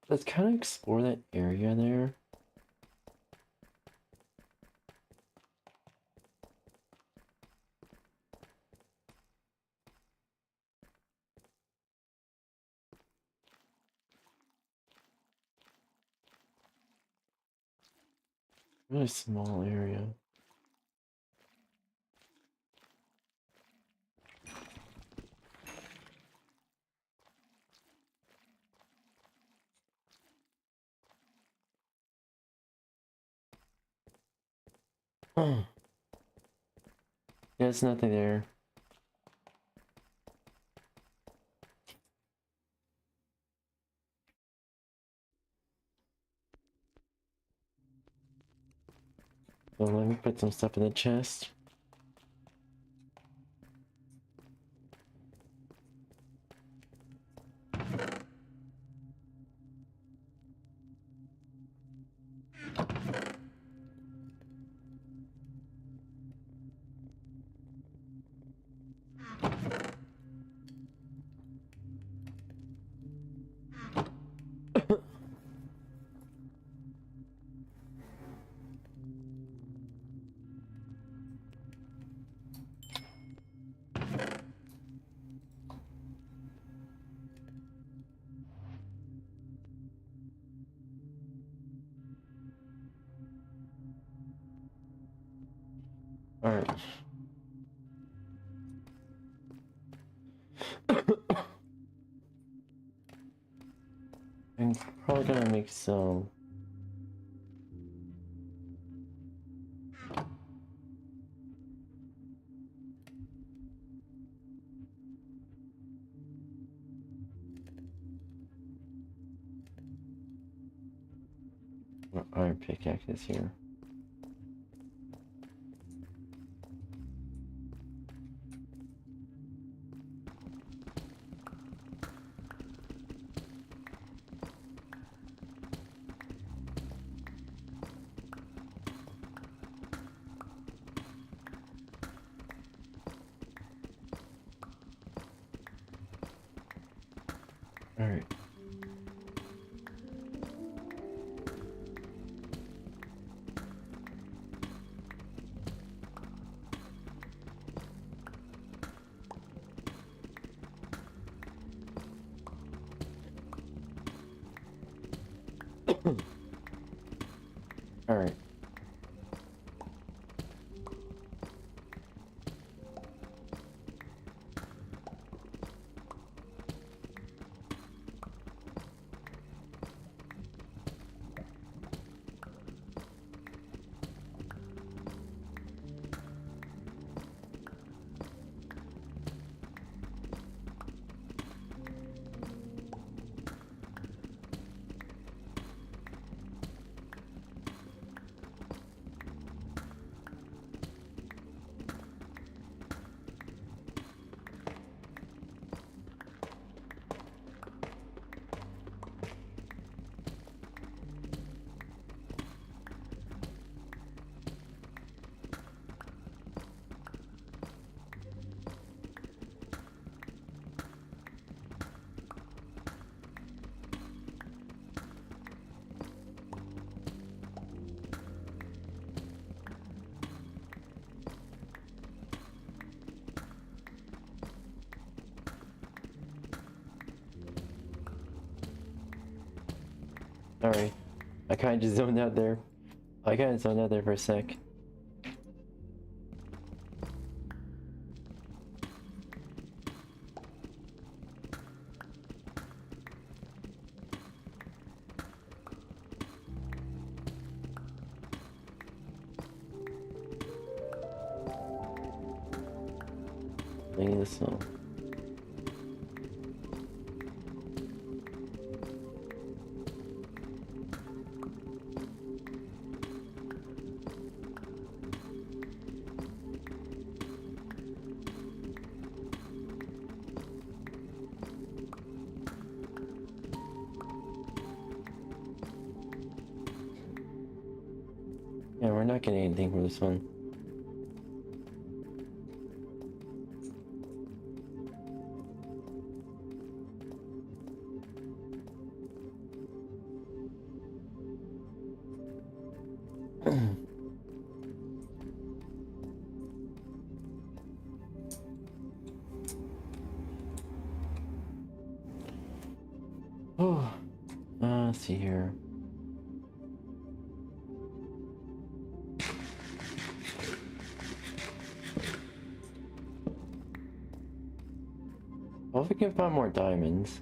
Let's kind of explore that area there. Really small area. There's nothing there. So let me put some stuff in the chest. Alright. I'm probably gonna make some. Iron pickaxes here. All right. All right. Sorry. I kind of just zoned out there. I kind of zoned out there for a sec. Playing this song. Yeah, we're not getting anything from this one. Oh, let's see here. Well, if we can find more diamonds.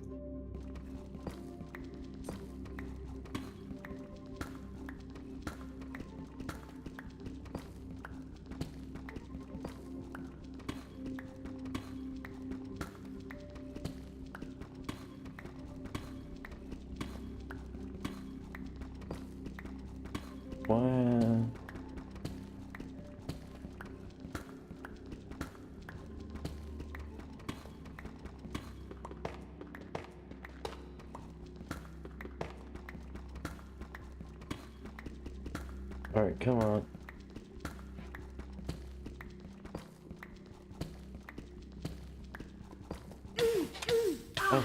What? Alright, come on. Oh,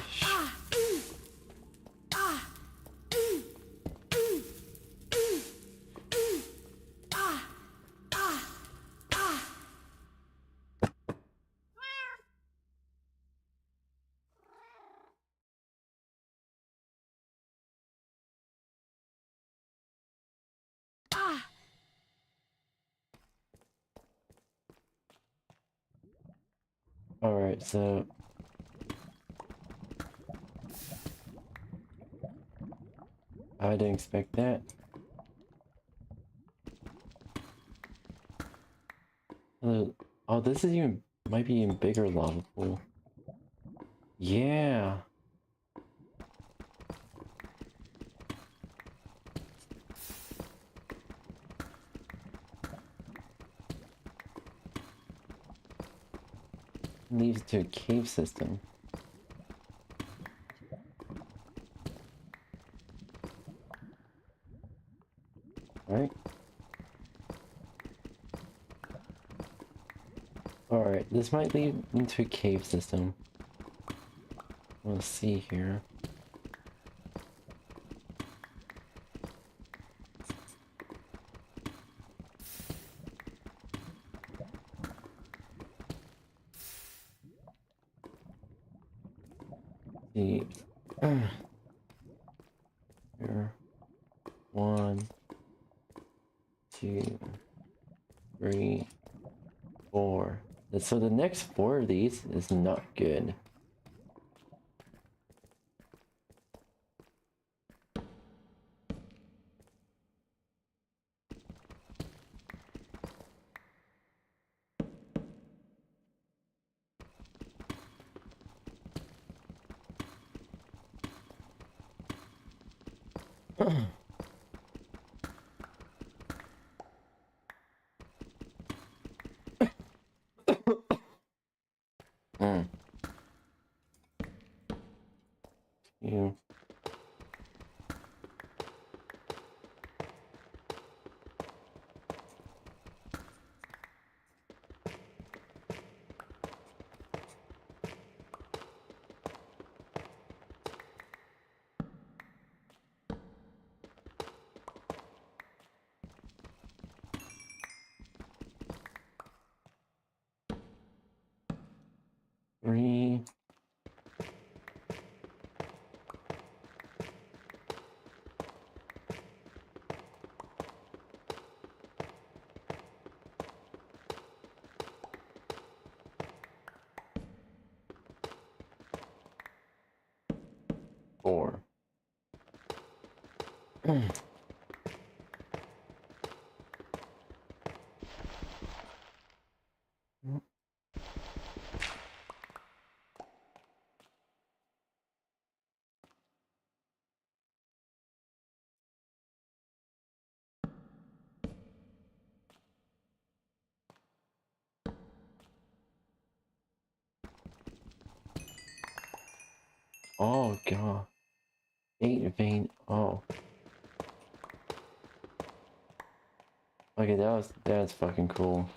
alright, so I didn't expect that. Oh, this is even might be even bigger lava pool. Yeah. Leads to a cave system. Right? Alright, this might lead into a cave system. We'll see here. See. Here. 1, 2, 3, 4. So the next 4 of these is not good. You. Oh god. 8 vein. Oh. Okay, that's fucking cool.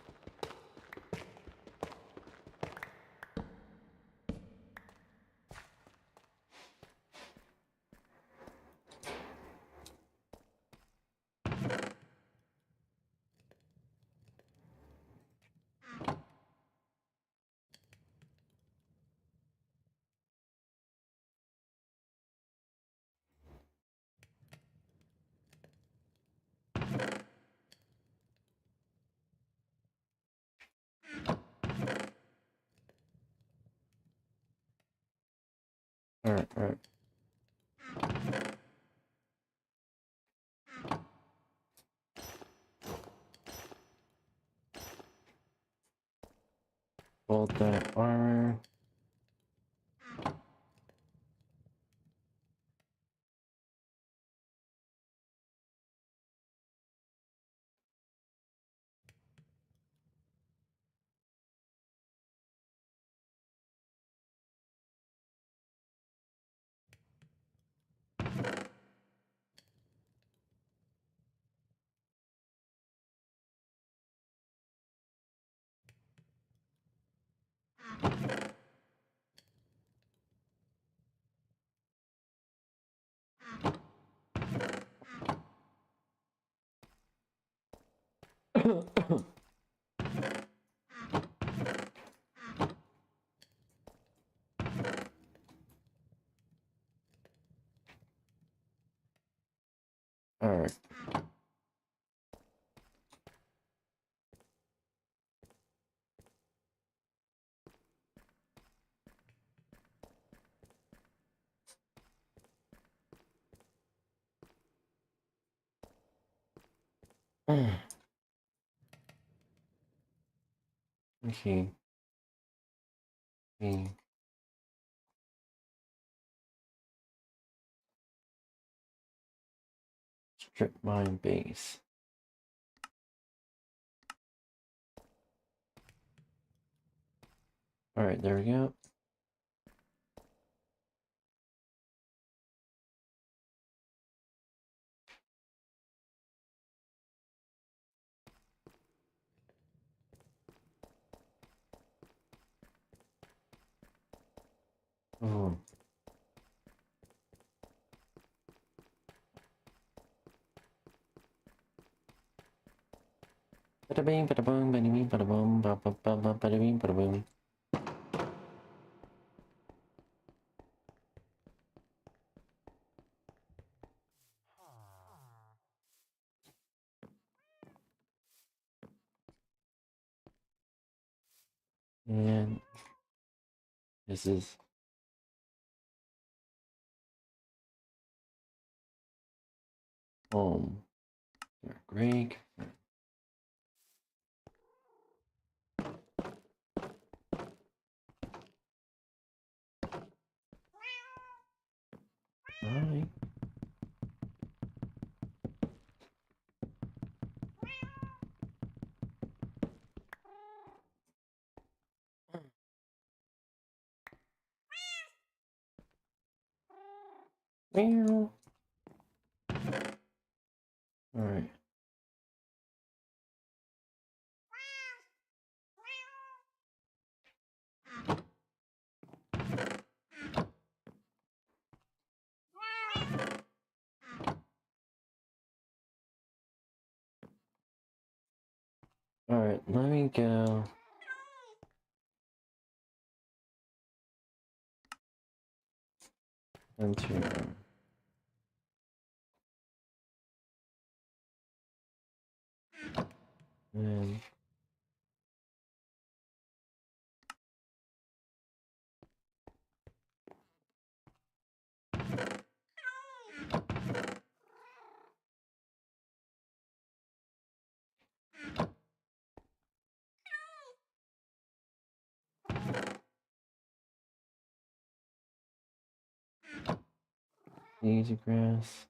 Alright. Bolt that armor. Alright. Okay. Okay. Strip mine base. Alright, there we go. Oh. Bada bing, bada boom, bada bing, bada boom, bada bing, bada boom. And this is home. Greg. Hi. Meow. Alright. Alright, let me go. Into and Easy grass.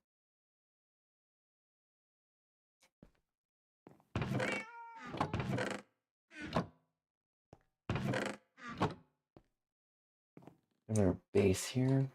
Have our base here.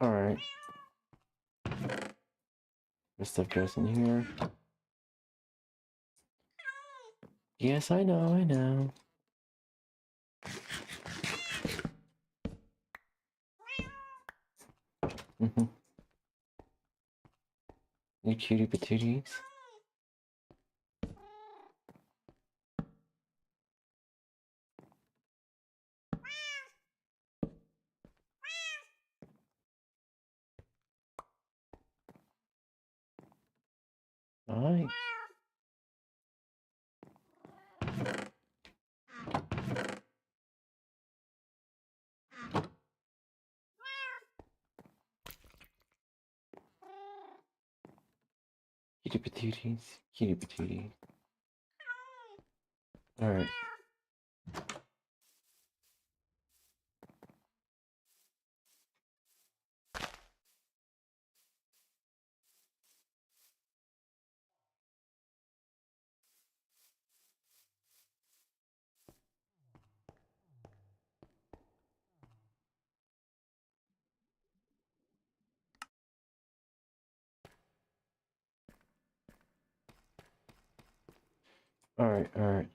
Alright. This stuff goes in here. Yes, I know, I know. You cutie patooties. Alright. Cutie patooties. Cutie patooties. Alright. Alright, alright,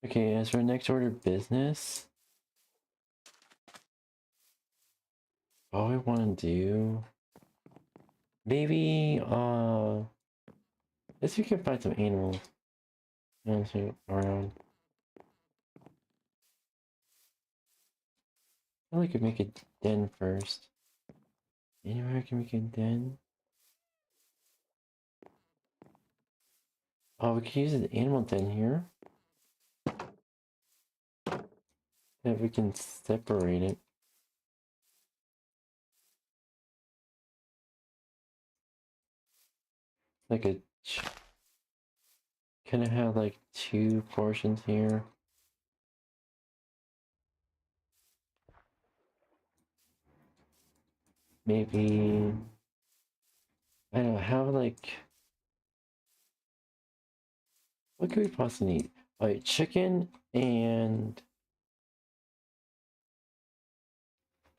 okay, as for next order of business, all I want to do, maybe, let's see if we can find some animals around. I like to make a den first. Anywhere I can make a den? Oh, we can use an animal den here. That we can separate it. Like a... Can I have like 2 portions here? Maybe... I don't know, have like... What could we possibly need? Alright, chicken and...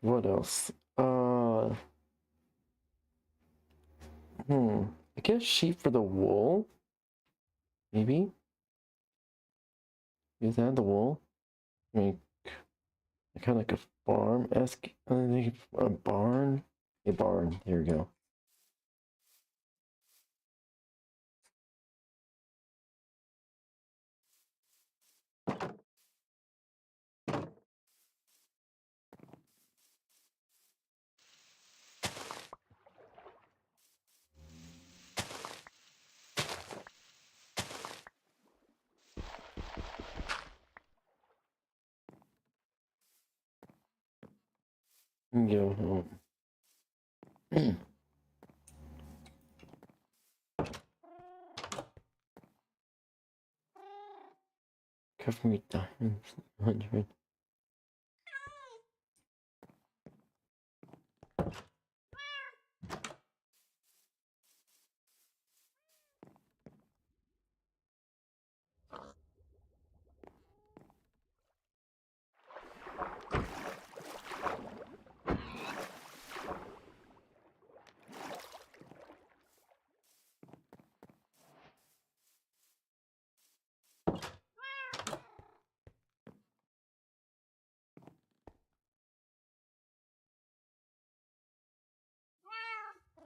What else? I guess sheep for the wool? Maybe? Is that the wool? I mean, kind of like a farm-esque, I think a barn? A barn, there we go. Go home. Cover me diamonds, 100.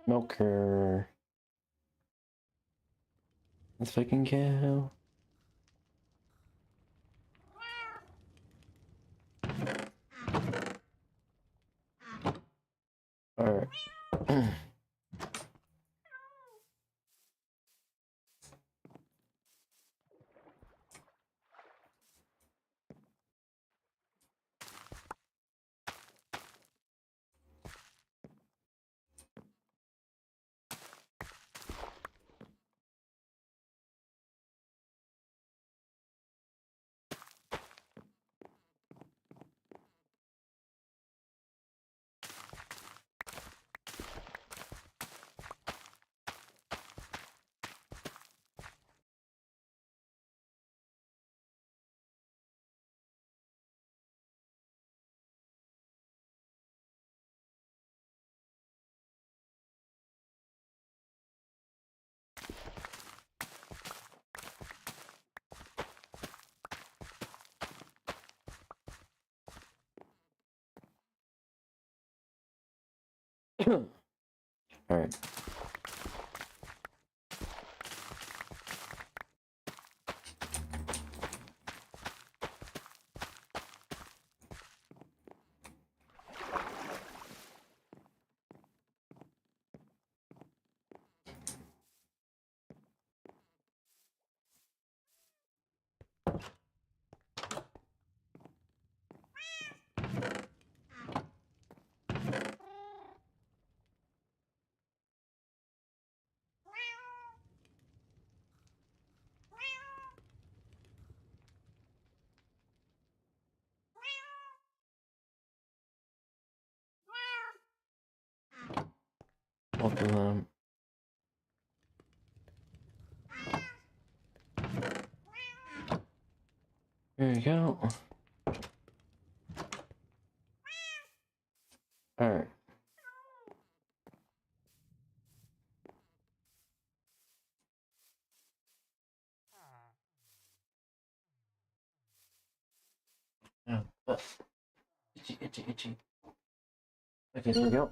Milker. Let's fucking go. Alright. Alright. Both of them. There you go. Alright. Itchy. Okay, there we go.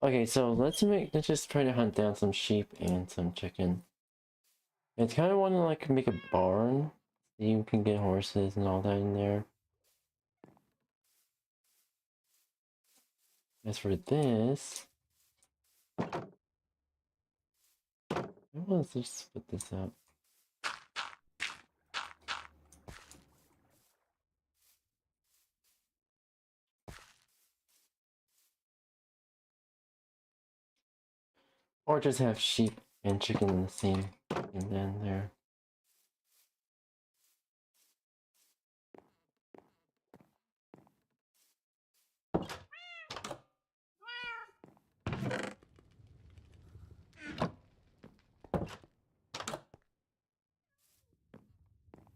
Okay, so let's just try to hunt down some sheep and some chicken. I kind of want to like make a barn so you can get horses and all that in there. As for this, let's just split this up. Or just have sheep and chicken in the same thing then there.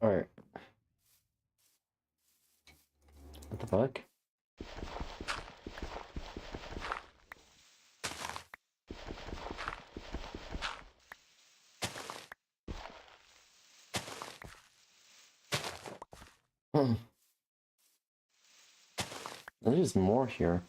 Alright. What the fuck? There's more here.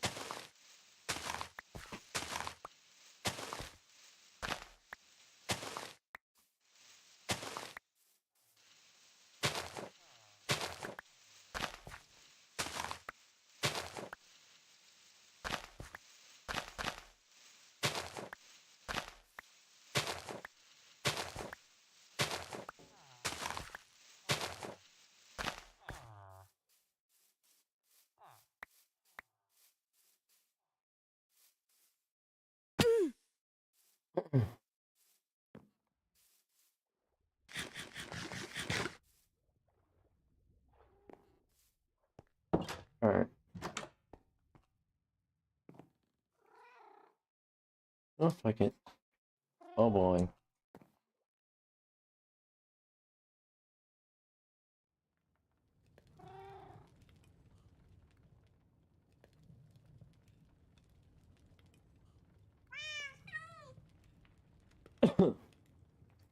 Alright. Oh, fuck it. Oh boy.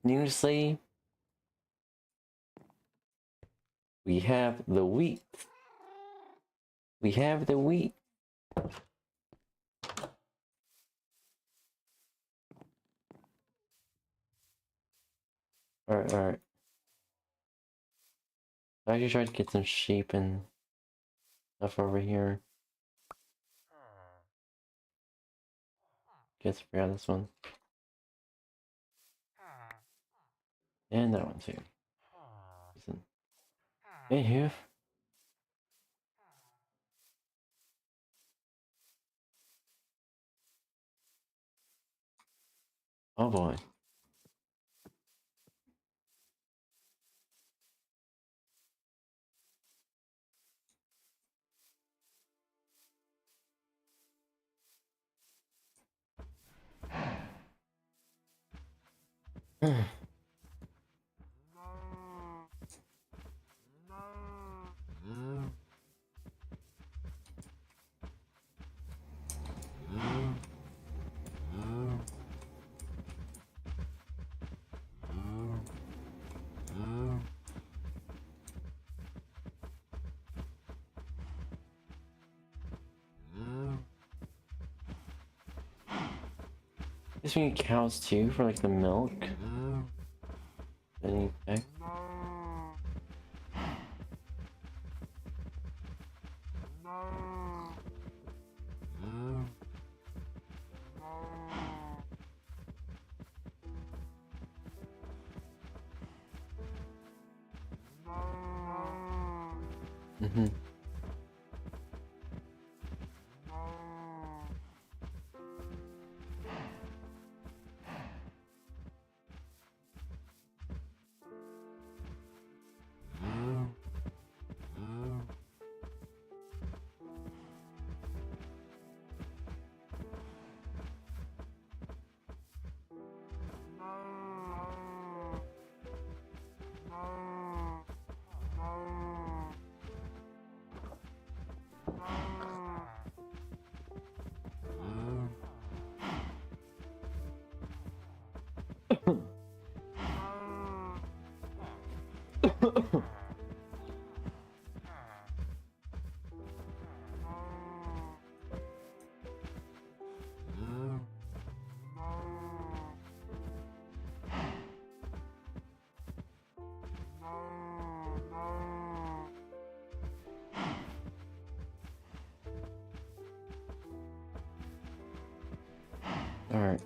Needlessly, we have the wheat. We have the wheat. Alright, alright. I actually tried to get some sheep and stuff over here. Guess we got this one. And that one too. Listen. Anywho. Oh boy. Guess we need cows too for like the milk. Anything? Mm-hmm. Alright.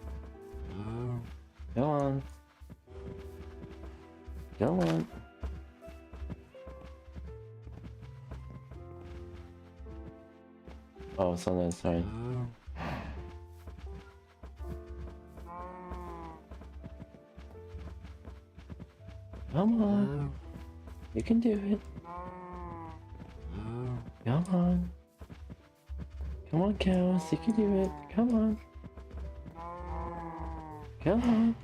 Go on. Go on. Oh, it's on the other side. Come on. You can do it. Come on. Come on, cows. You can do it. Come on. Come on.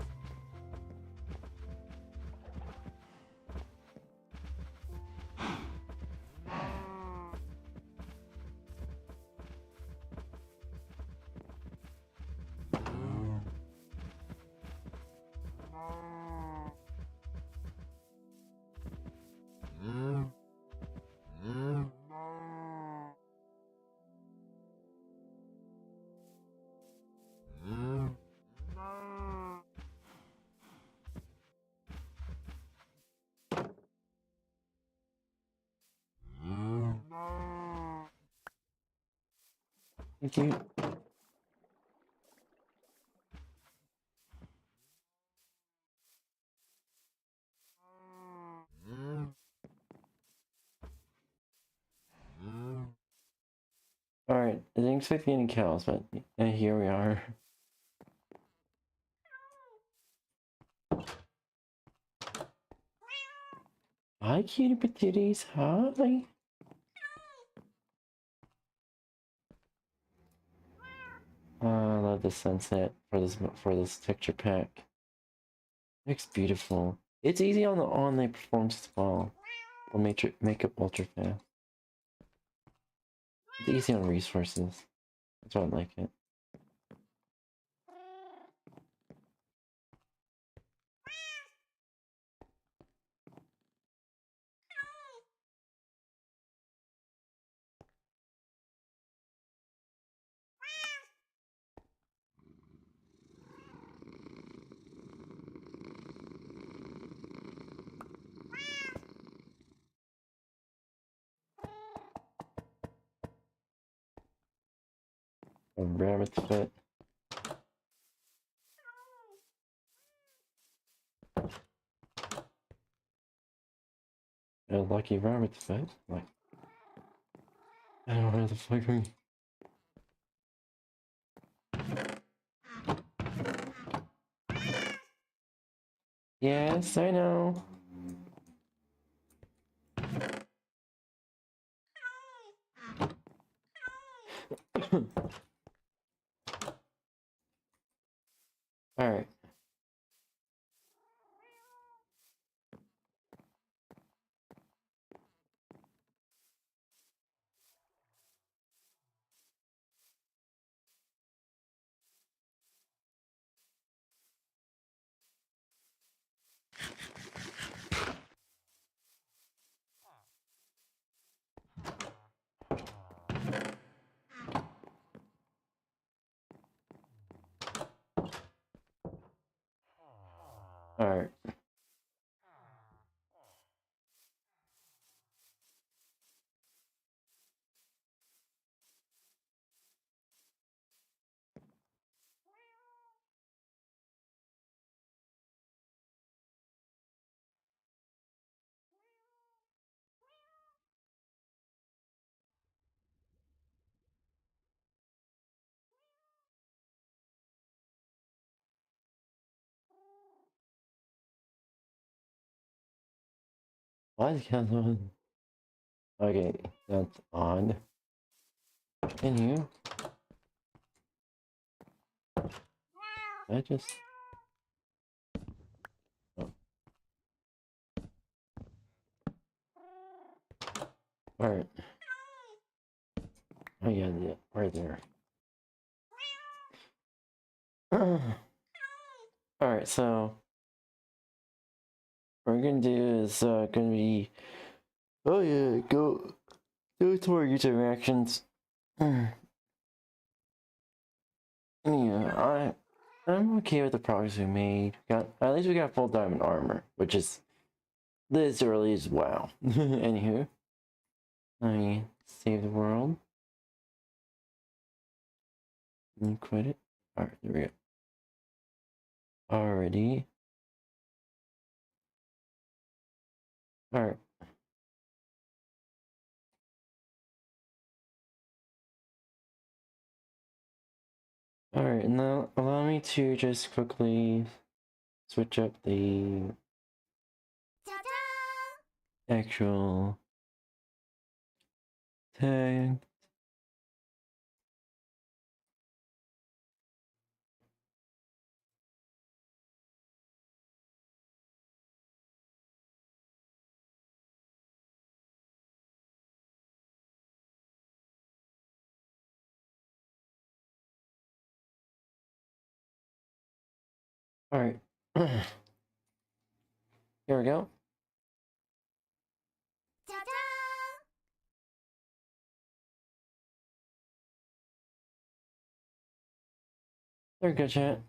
Thank you. Alright, I didn't expect any cows, but here we are. Hi, cutie patooties. Hi. I love the sunset for this texture pack. Looks beautiful. It's easy on the they perform as well. We'll make it ultra fast. It's easy on resources. That's why I like it. rabbit foot. A lucky rabbit foot. Like, I don't know how the fuck Yes, I know. Alright. Alright. Why is it on? Okay, that's odd. Can you? I just... Oh. Alright. Oh yeah, right there. Alright, so... what we're gonna do is gonna be... oh yeah, go to our user reactions. Yeah, I'm okay with the progress we made. At least we got full diamond armor, which is this early as wow. Anywho, let me save the world and quit it. Alright, there we go. Alrighty. Alright. Alright, now allow me to just quickly switch up the actual tag. Alright. Here we go. There we go, chat.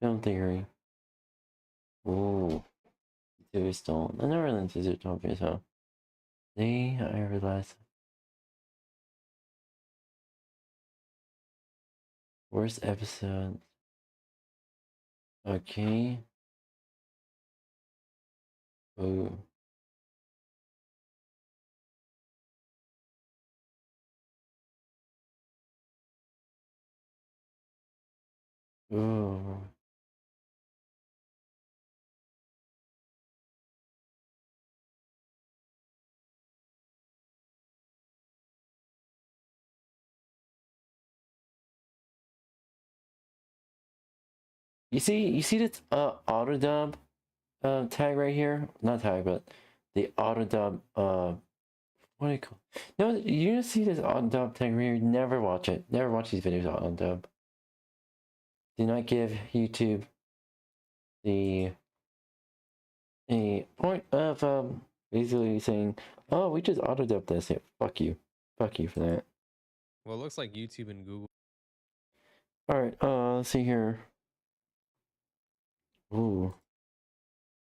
Film theory. Ooh. Two stolen. I never really into Zootopia, so. See, I realized. Worst episode. Okay. Ooh. Ooh. You see this auto dub tag right here? Not tag, but the auto dub what do you call it? No, you see this auto dub tag right here? Never watch it. Never watch these videos auto dub. Do not give YouTube the a point of basically saying, oh, we just auto dubbed this. Yeah, fuck you for that. Well, it looks like YouTube and Google. All right, let's see here. Ooh.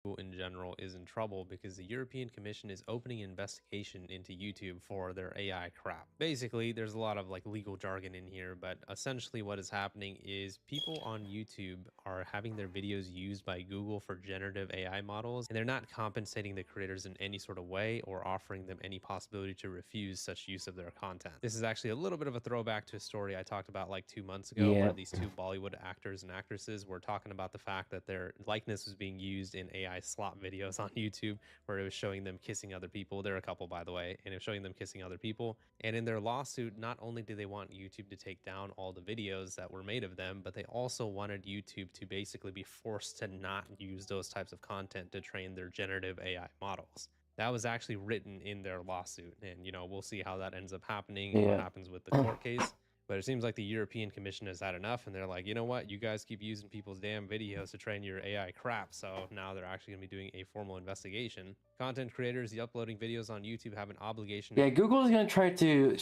in general is in trouble because the European Commission is opening an investigation into YouTube for their AI crap. Basically, there's a lot of like legal jargon in here, but essentially what is happening is people on YouTube are having their videos used by Google for generative AI models, and they're not compensating the creators in any sort of way or offering them any possibility to refuse such use of their content. This is actually a little bit of a throwback to a story I talked about like 2 months ago, where these two Bollywood actors and actresses were talking about the fact that their likeness was being used in AI slop videos on YouTube, where it was showing them kissing other people. They're a couple, by the way, and it was showing them kissing other people. And in their lawsuit, not only do they want YouTube to take down all the videos that were made of them, but they also wanted YouTube to basically be forced to not use those types of content to train their generative AI models. That was actually written in their lawsuit, and you know, we'll see how that ends up happening and what happens with the court case. But it seems like the European Commission has had enough, and they're like, you know what? You guys keep using people's damn videos to train your AI crap. So now they're actually going to be doing a formal investigation. Content creators uploading videos on YouTube have an obligation. Yeah, Google is going to try to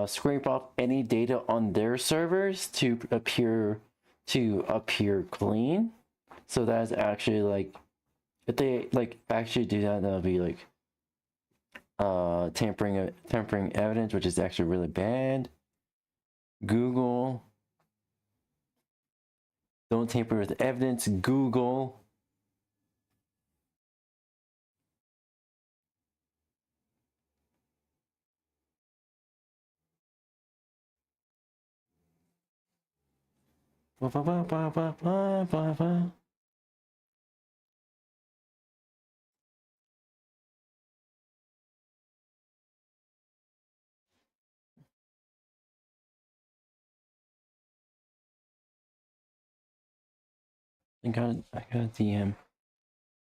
scrape off any data on their servers to appear clean. So that's actually like, if they like actually do that, that'll be like tampering evidence, which is actually really bad. Google, don't tamper with evidence. Google. Ba, ba, ba, ba, ba, ba, ba, ba. I got a DM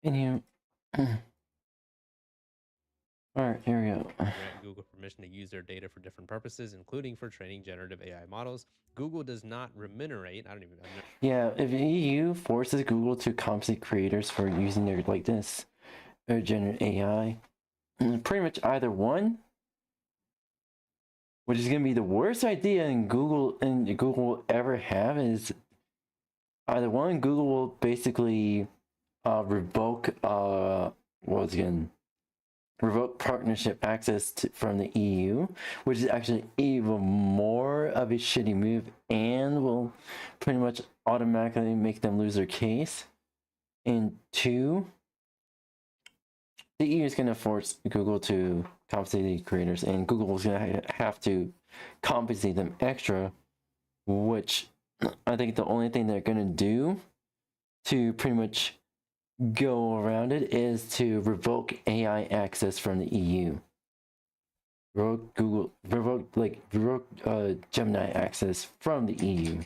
in here. Alright, here we go. Grant Google permission to use their data for different purposes, including for training generative AI models. Google does not remunerate. Yeah, if EU forces Google to compensate creators for using their likeness or generative AI, pretty much either one, which is going to be the worst idea Google will ever have, is either one, Google will basically revoke revoke partnership access from the EU, which is actually even more of a shitty move and will pretty much automatically make them lose their case. And two, the EU is going to force Google to compensate the creators, and Google is going to have to compensate them extra, which I think the only thing they're going to do to pretty much go around it is to revoke AI access from the EU. Revoke Gemini access from the EU.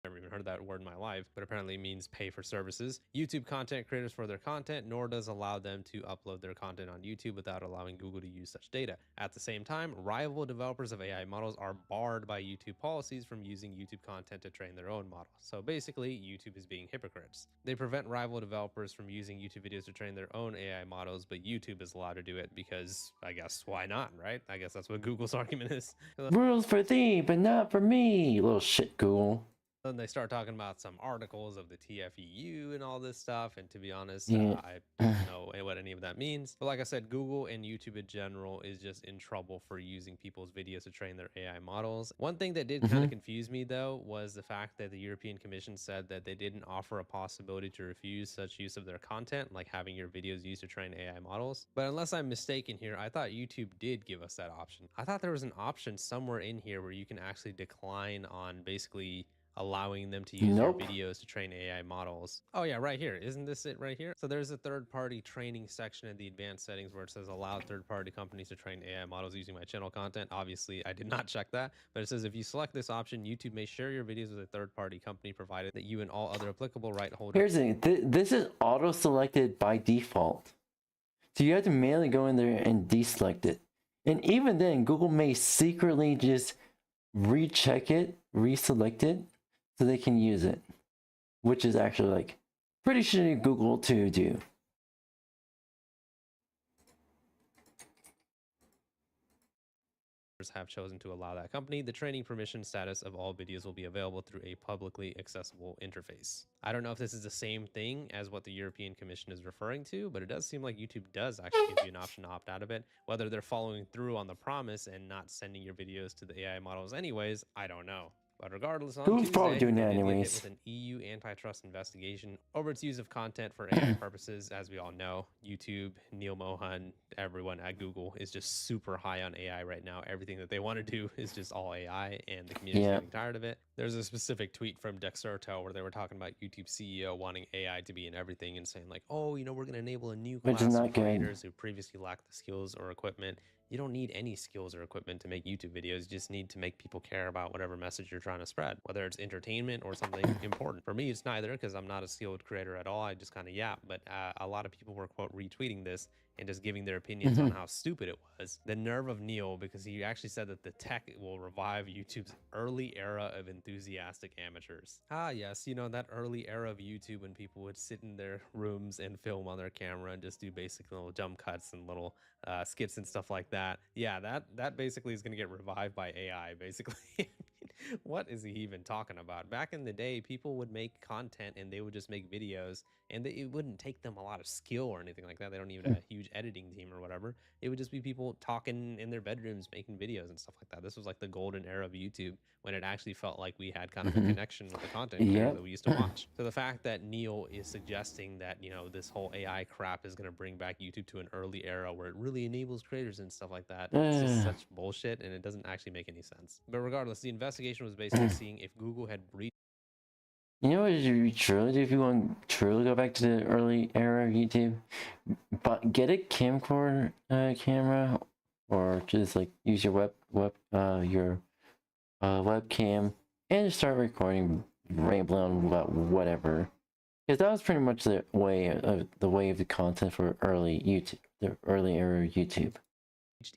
Never even heard that word in my life, but apparently it means pay for services. YouTube content creators for their content, nor does allow them to upload their content on YouTube without allowing Google to use such data. At the same time, rival developers of AI models are barred by YouTube policies from using YouTube content to train their own models. So basically, YouTube is being hypocrites. They prevent rival developers from using YouTube videos to train their own AI models, but YouTube is allowed to do it because, I guess, why not, right? I guess that's what Google's argument is. Rules for thee, but not for me, little shit Google. Then they start talking about some articles of the TFEU and all this stuff, and to be honest, I don't know what any of that means. But like I said, Google and YouTube in general is just in trouble for using people's videos to train their AI models. One thing that did kind of confuse me, though, was the fact that the European Commission said that they didn't offer a possibility to refuse such use of their content, like having your videos used to train AI models. But unless I'm mistaken here, I thought YouTube did give us that option. I thought there was an option somewhere in here where you can actually decline on basically allowing them to use your videos to train AI models. Oh yeah, right here. Isn't this it right here? So there's a third-party training section in the advanced settings where it says allow third-party companies to train AI models using my channel content. Obviously, I did not check that, but it says if you select this option, YouTube may share your videos with a third-party company provided that you and all other applicable right holders. Here's the thing. This is auto-selected by default. So you have to manually go in there and deselect it. And even then, Google may secretly just recheck it, reselect it, so they can use it, which is actually like pretty shitty Google to do. have chosen to allow that company. The training permission status of all videos will be available through a publicly accessible interface. I don't know if this is the same thing as what the European Commission is referring to, but it does seem like YouTube does actually give you an option to opt out of it. Whether they're following through on the promise and not sending your videos to the AI models anyways, I don't know. But regardless, on Who's Tuesday, probably doing they that did get hit anyways? with an EU antitrust investigation over its use of content for AI purposes. As we all know, YouTube, 𝙂𝙚𝙣𝙚, everyone at Google is just super high on AI right now. Everything that they want to do is just all AI, and the community's getting tired of it. There's a specific tweet from 𝙂𝙚𝙣𝙚 where they were talking about YouTube CEO wanting AI to be in everything and saying like, oh, you know, we're going to enable a new class of creators who previously lacked the skills or equipment. You don't need any skills or equipment to make YouTube videos. You just need to make people care about whatever message you're trying to spread, whether it's entertainment or something important. For me, it's neither, because I'm not a skilled creator at all. I just kind of yap. But a lot of people were, quote, retweeting this and just giving their opinions on how stupid it was. The nerve of 𝙂𝙚, because he actually said that the tech will revive YouTube's early era of enthusiastic amateurs. Ah, yes, you know, that early era of YouTube when people would sit in their rooms and film on their camera and just do basic little jump cuts and little skits and stuff like that. Yeah, that basically is going to get revived by AI, basically. What is he even talking about? Back in the day, people would make content and they would just make videos, and it wouldn't take them a lot of skill or anything like that. They don't even have a huge editing team or whatever. It would just be people talking in their bedrooms, making videos and stuff like that. This was like the golden era of YouTube, when it actually felt like we had kind of a connection with the content creators that we used to watch. So the fact that 𝙂𝙚 is suggesting that, you know, this whole AI crap is going to bring back YouTube to an early era where it really enables creators and stuff like that, it's just such bullshit, and it doesn't actually make any sense. But regardless, the investigation was basically seeing if Google had breached. You know what you truly do if you want to truly go back to the early era of YouTube? But get a camcorder camera, or just like use your webcam and just start recording, rambling on about whatever. Because that was pretty much the way of the content for early YouTube, the early era of YouTube.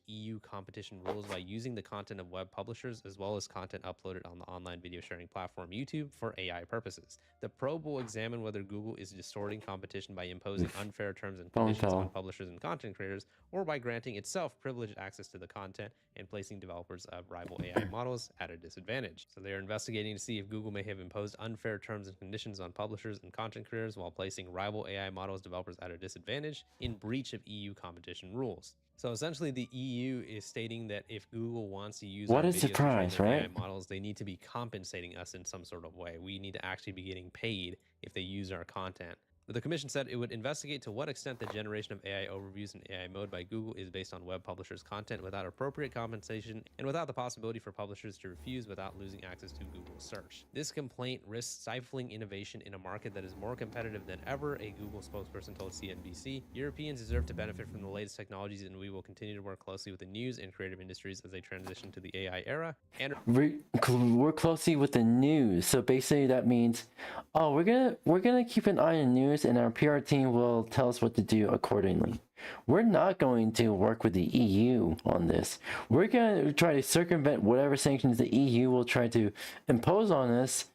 EU competition rules by using the content of web publishers as well as content uploaded on the online video sharing platform YouTube for AI purposes. The probe will examine whether Google is distorting competition by imposing unfair terms and conditions on publishers and content creators, or by granting itself privileged access to the content and placing developers of rival AI models at a disadvantage. So they are investigating to see if Google may have imposed unfair terms and conditions on publishers and content creators while placing rival AI models developers at a disadvantage in breach of EU competition rules. So essentially, the EU is stating that if Google wants to use our videos to train their AI models, they need to be compensating us in some sort of way. We need to actually be getting paid if they use our content. But the commission said it would investigate to what extent the generation of AI overviews in AI mode by Google is based on web publishers' content without appropriate compensation and without the possibility for publishers to refuse without losing access to Google search. This complaint risks stifling innovation in a market that is more competitive than ever, a Google spokesperson told CNBC. Europeans deserve to benefit from the latest technologies, and we will continue to work closely with the news and creative industries as they transition to the AI era. And work closely with the news. So basically that means, oh, we're gonna keep an eye on news, and our PR team will tell us what to do accordingly. We're not going to work with the EU on this. We're going to try to circumvent whatever sanctions the EU will try to impose on us.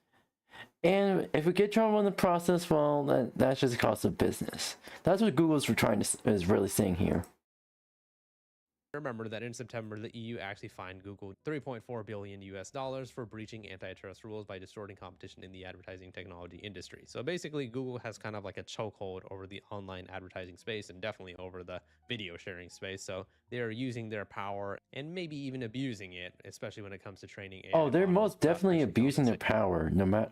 And if we get trouble in the process, well, that's just a cost of business. That's what Google's is really saying here. Remember that in September, the EU actually fined Google $3.4 billion for breaching antitrust rules by distorting competition in the advertising technology industry. So basically, Google has kind of like a chokehold over the online advertising space and definitely over the video sharing space. So they're using their power and maybe even abusing it, especially when it comes to training AI. Oh, they're most definitely abusing their power. No matter,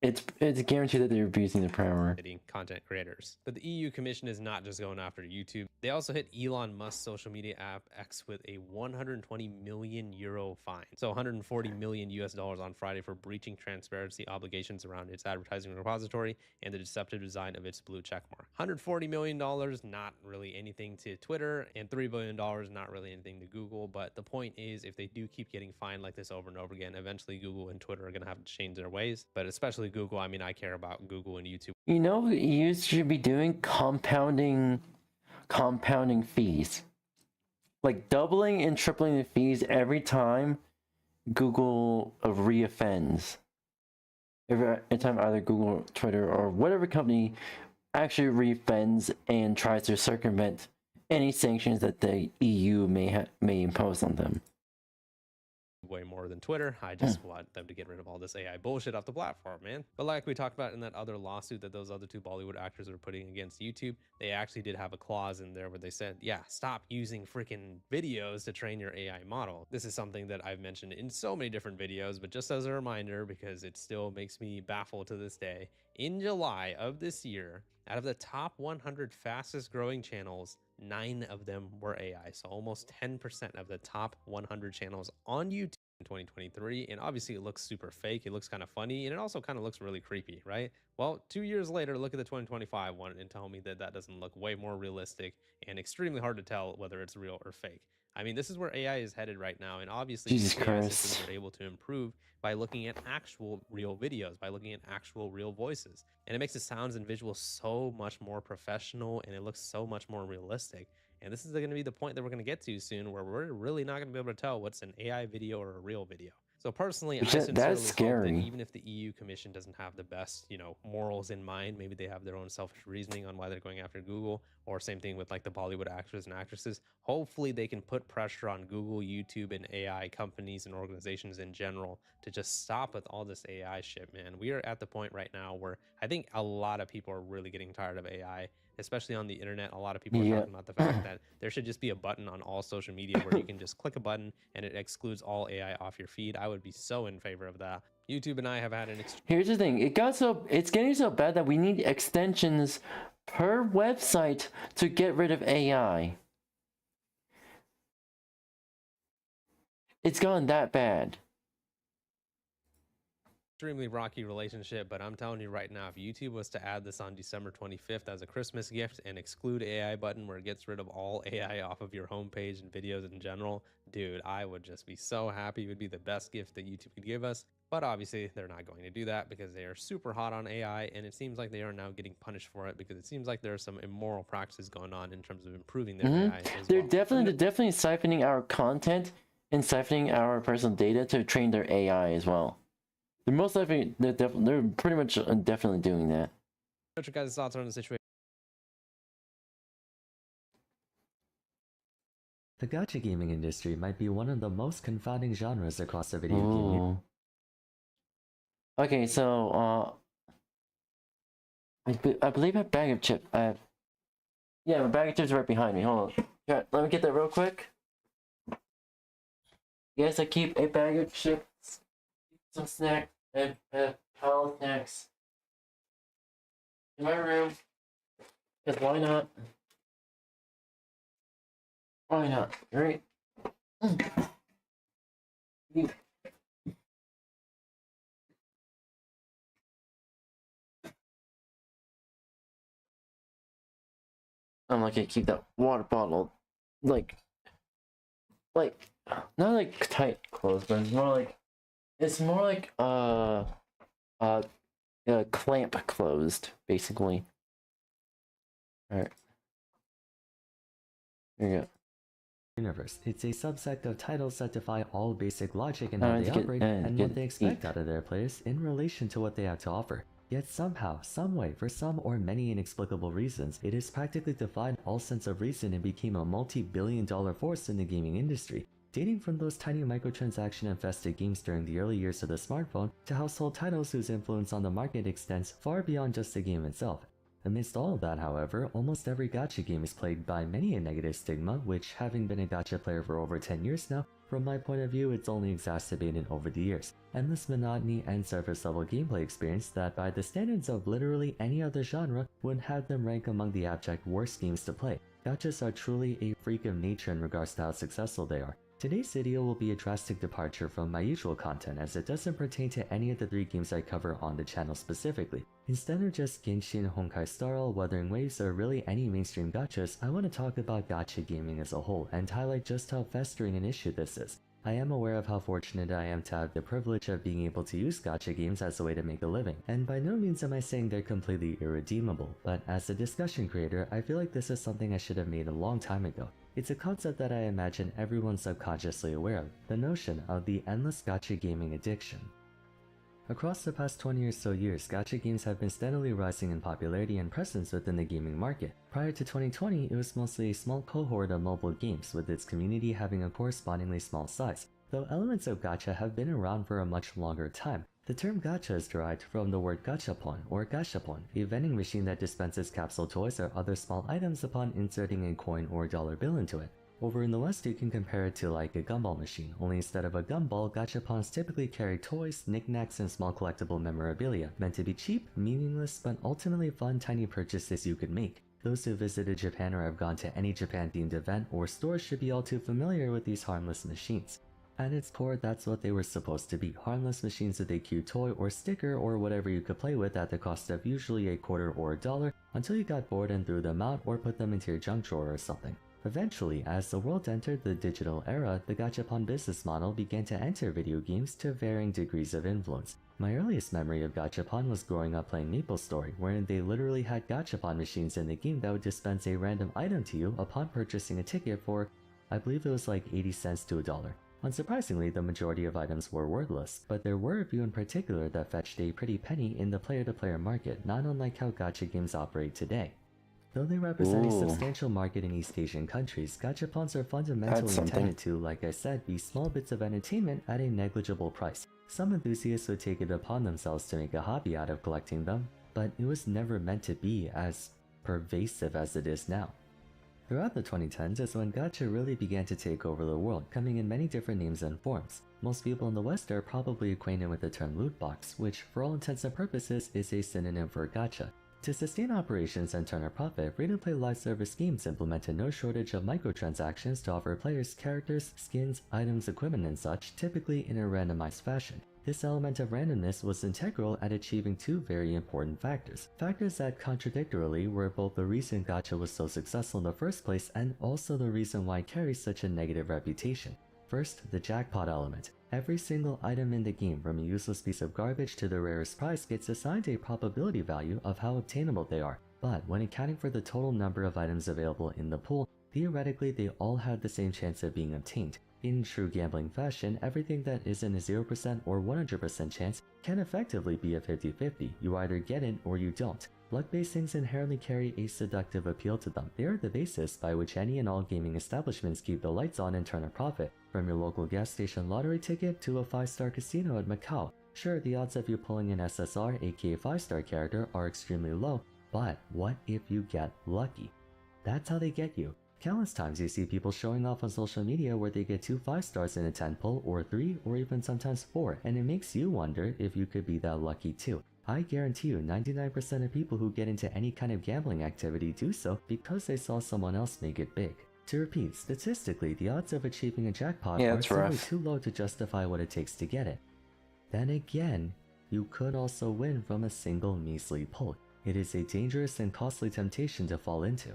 it's guaranteed that they're abusing their power. Content creators. But the EU Commission is not just going after YouTube. They also hit Elon Musk's social media app X with a 120 million euro fine. So $140 million on Friday for breaching transparency obligations around its advertising repository and the deceptive design of its blue checkmark. $140 million, not really anything to Twitter, and $3 billion, not really anything to Google. But the point is, if they do keep getting fined like this over and over again, eventually Google and Twitter are going to have to change their ways. But especially Google, I mean, I care about Google and YouTube. You know what you should be doing? Compounding fees. Like doubling and tripling the fees every time Google reoffends. Every time either Google, Twitter, or whatever company actually reoffends and tries to circumvent any sanctions that the EU may impose on them. Way more than Twitter. I just want them to get rid of all this AI bullshit off the platform, man. But like we talked about in that other lawsuit that those other two Bollywood actors were putting against YouTube, they actually did have a clause in there where they said, yeah, stop using freaking videos to train your AI model. This is something that I've mentioned in so many different videos, but just as a reminder, because it still makes me baffled to this day, in July of this year, out of the top 100 fastest growing channels, 9 of them were AI. So almost 10% of the top 100 channels on YouTube in 2023. And obviously it looks super fake. It looks kind of funny. And it also kind of looks really creepy, right? Well, 2 years later, look at the 2025 one and tell me that that doesn't look way more realistic and extremely hard to tell whether it's real or fake. I mean, this is where AI is headed right now. And obviously Jesus AI Christ. systems are able to improve by looking at actual real videos, by looking at actual real voices. And it makes the sounds and visuals so much more professional and it looks so much more realistic. And this is going to be the point that we're going to get to soon where we're really not going to be able to tell what's an AI video or a real video. So personally, I sincerely hope that even if the EU Commission doesn't have the best, morals in mind, maybe they have their own selfish reasoning on why they're going after Google, or same thing with like the Bollywood actors and actresses. Hopefully they can put pressure on Google, YouTube, and AI companies and organizations in general to just stop with all this AI shit, man. We are at the point right now where I think a lot of people are really getting tired of AI. Especially on the internet, a lot of people are talking about the fact that there should just be a button on all social media where you can just click a button and it excludes all AI off your feed. I would be so in favor of that. YouTube and I have had an Here's the thing, it's getting so bad that we need extensions per website to get rid of AI. It's gone that bad. extremely rocky relationship, but I'm telling you right now, if YouTube was to add this on December 25th as a Christmas gift and exclude AI button where it gets rid of all AI off of your homepage and videos in general, dude, I would just be so happy. It would be the best gift that YouTube could give us. But obviously, they're not going to do that because they are super hot on AI, and it seems like they are now getting punished for it because it seems like there are some immoral practices going on in terms of improving their AI as They're well. definitely siphoning our content and siphoning our personal data to train their AI as well. They're most likely, they're pretty much definitely doing that. What's your guys' thoughts on the situation? The gacha gaming industry might be one of the most confounding genres across the video game. Okay, so I believe I have bag of chips. Yeah, my bag of chips right behind me. Hold on. Here, let me get that real quick. Yes, I keep a bag of chips, some snacks, and pile of snacks in my room. Because why not? Why not? Right? I'm like, I keep that water bottle, like, not like tight closed, but it's more like, clamp closed, basically. Alright. There you go. Universe. It's a subsect of titles that defy all basic logic in how they operate and what they expect out of their players in relation to what they have to offer. Yet somehow, someway, for some or many inexplicable reasons, it has practically defied all sense of reason and became a multi-billion-dollar force in the gaming industry, dating from those tiny microtransaction-infested games during the early years of the smartphone to household titles whose influence on the market extends far beyond just the game itself. Amidst all of that, however, almost every gacha game is plagued by many a negative stigma, which, having been a gacha player for over 10 years now, from my point of view, it's only exacerbated over the years. Endless monotony and surface-level gameplay experience that, by the standards of literally any other genre, would have them rank among the abject worst games to play. Gachas are truly a freak of nature in regards to how successful they are. Today's video will be a drastic departure from my usual content as it doesn't pertain to any of the 3 games I cover on the channel specifically. Instead of just Genshin, Honkai Star Rail, Wuthering Waves, or really any mainstream gachas, I want to talk about gacha gaming as a whole and highlight just how festering an issue this is. I am aware of how fortunate I am to have the privilege of being able to use gacha games as a way to make a living, and by no means am I saying they're completely irredeemable, but as a discussion creator, I feel like this is something I should have made a long time ago. It's a concept that I imagine everyone's subconsciously aware of, the notion of the endless gacha gaming addiction. Across the past 20 or so years, gacha games have been steadily rising in popularity and presence within the gaming market. Prior to 2020, it was mostly a small cohort of mobile games, with its community having a correspondingly small size. Though elements of gacha have been around for a much longer time. The term gacha is derived from the word gachapon or gashapon, a vending machine that dispenses capsule toys or other small items upon inserting a coin or dollar bill into it. Over in the West, you can compare it to like a gumball machine, only instead of a gumball, gachapons typically carry toys, knickknacks, and small collectible memorabilia, meant to be cheap, meaningless, but ultimately fun tiny purchases you could make. Those who visited Japan or have gone to any Japan-themed event or store should be all too familiar with these harmless machines. At its core, that's what they were supposed to be, harmless machines with a cute toy or sticker or whatever you could play with at the cost of usually a quarter or a dollar, until you got bored and threw them out or put them into your junk drawer or something. Eventually, as the world entered the digital era, the gachapon business model began to enter video games to varying degrees of influence. My earliest memory of gachapon was growing up playing MapleStory, wherein they literally had gachapon machines in the game that would dispense a random item to you upon purchasing a ticket for, I believe it was like 80 cents to $1. Unsurprisingly, the majority of items were worthless, but there were a few in particular that fetched a pretty penny in the player-to-player market, not unlike how gacha games operate today. Though they represent a substantial market in East Asian countries, gachapons are fundamentally intended to, like I said, be small bits of entertainment at a negligible price. Some enthusiasts would take it upon themselves to make a hobby out of collecting them, but it was never meant to be as pervasive as it is now. Throughout the 2010s is when gacha really began to take over the world, coming in many different names and forms. Most people in the West are probably acquainted with the term loot box, which for all intents and purposes is a synonym for gacha. To sustain operations and turn a profit, free-to-play live service games implemented no shortage of microtransactions to offer players characters, skins, items, equipment, and such, typically in a randomized fashion. This element of randomness was integral at achieving two very important factors. Factors that contradictorily were both the reason gacha was so successful in the first place and also the reason why it carries such a negative reputation. First, the jackpot element. Every single item in the game, from a useless piece of garbage to the rarest prize, gets assigned a probability value of how obtainable they are. But when accounting for the total number of items available in the pool, theoretically they all had the same chance of being obtained. In true gambling fashion, everything that isn't a 0% or 100% chance can effectively be a 50-50. You either get it or you don't. Luck-based things inherently carry a seductive appeal to them. They are the basis by which any and all gaming establishments keep the lights on and turn a profit, from your local gas station lottery ticket to a 5-star casino at Macau. Sure, the odds of you pulling an SSR, aka 5-star character, are extremely low, but what if you get lucky? That's how they get you. Countless times you see people showing off on social media where they get 2 5-stars in a 10 pull, or 3, or even sometimes 4, and it makes you wonder if you could be that lucky too. I guarantee you 99% of people who get into any kind of gambling activity do so because they saw someone else make it big. To repeat, statistically, the odds of achieving a jackpot are simply too low to justify what it takes to get it. Then again, you could also win from a single measly pull. It is a dangerous and costly temptation to fall into.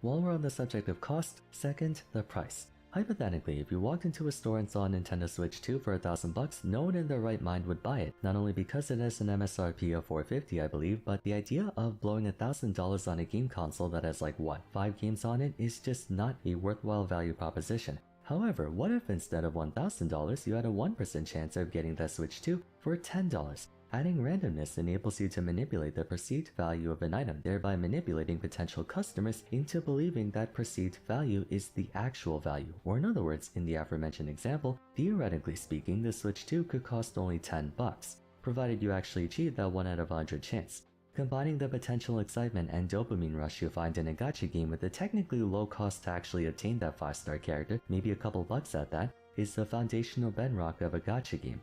While we're on the subject of cost, second, the price. Hypothetically, if you walked into a store and saw a Nintendo Switch 2 for $1,000, no one in their right mind would buy it, not only because it has an MSRP of $450 I believe, but the idea of blowing $1,000 on a game console that has like what, 5 games on it is just not a worthwhile value proposition. However, what if instead of $1,000 you had a 1% chance of getting that Switch 2 for $10? Adding randomness enables you to manipulate the perceived value of an item, thereby manipulating potential customers into believing that perceived value is the actual value. Or in other words, in the aforementioned example, theoretically speaking, the Switch 2 could cost only $10, provided you actually achieve that 1 out of 100 chance. Combining the potential excitement and dopamine rush you find in a gacha game with the technically low cost to actually obtain that 5-star character, maybe a couple bucks at that, is the foundational bedrock of a gacha game.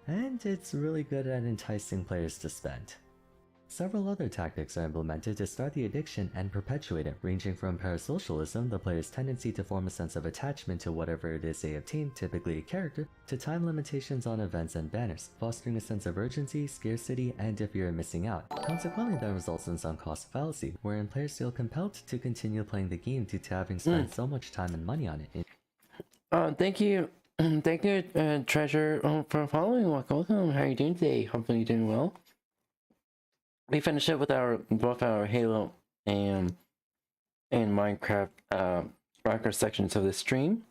And it's really good at enticing players to spend. Several other tactics are implemented to start the addiction and perpetuate it, ranging from parasocialism, the player's tendency to form a sense of attachment to whatever it is they obtain, typically a character, to time limitations on events and banners, fostering a sense of urgency, scarcity, and if you're missing out. Consequently, that results in sunk cost fallacy, wherein players feel compelled to continue playing the game due to having spent so much time and money on it. Thank you. Thank you, Treasure, for following. Welcome. How are you doing today? Hopefully you're doing well. We finished up with both our Halo and Minecraft sections of the stream.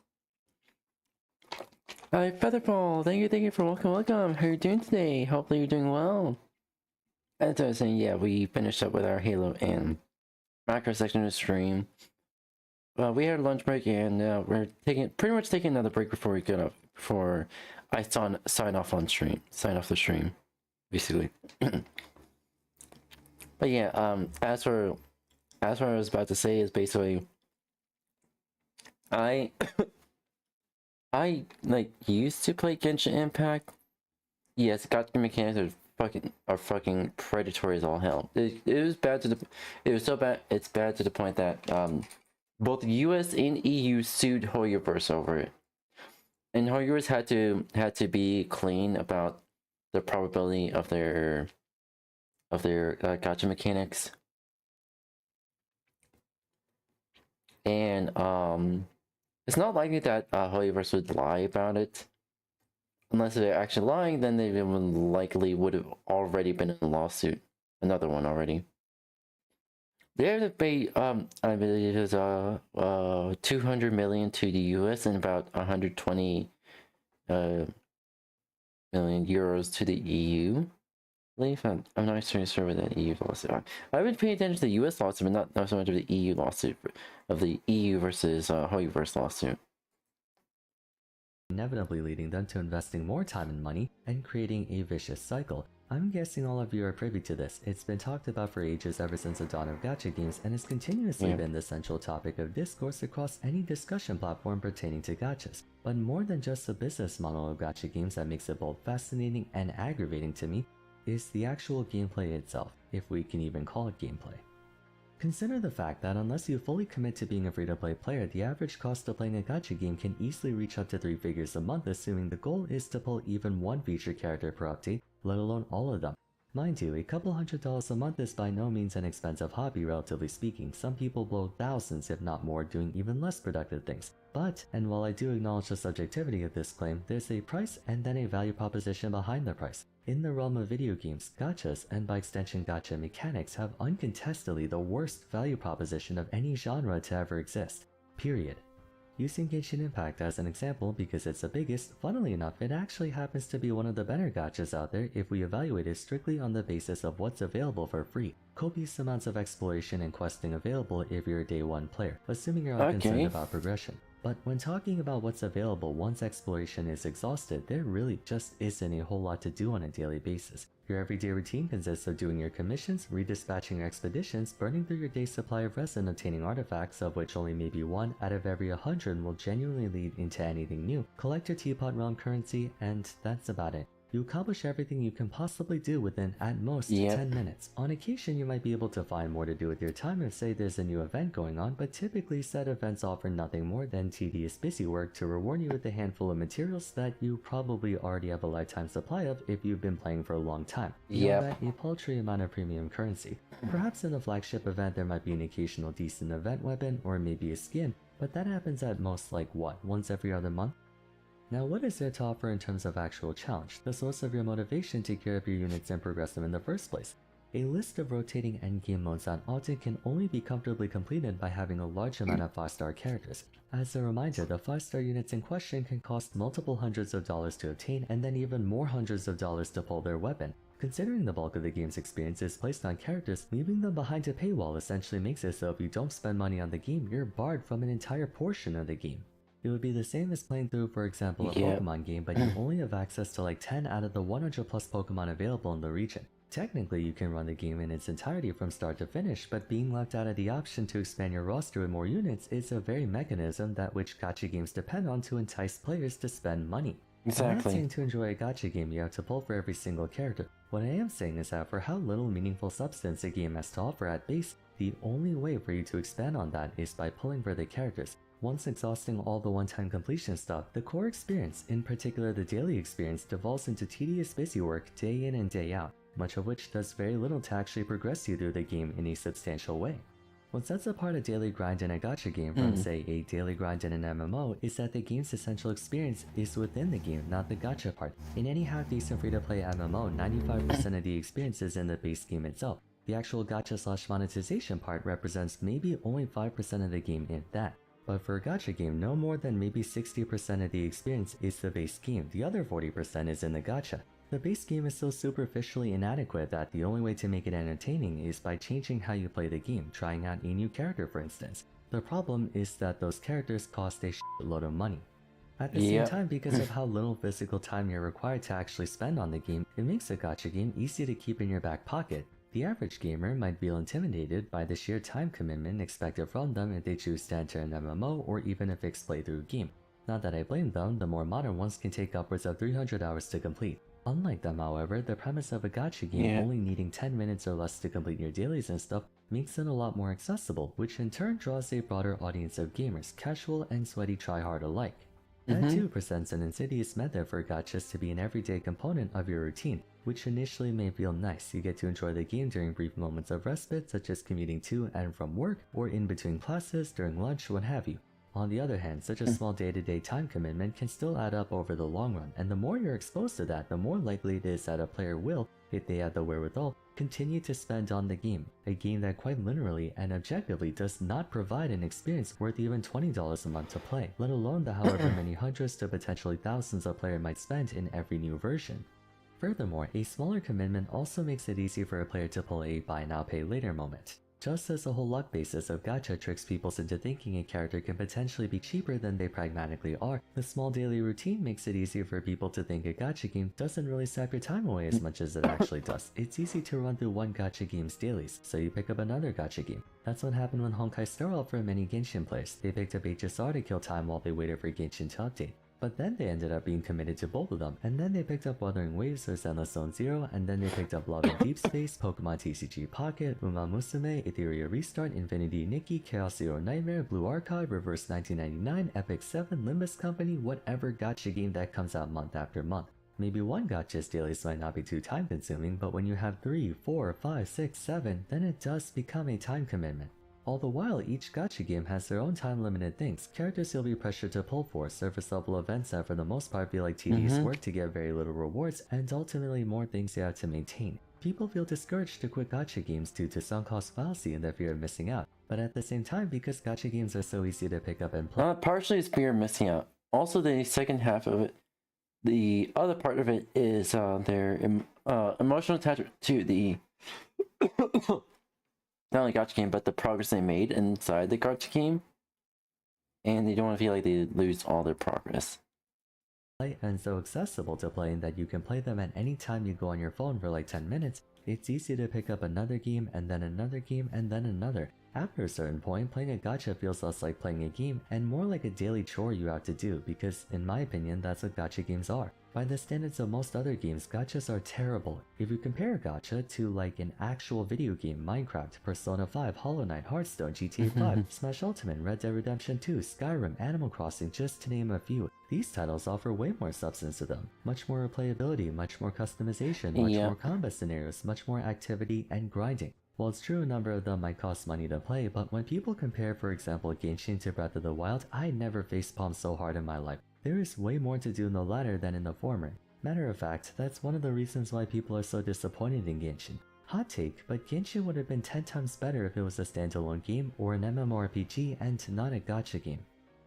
Hi, Featherball. Thank you for welcome. How are you doing today? Hopefully you're doing well. As I was saying, yeah, we finished up with our Halo and macro section of the stream. We had a lunch break, and we're pretty much taking another break before we get up. Before I sign off the stream, basically. But yeah, as for what I was about to say is basically, I like used to play Genshin Impact. Yes, gacha mechanics are fucking predatory as all hell. It was bad to it's bad to the point that both the US and EU sued Hoyoverse over it. And Hoyoverse had to be clean about the probability of their gacha mechanics. And it's not likely that Hoyoverse would lie about it. Unless they're actually lying, then they would have already been in a lawsuit. Another one already. They have to pay, I believe it was 200 million to the US and about 120 million euros to the EU. I believe I'm not sure what that EU lawsuit. I would pay attention to the US lawsuit, but not so much of the EU lawsuit, of the EU versus Hoyoverse lawsuit. Inevitably leading them to investing more time and money and creating a vicious cycle. I'm guessing all of you are privy to this. It's been talked about for ages ever since the dawn of gacha games and has continuously been the central topic of discourse across any discussion platform pertaining to gachas. But more than just the business model of gacha games that makes it both fascinating and aggravating to me is the actual gameplay itself, if we can even call it gameplay. Consider the fact that unless you fully commit to being a free-to-play player, the average cost of playing a gacha game can easily reach up to 3 figures a month, assuming the goal is to pull even one feature character per update, let alone all of them. Mind you, a couple $100 a month is by no means an expensive hobby, relatively speaking. Some people blow thousands, if not more, doing even less productive things. But, and while I do acknowledge the subjectivity of this claim, there's a price and then a value proposition behind the price. In the realm of video games, gachas, and by extension gacha mechanics, have uncontestedly the worst value proposition of any genre to ever exist. Period. Using Genshin Impact as an example because it's the biggest, funnily enough, it actually happens to be one of the better gachas out there if we evaluate it strictly on the basis of what's available for free. Copious amounts of exploration and questing available if you're a day one player, assuming you're not concerned about progression. But when talking about what's available once exploration is exhausted, there really just isn't a whole lot to do on a daily basis. Your everyday routine consists of doing your commissions, redispatching your expeditions, burning through your day's supply of resin, obtaining artifacts, of which only maybe 1 out of every 100 will genuinely lead into anything new, collect your teapot realm currency, and that's about it. You accomplish everything you can possibly do within, at most, 10 minutes. On occasion, you might be able to find more to do with your time if, say, there's a new event going on, but typically said events offer nothing more than tedious busy work to reward you with a handful of materials that you probably already have a lifetime supply of if you've been playing for a long time. Beyond that, a paltry amount of premium currency. Perhaps in a flagship event there might be an occasional decent event weapon, or maybe a skin, but that happens at most like what, once every other month? Now what is there to offer in terms of actual challenge, the source of your motivation to gear up your units and progress them in the first place? A list of rotating endgame modes that often can only be comfortably completed by having a large amount of 5-star characters. As a reminder, the 5-star units in question can cost multiple hundreds of dollars to obtain and then even more hundreds of dollars to pull their weapon. Considering the bulk of the game's experience is placed on characters, leaving them behind a paywall essentially makes it so if you don't spend money on the game, you're barred from an entire portion of the game. It would be the same as playing through, for example, a Pokemon game, but you only have access to like 10 out of the 100 plus Pokemon available in the region. Technically, you can run the game in its entirety from start to finish, but being left out of the option to expand your roster with more units is a very mechanism that which gacha games depend on to entice players to spend money. I'm not saying to enjoy a gacha game you have to pull for every single character. What I am saying is that for how little meaningful substance a game has to offer at base, the only way for you to expand on that is by pulling for the characters. Once exhausting all the one-time completion stuff, the core experience, in particular the daily experience, devolves into tedious busy work day in and day out, much of which does very little to actually progress you through the game in a substantial way. What sets apart a daily grind in a gacha game from, say, a daily grind in an MMO is that the game's essential experience is within the game, not the gacha part. In any half-decent free-to-play MMO, 95% of the experience is in the base game itself. The actual gacha/monetization part represents maybe only 5% of the game, if that. But for a gacha game, no more than maybe 60% of the experience is the base game, the other 40% is in the gacha. The base game is so superficially inadequate that the only way to make it entertaining is by changing how you play the game, trying out a new character for instance. The problem is that those characters cost a shitload of money. At the same time, because of how little physical time you're required to actually spend on the game, it makes a gacha game easy to keep in your back pocket. The average gamer might feel intimidated by the sheer time commitment expected from them if they choose to enter an MMO or even a fixed playthrough game. Not that I blame them, the more modern ones can take upwards of 300 hours to complete. Unlike them, however, the premise of a gacha game only needing 10 minutes or less to complete your dailies and stuff makes it a lot more accessible, which in turn draws a broader audience of gamers, casual and sweaty tryhard alike. That too presents an insidious method for gachas to be an everyday component of your routine, which initially may feel nice. You get to enjoy the game during brief moments of respite, such as commuting to and from work, or in between classes, during lunch, what have you. On the other hand, such a small day-to-day time commitment can still add up over the long run, and the more you're exposed to that, the more likely it is that a player will, if they have the wherewithal, continue to spend on the game, a game that quite literally and objectively does not provide an experience worth even $20 a month to play, let alone the however many hundreds to potentially thousands a player might spend in every new version. Furthermore, a smaller commitment also makes it easy for a player to pull a buy now pay later moment. Just as the whole luck basis of gacha tricks people into thinking a character can potentially be cheaper than they pragmatically are, the small daily routine makes it easier for people to think a gacha game doesn't really sap your time away as much as it actually does. It's easy to run through one gacha game's dailies, so you pick up another gacha game. That's what happened when Honkai Star Rail for many Genshin players. They picked up HSR to kill time while they waited for Genshin to update. But then they ended up being committed to both of them, and then they picked up Wuthering Waves or Zenless Zone Zero, and then they picked up Love in Deep Space, Pokemon TCG Pocket, Uma Musume, Ethereal Restart, Infinity Nikki, Chaos Zero Nightmare, Blue Archive, Reverse 1999, Epic 7, Limbus Company, whatever gacha game that comes out month after month. Maybe one gacha's dailies might not be too time consuming, but when you have 3, 4, 5, 6, 7, then it does become a time commitment. All the while, each gacha game has their own time-limited things, characters you'll be pressured to pull for, surface-level events that for the most part feel like tedious work to get very little rewards, and ultimately more things you have to maintain. People feel discouraged to quit gacha games due to sunk cost fallacy and the fear of missing out, but at the same time, because gacha games are so easy to pick up and play. Partially it's fear of missing out. Also, the second half of it, the other part of it is their emotional attachment to the not only gacha game, but the progress they made inside the gacha game, and they don't want to feel like they lose all their progress. And so accessible to play in that you can play them at any time you go on your phone for like 10 minutes, it's easy to pick up another game and then another game and then another. After a certain point, playing a gacha feels less like playing a game and more like a daily chore you have to do, because in my opinion that's what gacha games are. By the standards of most other games, gachas are terrible. If you compare a gacha to like an actual video game, Minecraft, Persona 5, Hollow Knight, Hearthstone, GTA 5, Smash Ultimate, Red Dead Redemption 2, Skyrim, Animal Crossing, just to name a few, these titles offer way more substance to them. Much more replayability, much more customization, much more combat scenarios, much more activity and grinding. While it's true a number of them might cost money to play, but when people compare for example Genshin to Breath of the Wild, I never facepalmed so hard in my life. There is way more to do in the latter than in the former. Matter of fact, that's one of the reasons why people are so disappointed in Genshin. Hot take, but Genshin would have been 10 times better if it was a standalone game or an MMORPG and not a gacha game.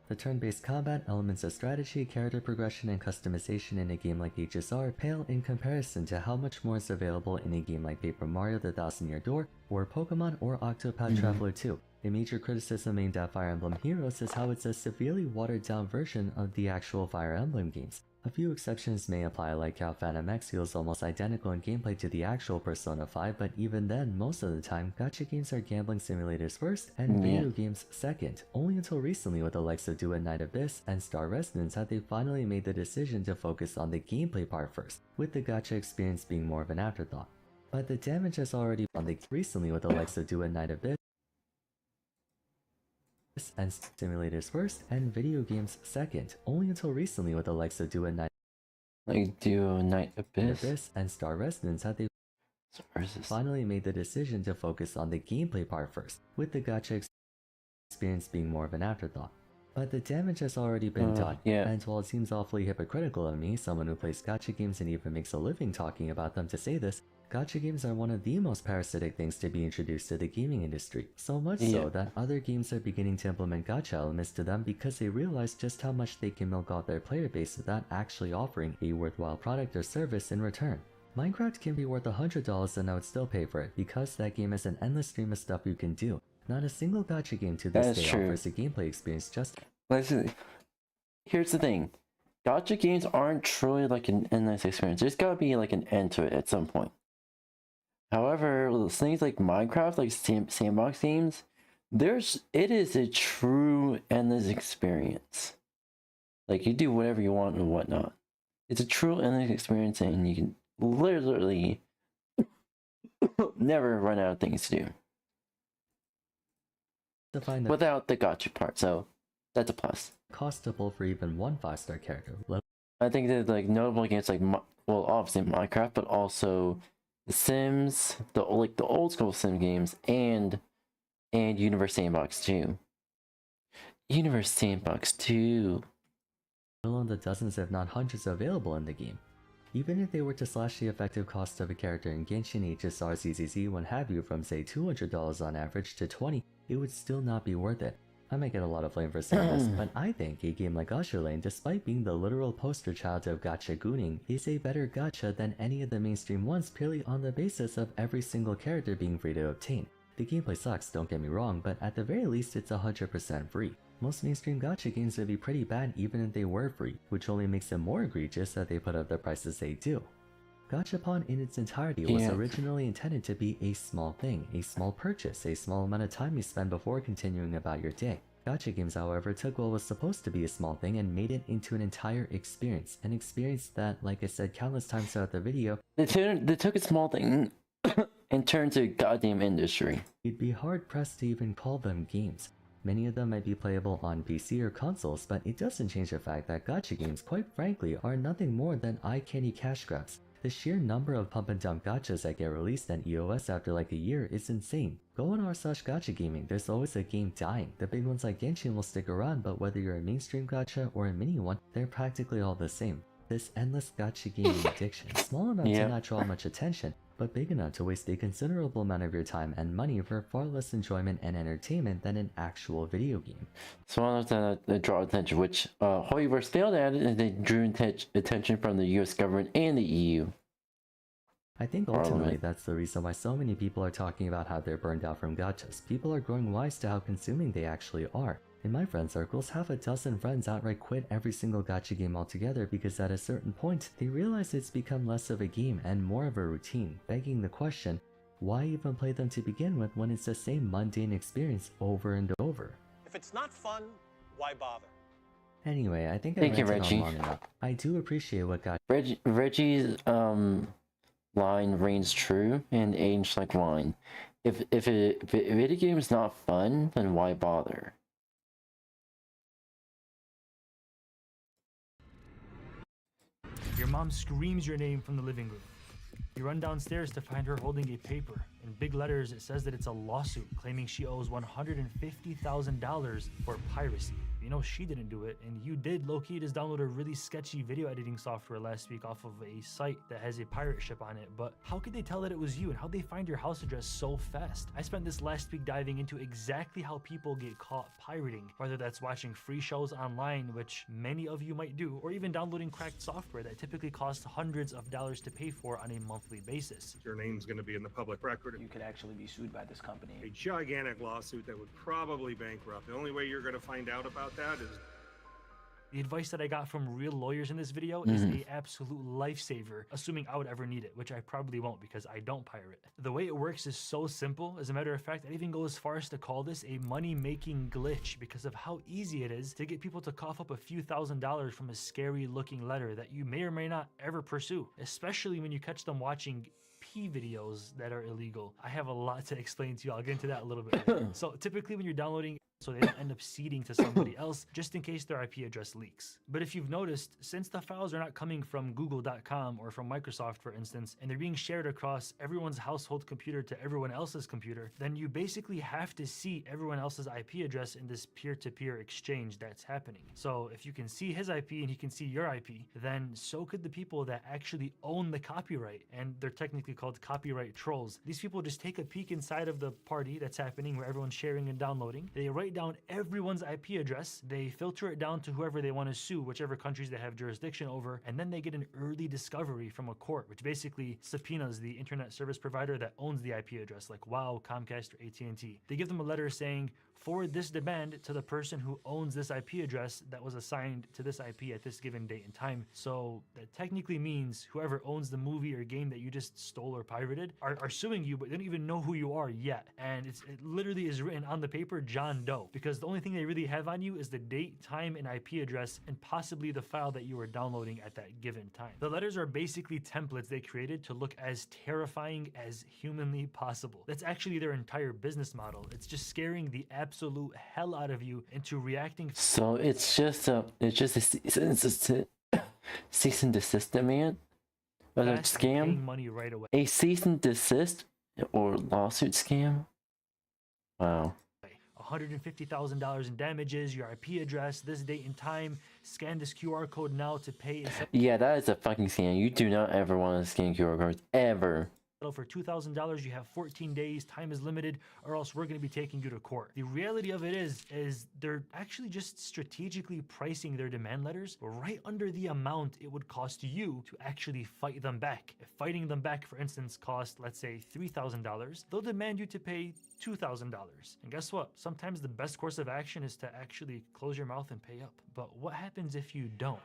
The turn-based combat, elements of strategy, character progression, and customization in a game like HSR pale in comparison to how much more is available in a game like Paper Mario the Thousand Year Door, or Pokemon, or Octopath Traveler 2. A major criticism aimed at Fire Emblem Heroes is how it's a severely watered-down version of the actual Fire Emblem games. A few exceptions may apply, like how Phantom X feels almost identical in gameplay to the actual Persona 5, but even then, most of the time, gacha games are gambling simulators first and video games second. Only until recently with the likes of Do It Night Abyss and Star Residence have they finally made the decision to focus on the gameplay part first, with the gacha experience being more of an afterthought. But the damage has already been done recently with the likes of Do It Night Abyss and simulators first and video games second, only until recently with the likes of Do It Night Abyss and Star Residence had they finally made the decision to focus on the gameplay part first, with the gacha experience being more of an afterthought. But the damage has already been done, and while it seems awfully hypocritical of me, someone who plays gacha games and even makes a living talking about them, to say this, Gacha games are one of the most parasitic things to be introduced to the gaming industry, so much so that other games are beginning to implement gacha elements to them because they realize just how much they can milk out their player base without actually offering a worthwhile product or service in return. Minecraft can be worth $100 and I would still pay for it because that game has an endless stream of stuff you can do. Not a single gacha game to this day offers a gameplay experience just... Listen, here's the thing. Gacha games aren't truly like an endless experience. There's gotta be like an end to it at some point. However, things like Minecraft, like sandbox games, it is a true endless experience. Like, you do whatever you want and whatnot. It's a true endless experience and you can literally never run out of things to do. Without the gacha part, so that's a plus. Costable for even one 5-star character. I think that like notable games like, well, obviously Minecraft, but also The Sims, the old school Sim games, and Universe Sandbox 2. Universe Sandbox 2. Alone the dozens if not hundreds available in the game. Even if they were to slash the effective cost of a character in Genshin, HSR, ZZZ, what have you from say $200 on average to $20, it would still not be worth it. I might get a lot of flame for saying this, but I think a game like 𝙂𝙚𝙣𝙚 despite being the literal poster child of gacha gooning, is a better gacha than any of the mainstream ones purely on the basis of every single character being free to obtain. The gameplay sucks, don't get me wrong, but at the very least it's 100% free. Most mainstream gacha games would be pretty bad even if they were free, which only makes it more egregious that they put up the prices they do. Gachapon in its entirety was originally intended to be a small thing, a small purchase, a small amount of time you spend before continuing about your day. Gacha games, however, took what was supposed to be a small thing and made it into an entire experience. An experience that, like I said countless times throughout the video, they took a small thing and turned to a goddamn industry. You'd be hard pressed to even call them games. Many of them might be playable on PC or consoles, but it doesn't change the fact that gacha games, quite frankly, are nothing more than eye-candy cash grabs. The sheer number of pump and dump gachas that get released on EOS after like a year is insane. Go on r/gacha gaming, there's always a game dying. The big ones like Genshin will stick around, but whether you're a mainstream gacha or a mini one, they're practically all the same. This endless gacha gaming addiction, small enough to not draw much attention, but big enough to waste a considerable amount of your time and money for far less enjoyment and entertainment than an actual video game. Small enough to draw attention, which Hoyoverse failed at it, and they drew attention from the US government and the EU. I think ultimately that's the reason why so many people are talking about how they're burned out from gachas. People are growing wise to how consuming they actually are. In my friend circles, half a dozen friends outright quit every single gacha game altogether because at a certain point, they realize it's become less of a game and more of a routine, begging the question, why even play them to begin with when it's the same mundane experience over and over? If it's not fun, why bother? Anyway, I think I Thank you, ranted Reggie. on long enough. I do appreciate what Reggie's line reigns true and aged like wine. If a video game is not fun, then why bother? Your mom screams your name from the living room. You run downstairs to find her holding a paper. In big letters, it says that it's a lawsuit claiming she owes $150,000 for piracy. You know she didn't do it, and you did low-key just download a really sketchy video editing software last week off of a site that has a pirate ship on it. But how could they tell that it was you, and how'd they find your house address so fast? I spent this last week diving into exactly how people get caught pirating, whether that's watching free shows online, which many of you might do, or even downloading cracked software that typically costs hundreds of dollars to pay for on a monthly basis. Your name's going to be in the public record. You could actually be sued by this company. A gigantic lawsuit that would probably bankrupt. The only way you're going to find out about that is... The advice that I got from real lawyers in this video is an absolute lifesaver, assuming I would ever need it, which I probably won't because I don't pirate. The way it works is so simple. As a matter of fact, I'd even go as far as to call this a money-making glitch because of how easy it is to get people to cough up a few $1,000s from a scary-looking letter that you may or may not ever pursue, especially when you catch them watching videos that are illegal. I have a lot to explain to you. I'll get into that a little bit later. So typically when you're downloading so they don't end up ceding to somebody else just in case their IP address leaks. But if you've noticed, since the files are not coming from google.com or from Microsoft, for instance, and they're being shared across everyone's household computer to everyone else's computer, then you basically have to see everyone else's IP address in this peer-to-peer exchange that's happening. So if you can see his IP and he can see your IP, then so could the people that actually own the copyright, and they're technically called copyright trolls. These people just take a peek inside of the party that's happening where everyone's sharing and downloading. They write down everyone's IP address, they filter it down to whoever they want to sue, whichever countries they have jurisdiction over, and then they get an early discovery from a court, which basically subpoenas the internet service provider that owns the IP address, like WoW, Comcast, or AT&T. They give them a letter saying, forward this demand to the person who owns this IP address that was assigned to this IP at this given date and time. So that technically means whoever owns the movie or game that you just stole or pirated are suing you, but they don't even know who you are yet. And it literally is written on the paper John Doe, because the only thing they really have on you is the date, time, and IP address, and possibly the file that you were downloading at that given time. The letters are basically templates they created to look as terrifying as humanly possible. That's actually their entire business model. It's just scaring the absolute hell out of you into reacting. So it's just a cease and desist demand, a scam, money right away. A cease and desist or lawsuit scam. Wow. $150,000 in damages, your IP address, this date and time, scan this QR code now to pay. Yeah, that is a fucking scam. You do not ever want to scan QR codes, ever. For $2,000, you have 14 days, time is limited, or else we're going to be taking you to court. The reality of it is they're actually just strategically pricing their demand letters right under the amount it would cost you to actually fight them back. If fighting them back, for instance, cost, let's say, $3,000, they'll demand you to pay $2,000. And guess what? Sometimes the best course of action is to actually close your mouth and pay up. But what happens if you don't?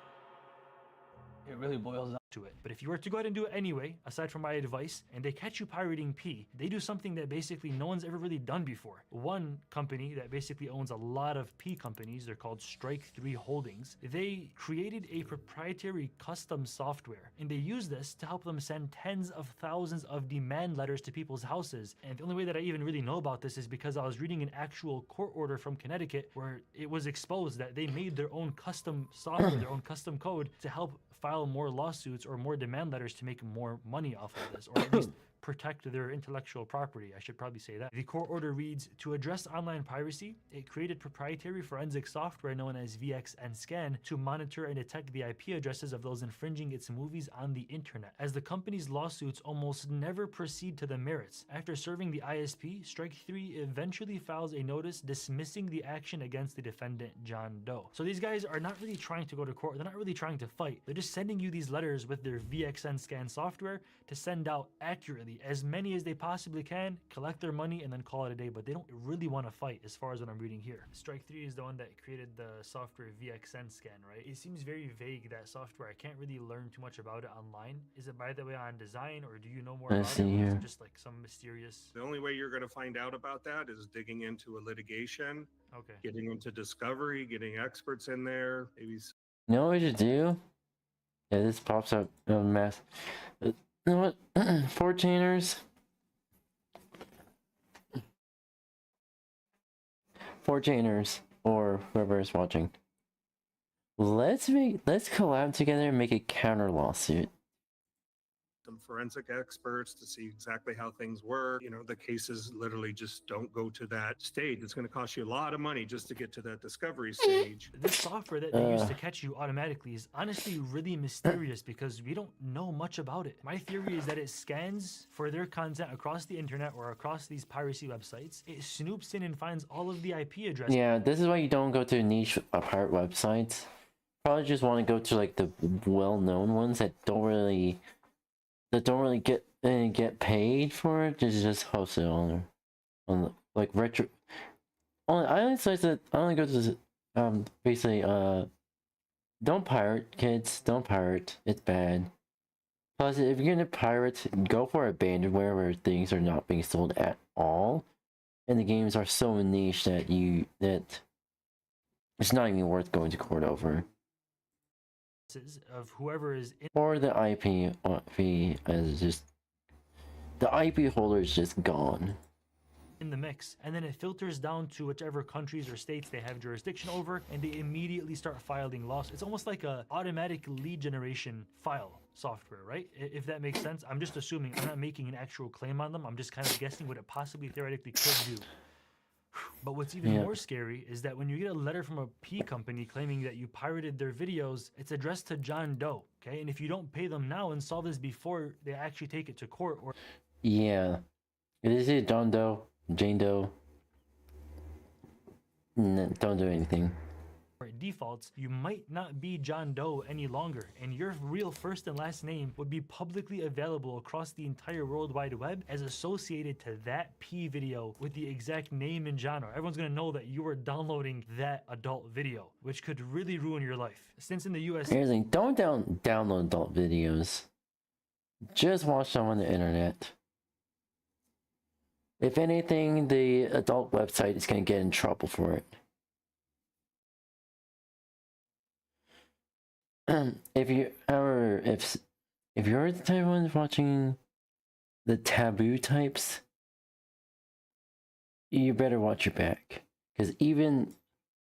It really boils down to it. But if you were to go ahead and do it anyway, aside from my advice, and they catch you pirating P, they do something that basically no one's ever really done before. One company that basically owns a lot of P companies, they're called Strike 3 Holdings, they created a proprietary custom software, and they use this to help them send tens of thousands of demand letters to people's houses. And the only way that I even really know about this is because I was reading an actual court order from Connecticut where it was exposed that they made their own custom software, their own custom code to help file more lawsuits or more demand letters to make more money off of this, or at least protect their intellectual property. I should probably say that. The court order reads, to address online piracy, it created proprietary forensic software known as vxnscan to monitor and detect the IP addresses of those infringing its movies on the internet. As the company's lawsuits almost never proceed to the merits, after serving the ISP, Strike 3 eventually files a notice dismissing the action against the defendant, John Doe. So these guys are not really trying to go to court. They're not really trying to fight. They're just sending you these letters with their vxnscan software to send out accurately as many as they possibly can, collect their money, and then call it a day. But they don't really want to fight, as far as what I'm reading here. Strike 3 is the one that created the software vxnscan, right? It seems very vague, that software. I can't really learn too much about it online. Is it, by the way, on design, or do you know more about it? Or is it just like some mysterious... The only way you're going to find out about that is digging into a litigation, getting into discovery, getting experts in there, maybe... You know what you do? Yeah, this pops up mass. You know what? 14ers. 14ers, or whoever is watching. Let's collab together and make a counter lawsuit. Some forensic experts to see exactly how things work. You know, the cases literally just don't go to that stage. It's going to cost you a lot of money just to get to that discovery stage. This software that they use to catch you automatically is honestly really mysterious because we don't know much about it. My theory is that it scans for their content across the internet or across these piracy websites. It snoops in and finds all of the IP addresses. Yeah, this is why you don't go to niche pirate websites. Probably just want to go to like the well-known ones that don't really get paid for it. Just host it on the like retro. I only go to basically don't pirate, kids. Don't pirate. It's bad. Plus, if you're gonna pirate, go for abandonware where things are not being sold at all, and the games are so niche that it's not even worth going to court over. Of whoever is in, or the IP is just the IP holder is just gone. in the mix, and then it filters down to whichever countries or states they have jurisdiction over, and they immediately start filing lawsuits. It's almost like a automatic lead generation file software, right? If that makes sense. I'm just assuming. I'm not making an actual claim on them. I'm just kind of guessing what it possibly theoretically could do. But what's even more scary is that when you get a letter from a P company claiming that you pirated their videos, it's addressed to John Doe, okay? And if you don't pay them now and solve this before they actually take it to court, or yeah, is it John Doe, Jane Doe? No, don't do anything. it defaults, you might not be John Doe any longer, and your real first and last name would be publicly available across the entire World Wide Web as associated to that P video with the exact name and genre. Everyone's gonna know that you were downloading that adult video, which could really ruin your life. Since in the US, Here's the thing, don't download adult videos. Just watch them on the internet. If anything, the adult website is gonna get in trouble for it. If you're the type of one watching the taboo types, you better watch your back, because even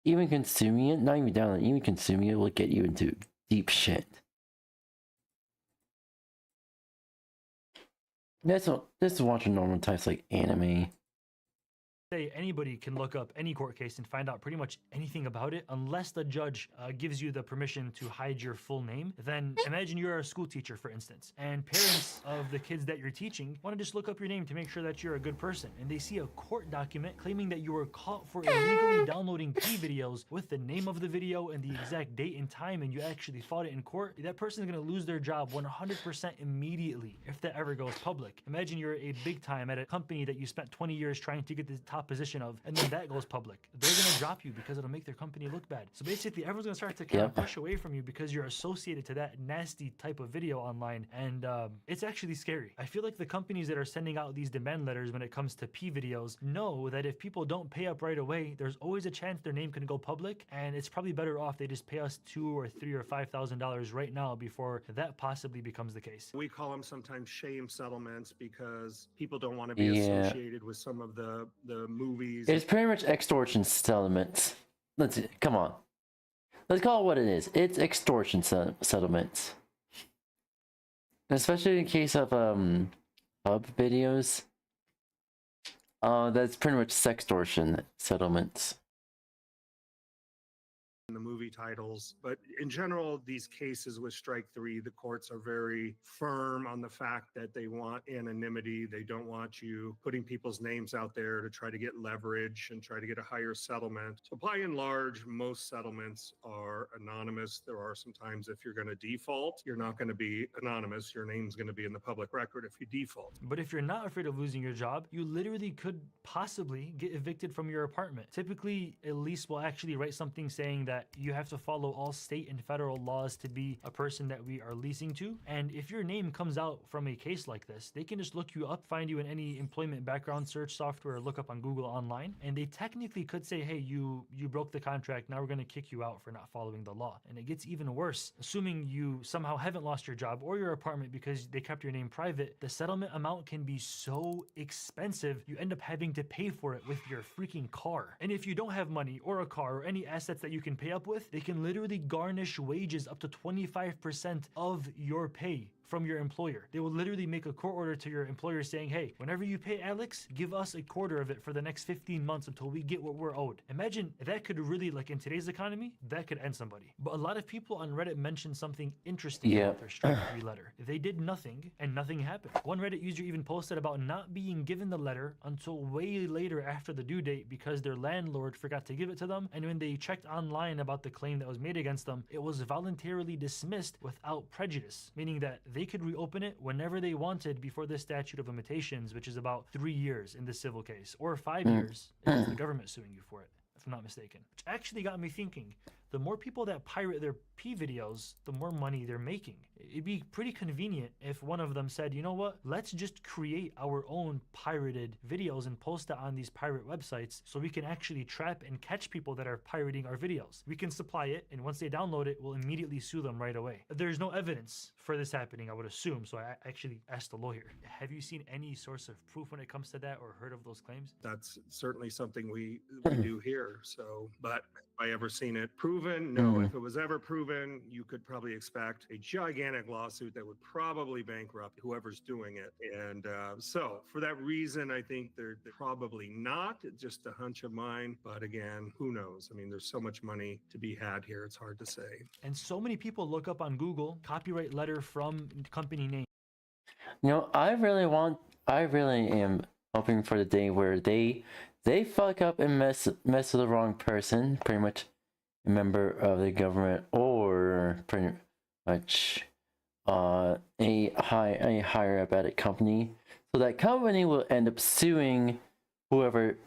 consuming it, not even downloading, even consuming it will get you into deep shit. This is watching normal types like anime. say anybody can look up any court case and find out pretty much anything about it unless the judge gives you the permission to hide your full name. Then imagine you're a school teacher, for instance, and parents of the kids that you're teaching want to just look up your name to make sure that you're a good person, and they see a court document claiming that you were caught for illegally downloading P videos with the name of the video and the exact date and time, and you actually fought it in court. That person is going to lose their job 100% immediately if that ever goes public. Imagine you're a big time at a company that you spent 20 years trying to get the top position of, and then that goes public. They're going to drop you because it'll make their company look bad. So basically everyone's going to start to kind of push away from you because you're associated to that nasty type of video online, and it's actually scary. I feel like the companies that are sending out these demand letters when it comes to P videos know that if people don't pay up right away, there's always a chance their name can go public, and it's probably better off they just pay us $2,000 or $3,000 or $5,000 right now before that possibly becomes the case. We call them sometimes shame settlements because people don't want to be associated with some of the movies. It's pretty much extortion settlements. Come on. Let's call it what it is. It's extortion settlements. Especially in case of hub videos. That's pretty much sextortion settlements. The movie titles, but in general, these cases with Strike 3, the courts are very firm on the fact that they want anonymity. They don't want you putting people's names out there to try to get leverage and try to get a higher settlement. So by and large, most settlements are anonymous. There are some times if you're going to default, you're not going to be anonymous. Your name's going to be in the public record if you default. But if you're not afraid of losing your job, you literally could possibly get evicted from your apartment. Typically, a lease will actually write something saying that you have to follow all state and federal laws to be a person that we are leasing to. And if your name comes out from a case like this, they can just look you up, find you in any employment background search software, or look up on Google online, and they technically could say, hey, you broke the contract, now we're going to kick you out for not following the law. And it gets even worse. Assuming you somehow haven't lost your job or your apartment because they kept your name private, the settlement amount can be so expensive, you end up having to pay for it with your freaking car. And if you don't have money or a car or any assets that you can pay up with, they can literally garnish wages up to 25% of your pay from your employer. They will literally make a court order to your employer saying, hey, whenever you pay Alex, give us a quarter of it for the next 15 months until we get what we're owed. Imagine that could really, like in today's economy, that could end somebody. But a lot of people on Reddit mentioned something interesting about their Strike 3 letter. They did nothing and nothing happened. One Reddit user even posted about not being given the letter until way later after the due date because their landlord forgot to give it to them, and when they checked online about the claim that was made against them, it was voluntarily dismissed without prejudice, meaning that they could reopen it whenever they wanted before the statute of limitations, which is about 3 years in the civil case, or 5 years if it's the government suing you for it, if I'm not mistaken. Which actually got me thinking, the more people that pirate their ISP videos, the more money they're making. It'd be pretty convenient if one of them said, you know what, let's just create our own pirated videos and post it on these pirate websites so we can actually trap and catch people that are pirating our videos. We can supply it, and once they download it, we'll immediately sue them right away. There's no evidence for this happening, I would assume, so I actually asked the lawyer. Have you seen any source of proof when it comes to that or heard of those claims? That's certainly something we do here. So, but have I ever seen it proven? No. If it was ever proven, you could probably expect a gigantic lawsuit that would probably bankrupt whoever's doing it. And so for that reason, I think they're probably not. It's just a hunch of mine. But again, who knows? I mean, there's so much money to be had here. It's hard to say. And so many people look up on Google, copyright letter from company name. You know, I really am hoping for the day where they fuck up and mess with the wrong person, pretty much a member of the government or pretty much a higher up at a company, so that company will end up suing whoever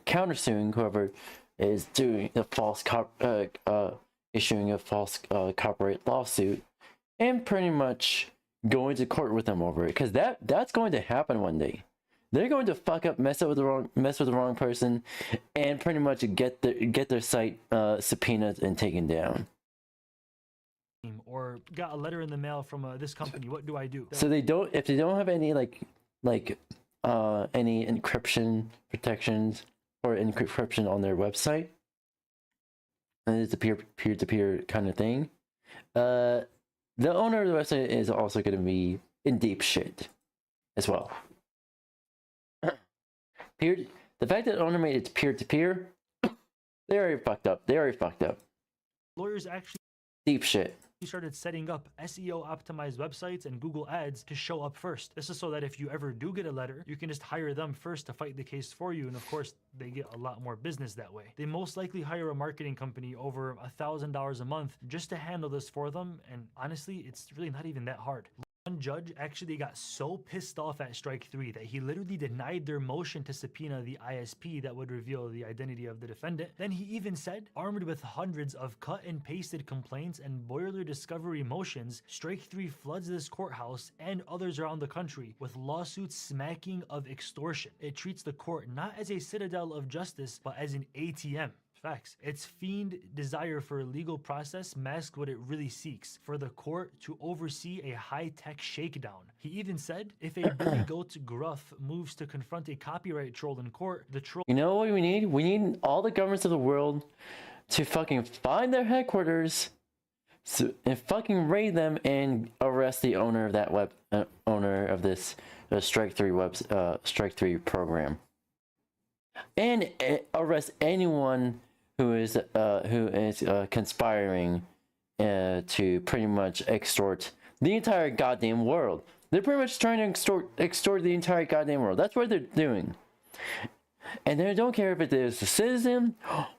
countersuing whoever is doing a false issuing a false copyright lawsuit, and pretty much going to court with them over it, because that's going to happen one day. They're going to fuck up, mess with the wrong person, and pretty much get their site subpoenaed and taken down. Or got a letter in the mail from this company. What do I do? So if they don't have any any encryption protections or encryption on their website, and it's a peer-to-peer kind of thing, the owner of the website is also going to be in deep shit as well. The fact that the owner made it peer-to-peer, they already fucked up. Lawyers actually deep shit. Started setting up SEO optimized websites and Google ads to show up first. This is so that if you ever do get a letter, you can just hire them first to fight the case for you, and of course they get a lot more business that way. They most likely hire a marketing company over $1,000 a month just to handle this for them, and honestly it's really not even that hard. One judge actually got so pissed off at Strike 3 that he literally denied their motion to subpoena the ISP that would reveal the identity of the defendant. Then he even said, armed with hundreds of cut and pasted complaints and boiler discovery motions, Strike 3 floods this courthouse and others around the country with lawsuits smacking of extortion. It treats the court not as a citadel of justice, but as an ATM. Facts. Its fiend desire for a legal process masks what it really seeks, for the court to oversee a high-tech shakedown. He even said, if a Billy Goat Gruff moves to confront a copyright troll in court, the troll— You know what we need? We need all the governments of the world to fucking find their headquarters and fucking raid them and arrest the owner of that owner of this Strike 3 program. And arrest anyone who is conspiring to pretty much extort the entire goddamn world. They're pretty much trying to extort the entire goddamn world. That's what they're doing. And they don't care if it is a citizen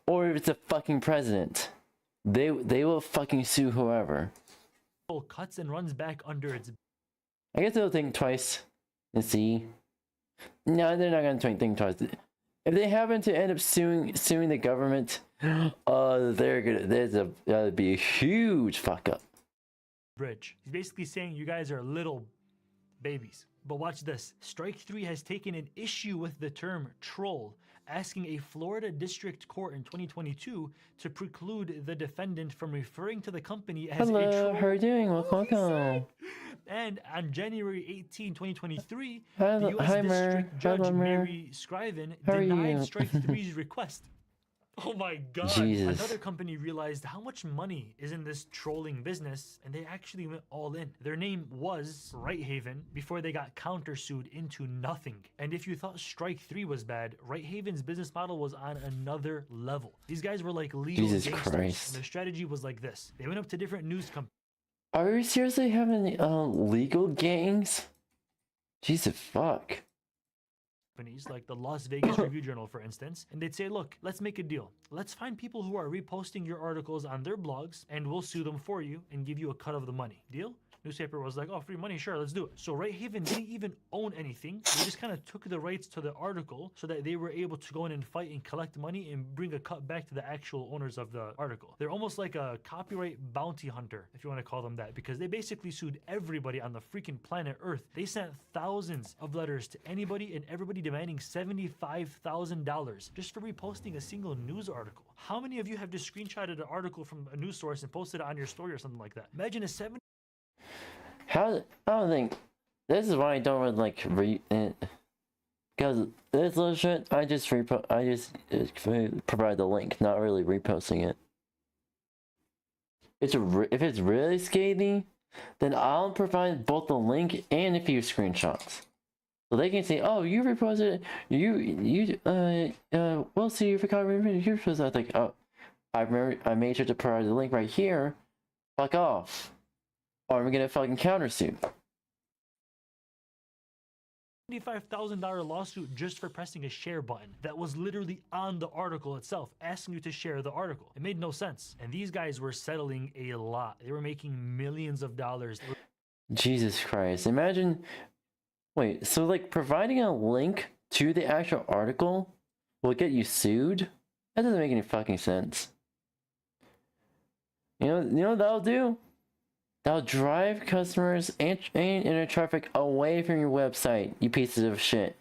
or if it's a fucking president. They will fucking sue whoever. Cuts and runs back under its— I guess they'll think twice and see. No, they're not gonna think twice. If they happen to end up suing the government, that'd be a huge fuck up. Bridge. He's basically saying you guys are little babies. But watch this. Strike 3 has taken an issue with the term troll, asking a Florida district court in 2022 to preclude the defendant from referring to the company as a troll. Hello, how are you doing? Welcome. And on January 18, 2023, Hi, the U.S. District Judge Mary Scriven denied Strike 3's request. Oh my god. Jesus. Another company realized how much money is in this trolling business, and they actually went all in. Their name was Righthaven before they got countersued into nothing. And if you thought Strike 3 was bad, Righthaven's business model was on another level. These guys were like legal Jesus gangsters, Christ. and their strategy was like this. They went up to different news companies. Are we seriously having legal gangs? Jesus fuck. Like the Las Vegas Review Journal, for instance, and they'd say, look, let's make a deal. Let's find people who are reposting your articles on their blogs, and we'll sue them for you and give you a cut of the money. Deal? Newspaper was like, oh, free money, sure, let's do it. So Righthaven didn't even own anything. They just kind of took the rights to the article so that they were able to go in and fight and collect money and bring a cut back to the actual owners of the article. They're almost like a copyright bounty hunter, if you want to call them that, because they basically sued everybody on the freaking planet Earth. They sent thousands of letters to anybody and everybody demanding $75,000 just for reposting a single news article. How many of you have just screenshotted an article from a news source and posted it on your story or something like that? Imagine a 70. How? I don't think. This is why I don't really like because this little shit, I just provide the link, not really reposting it. If it's really scathing, then I'll provide both the link and a few screenshots, so they can say, "Oh, you reposted it. We'll see if you got reposted." I think, "Oh, I made sure to provide the link right here. Fuck off, or I'm gonna fucking countersuit." $75,000 lawsuit just for pressing a share button that was literally on the article itself, asking you to share the article. It made no sense. And these guys were settling a lot. They were making millions of dollars. Jesus Christ. Imagine, wait, so like providing a link to the actual article will get you sued? That doesn't make any fucking sense. You know what that'll do? That'll drive customers and internet traffic away from your website, you pieces of shit.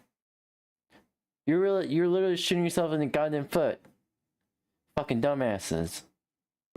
You're literally shooting yourself in the goddamn foot. Fucking dumbasses.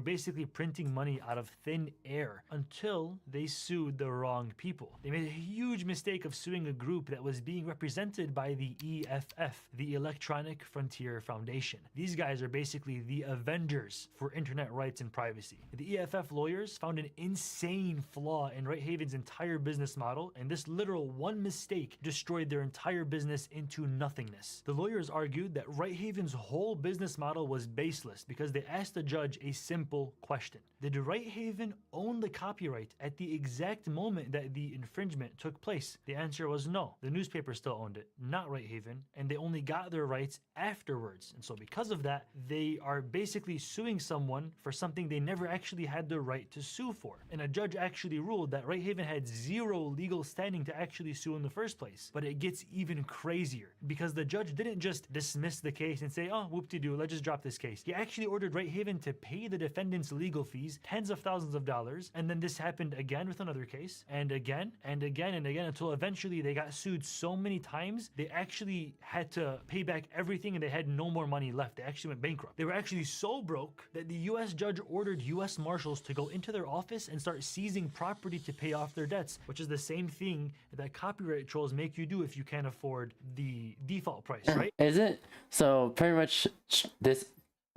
Basically printing money out of thin air until they sued the wrong people. They made a huge mistake of suing a group that was being represented by the EFF, the Electronic Frontier Foundation. These guys are basically the Avengers for internet rights and privacy. The EFF lawyers found an insane flaw in Righthaven's entire business model, and this literal one mistake destroyed their entire business into nothingness. The lawyers argued that Righthaven's whole business model was baseless because they asked the judge a simple question. Did Righthaven own the copyright at the exact moment that the infringement took place? The answer was no. The newspaper still owned it, not Righthaven, and they only got their rights afterwards. And so because of that, they are basically suing someone for something they never actually had the right to sue for. And a judge actually ruled that Righthaven had zero legal standing to actually sue in the first place. But it gets even crazier because the judge didn't just dismiss the case and say, oh, whoop-de-doo, let's just drop this case. He actually ordered Righthaven to pay the defendant's legal fees, tens of thousands of dollars, and then this happened again with another case, and again, and again, and again, until eventually they got sued so many times, they actually had to pay back everything and they had no more money left. They actually went bankrupt. They were actually so broke that the US judge ordered US Marshals to go into their office and start seizing property to pay off their debts, which is the same thing that copyright trolls make you do if you can't afford the default price, right? Is it? So pretty much this,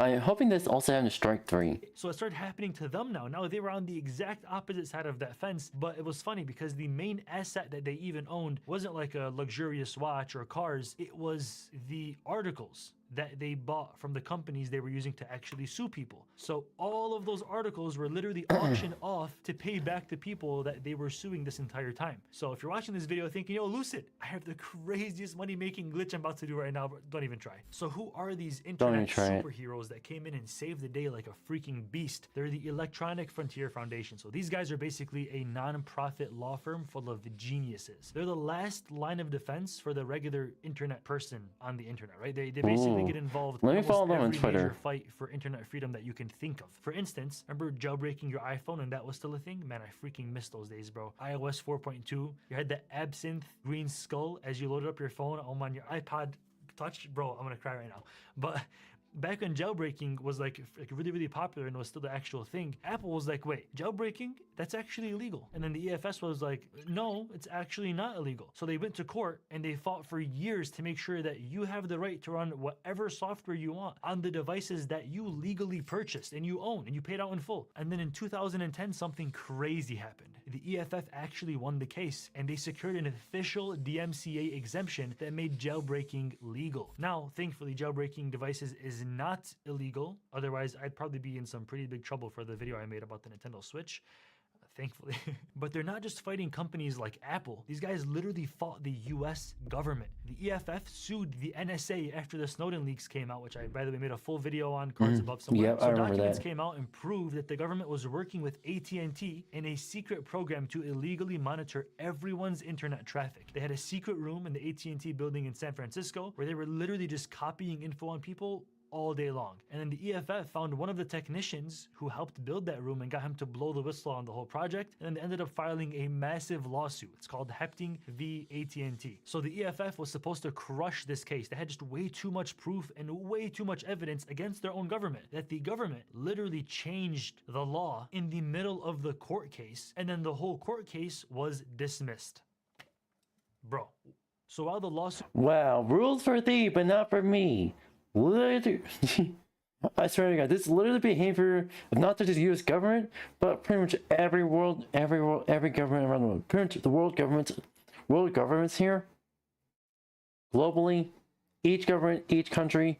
I'm hoping this also happened to Strike 3. So it started happening to them now. Now they were on the exact opposite side of that fence, but it was funny because the main asset that they even owned wasn't like a luxurious watch or cars. It was the articles that they bought from the companies they were using to actually sue people. So all of those articles were literally auctioned off to pay back the people that they were suing this entire time. So if you're watching this video thinking, yo, Lucid, I have the craziest money-making glitch I'm about to do right now, but don't even try. So who are these internet superheroes that came in and saved the day like a freaking beast? They're the Electronic Frontier Foundation. So these guys are basically a non-profit law firm full of geniuses. They're the last line of defense for the regular internet person on the internet, right? They basically get involved in every major fight for internet freedom that you can think of. For instance, remember jailbreaking your iPhone and that was still a thing? Man, I freaking miss those days, bro. iOS 4.2, you had the absinthe green skull as you loaded up your phone on your iPod Touch. Bro, I'm gonna cry right now. But back when jailbreaking was like really, really popular and was still the actual thing, Apple was like, wait, jailbreaking? That's actually illegal. And then the EFS was like, no, it's actually not illegal. So they went to court and they fought for years to make sure that you have the right to run whatever software you want on the devices that you legally purchased and you own and you paid out in full. And then in 2010, something crazy happened. The EFF actually won the case and they secured an official DMCA exemption that made jailbreaking legal. Now, thankfully, jailbreaking devices is not illegal. Otherwise, I'd probably be in some pretty big trouble for the video I made about the Nintendo Switch. thankfully. But they're not just fighting companies like Apple. These guys literally fought the US government. The EFF sued the NSA after the Snowden leaks came out, which I, by the way, made a full video on, cards above somewhere. Yep, so I remember documents that. came out and proved that the government was working with AT&T in a secret program to illegally monitor everyone's internet traffic. They had a secret room in the AT&T building in San Francisco where they were literally just copying info on people all day long. And then the EFF found one of the technicians who helped build that room and got him to blow the whistle on the whole project. And then they ended up filing a massive lawsuit. It's called Hdfting v. AT&T. So the EFF was supposed to crush this case. They had just way too much proof and way too much evidence against their own government that the government literally changed the law in the middle of the court case. And then the whole court case was dismissed. Bro. So while the lawsuit... Wow, rules for thee, but not for me. Literally, I swear to God, this is literally behavior of not just the U.S. government, but pretty much every government around the world. Pretty much the world governments here, globally, each government, each country,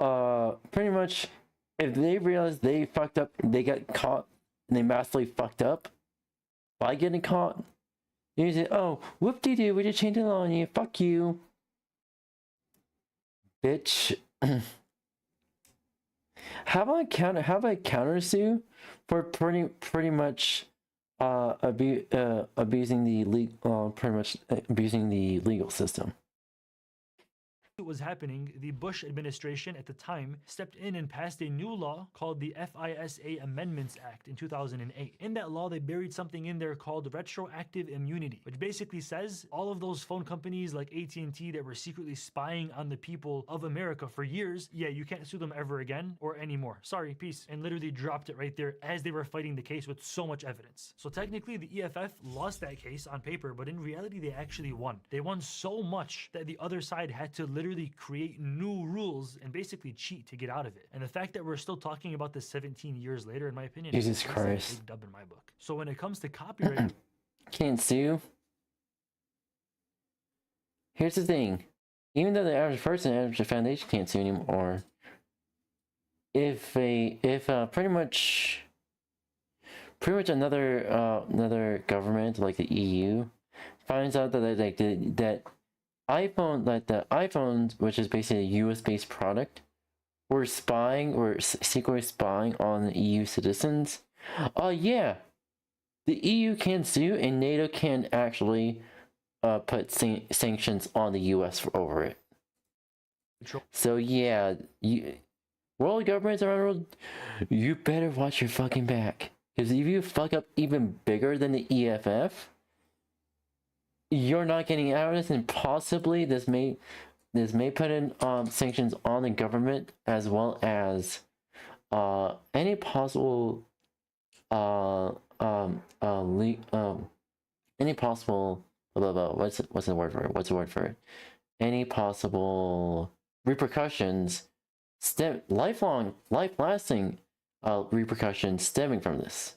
pretty much, if they realize they fucked up, they got caught, and they massively fucked up by getting caught, you say, "Oh, whoop-de-doo, we just changed the law on you. Fuck you, bitch." How about countersue for pretty much abusing the legal system? Was happening, the Bush administration at the time stepped in and passed a new law called the FISA Amendments Act in 2008. In that law, they buried something in there called retroactive immunity, which basically says all of those phone companies like AT&T that were secretly spying on the people of America for years, yeah, you can't sue them ever again or anymore. Sorry, peace. And literally dropped it right there as they were fighting the case with so much evidence. So technically, the EFF lost that case on paper, but in reality, they actually won. They won so much that the other side had to literally create new rules and basically cheat to get out of it. And the fact that we're still talking about this 17 years later, in my opinion, Jesus is Christ. a big dub in my book. So when it comes to copyright, can't sue. Here's the thing: even though the average person, average foundation can't sue anymore, if pretty much another government like the EU finds out that the iPhones, which is basically a US-based product, were secretly spying on the EU citizens. Yeah, the EU can sue, and NATO can actually put sanctions on the US over it. So yeah, world governments around the world, you better watch your fucking back, because if you fuck up even bigger than the EFF, you're not getting out of this, and possibly this may put in sanctions on the government, as well as any possible what's the word for it? Any possible repercussions, life-lasting repercussions stemming from this.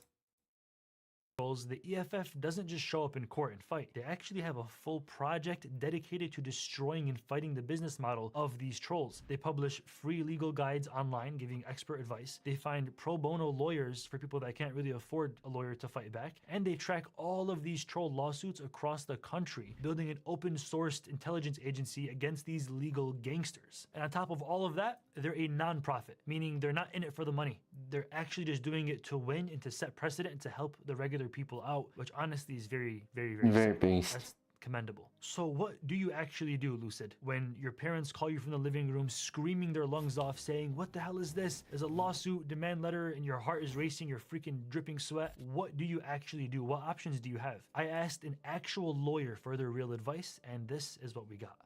The EFF doesn't just show up in court and fight. They actually have a full project dedicated to destroying and fighting the business model of these trolls. They publish free legal guides online giving expert advice. They find pro bono lawyers for people that can't really afford a lawyer to fight back. And they track all of these troll lawsuits across the country, building an open-sourced intelligence agency against these legal gangsters. And on top of all of that, they're a non-profit, meaning they're not in it for the money. They're actually just doing it to win and to set precedent and to help the regular people out, which honestly is very based. That's commendable. So what do you actually do, Lucid, when your parents call you from the living room screaming their lungs off saying, "What the hell is this? There's a lawsuit, demand letter," and your heart is racing, you're freaking dripping sweat? What do you actually do? What options do you have? I asked an actual lawyer for their real advice, and this is what we got.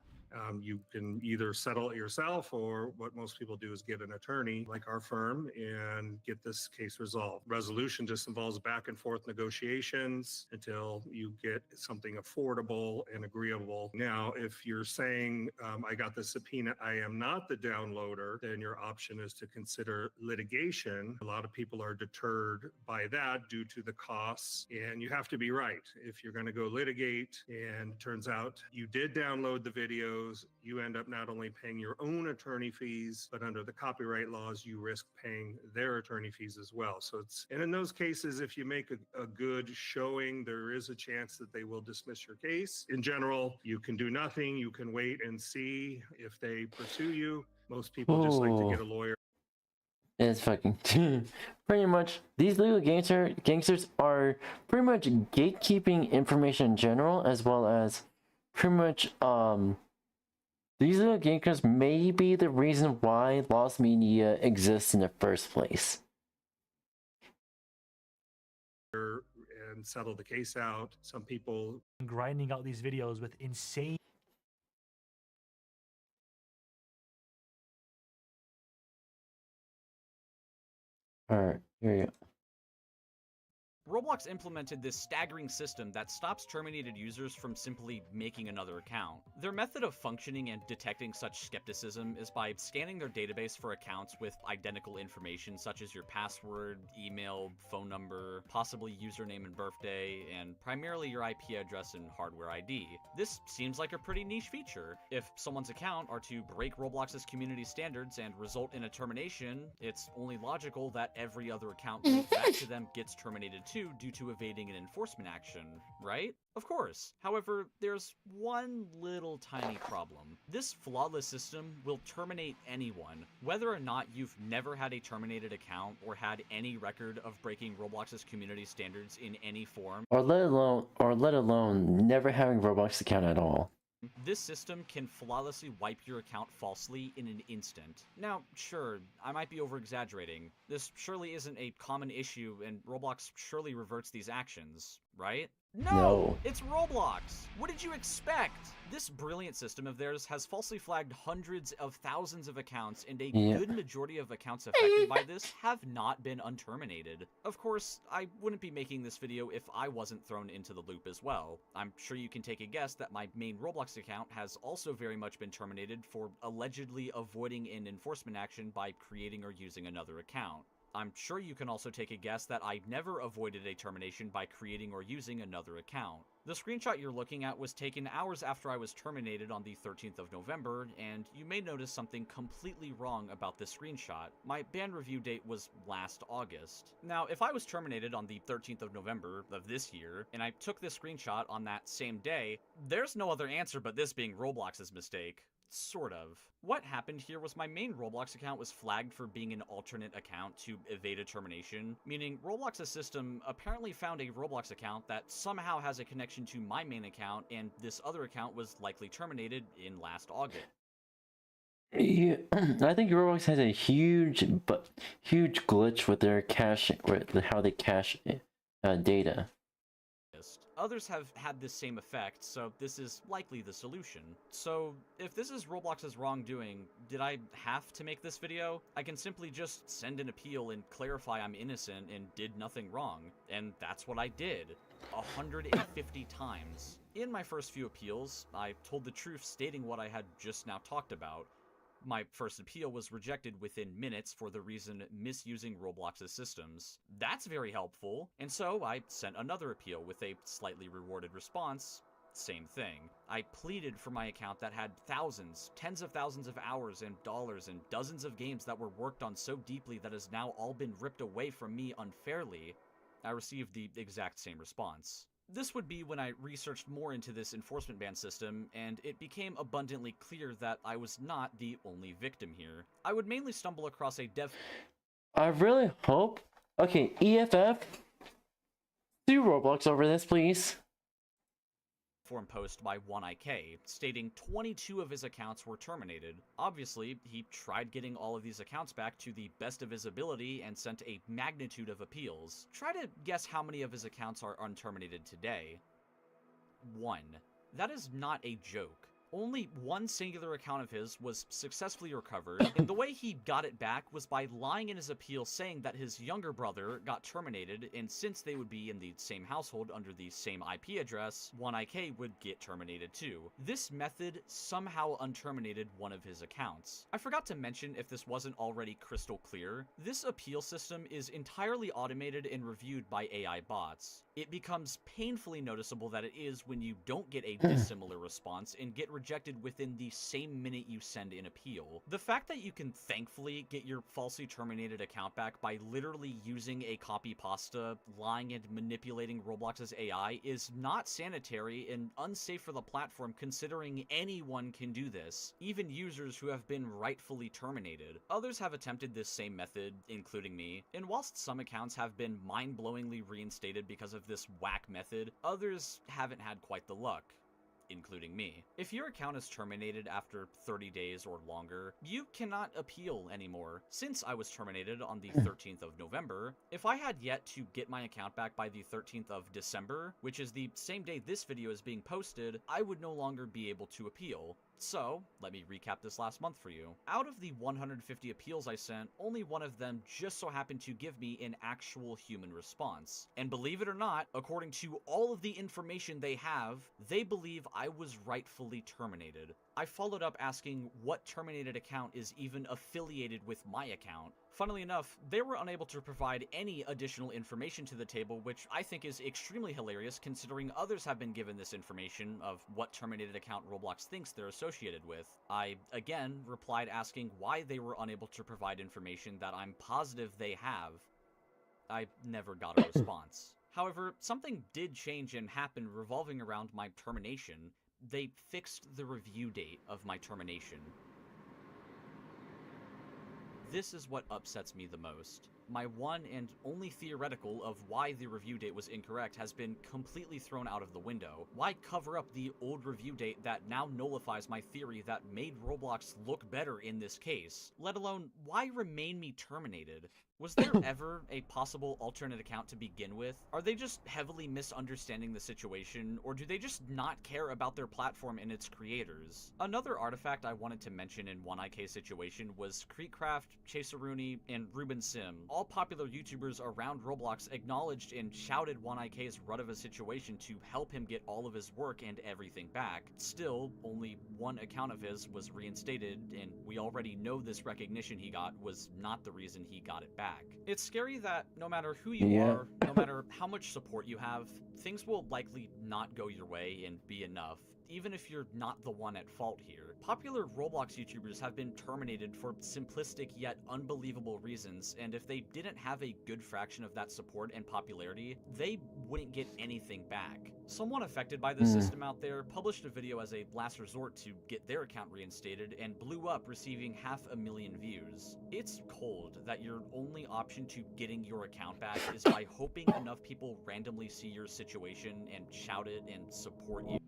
You can either settle it yourself, or what most people do is get an attorney like our firm and get this case resolved. Resolution just involves back and forth negotiations until you get something affordable and agreeable. Now, if you're saying, I got the subpoena, I am not the downloader, then your option is to consider litigation. A lot of people are deterred by that due to the costs, and you have to be right. If you're going to go litigate and it turns out you did download the video, videos, you end up not only paying your own attorney fees, but under the copyright laws, you risk paying their attorney fees as well. So and in those cases, if you make a good showing, there is a chance that they will dismiss your case. In general, you can do nothing. You can wait and see if they pursue you. Most people just like to get a lawyer. It's fucking pretty much these legal gangsters are pretty much gatekeeping information in general, as well as pretty much these little gangsters may be the reason why lost media exists in the first place. And settle the case out. Some people grinding out these videos with insane. Alright, here you go. Roblox implemented this staggering system that stops terminated users from simply making another account. Their method of functioning and detecting such skepticism is by scanning their database for accounts with identical information such as your password, email, phone number, possibly username and birthday, and primarily your IP address and hardware ID. This seems like a pretty niche feature. If someone's account are to break Roblox's community standards and result in a termination, it's only logical that every other account linked back to them gets terminated too, due to evading an enforcement action, right? Of course. However, there's one little tiny problem. This flawless system will terminate anyone, whether or not you've never had a terminated account or had any record of breaking Roblox's community standards in any form. Or let alone never having Roblox account at all. This system can flawlessly wipe your account falsely in an instant. Now, sure, I might be over-exaggerating. This surely isn't a common issue, and Roblox surely reverts these actions, right? No! It's Roblox! What did you expect? This brilliant system of theirs has falsely flagged hundreds of thousands of accounts, and a good majority of accounts affected by this have not been unterminated. Of course, I wouldn't be making this video if I wasn't thrown into the loop as well. I'm sure you can take a guess that my main Roblox account has also very much been terminated for allegedly avoiding an enforcement action by creating or using another account. I'm sure you can also take a guess that I never avoided a termination by creating or using another account. The screenshot you're looking at was taken hours after I was terminated on the 13th of November, and you may notice something completely wrong about this screenshot. My ban review date was last August. Now, if I was terminated on the 13th of November of this year, and I took this screenshot on that same day, there's no other answer but this being Roblox's mistake. Sort of. What happened here was my main Roblox account was flagged for being an alternate account to evade a termination, meaning Roblox's system apparently found a Roblox account that somehow has a connection to my main account, and this other account was likely terminated in last August. Yeah, I think Roblox has a huge glitch with their cache, with how they cache data. Others have had this same effect, so this is likely the solution. So, if this is Roblox's wrongdoing, did I have to make this video? I can simply just send an appeal and clarify I'm innocent and did nothing wrong. And that's what I did. 150 times. In my first few appeals, I told the truth stating what I had just now talked about. My first appeal was rejected within minutes for the reason misusing Roblox's systems. That's very helpful, and so I sent another appeal with a slightly rewarded response. Same thing. I pleaded for my account that had thousands, tens of thousands of hours and dollars and dozens of games that were worked on so deeply that has now all been ripped away from me unfairly. I received the exact same response. This would be when I researched more into this enforcement ban system, and it became abundantly clear that I was not the only victim here. I would mainly stumble across a dev... I really hope... Okay, EFF, do Roblox over this, please. Forum post by 𝙂𝙚, stating 22 of his accounts were terminated. Obviously, he tried getting all of these accounts back to the best of his ability and sent a magnitude of appeals. Try to guess how many of his accounts are unterminated today. 1. That is not a joke. Only one singular account of his was successfully recovered, and the way he got it back was by lying in his appeal saying that his younger brother got terminated, and since they would be in the same household under the same IP address, 𝙂𝙚 would get terminated too. This method somehow unterminated one of his accounts. I forgot to mention, if this wasn't already crystal clear, this appeal system is entirely automated and reviewed by AI bots. It becomes painfully noticeable that it is when you don't get a dissimilar response and get rejected within the same minute you send an appeal. The fact that you can thankfully get your falsely terminated account back by literally using a copy pasta, lying and manipulating Roblox's AI is not sanitary and unsafe for the platform, considering anyone can do this, even users who have been rightfully terminated. Others have attempted this same method, including me, and whilst some accounts have been mind-blowingly reinstated because of this whack method, others haven't had quite the luck, including me. If your account is terminated after 30 days or longer, you cannot appeal anymore. Since I was terminated on the 13th of November, if I had yet to get my account back by the 13th of December, which is the same day this video is being posted, I would no longer be able to appeal. So, let me recap this last month for you. Out of the 150 appeals I sent, only one of them just so happened to give me an actual human response. And believe it or not, according to all of the information they have, they believe I was rightfully terminated. I followed up asking what terminated account is even affiliated with my account. Funnily enough, they were unable to provide any additional information to the table, which I think is extremely hilarious considering others have been given this information of what terminated account Roblox thinks they're associated with. I, again, replied asking why they were unable to provide information that I'm positive they have. I never got a response. However, something did change and happen revolving around my termination. They fixed the review date of my termination. This is what upsets me the most. My one and only theoretical of why the review date was incorrect has been completely thrown out of the window. Why cover up the old review date that now nullifies my theory that made Roblox look better in this case? Let alone, why remain me terminated? Was there ever a possible alternate account to begin with? Are they just heavily misunderstanding the situation, or do they just not care about their platform and its creators? Another artifact I wanted to mention in 1IK situation was Creekcraft, 𝙂𝙚𝙣𝙚𝙧𝙖𝙀, and Ruben_Sim. All popular YouTubers around Roblox acknowledged and shouted 1IK's rut of a situation to help him get all of his work and everything back. Still, only one account of his was reinstated, and we already know this recognition he got was not the reason he got it back. It's scary that no matter who you are, no matter how much support you have, things will likely not go your way and be enough, even if you're not the one at fault here. Popular Roblox YouTubers have been terminated for simplistic yet unbelievable reasons, and if they didn't have a good fraction of that support and popularity, they wouldn't get anything back. Someone affected by the system out there published a video as a last resort to get their account reinstated and blew up, receiving 500,000 views. It's cold that your only option to getting your account back is by hoping enough people randomly see your situation and shout it and support you.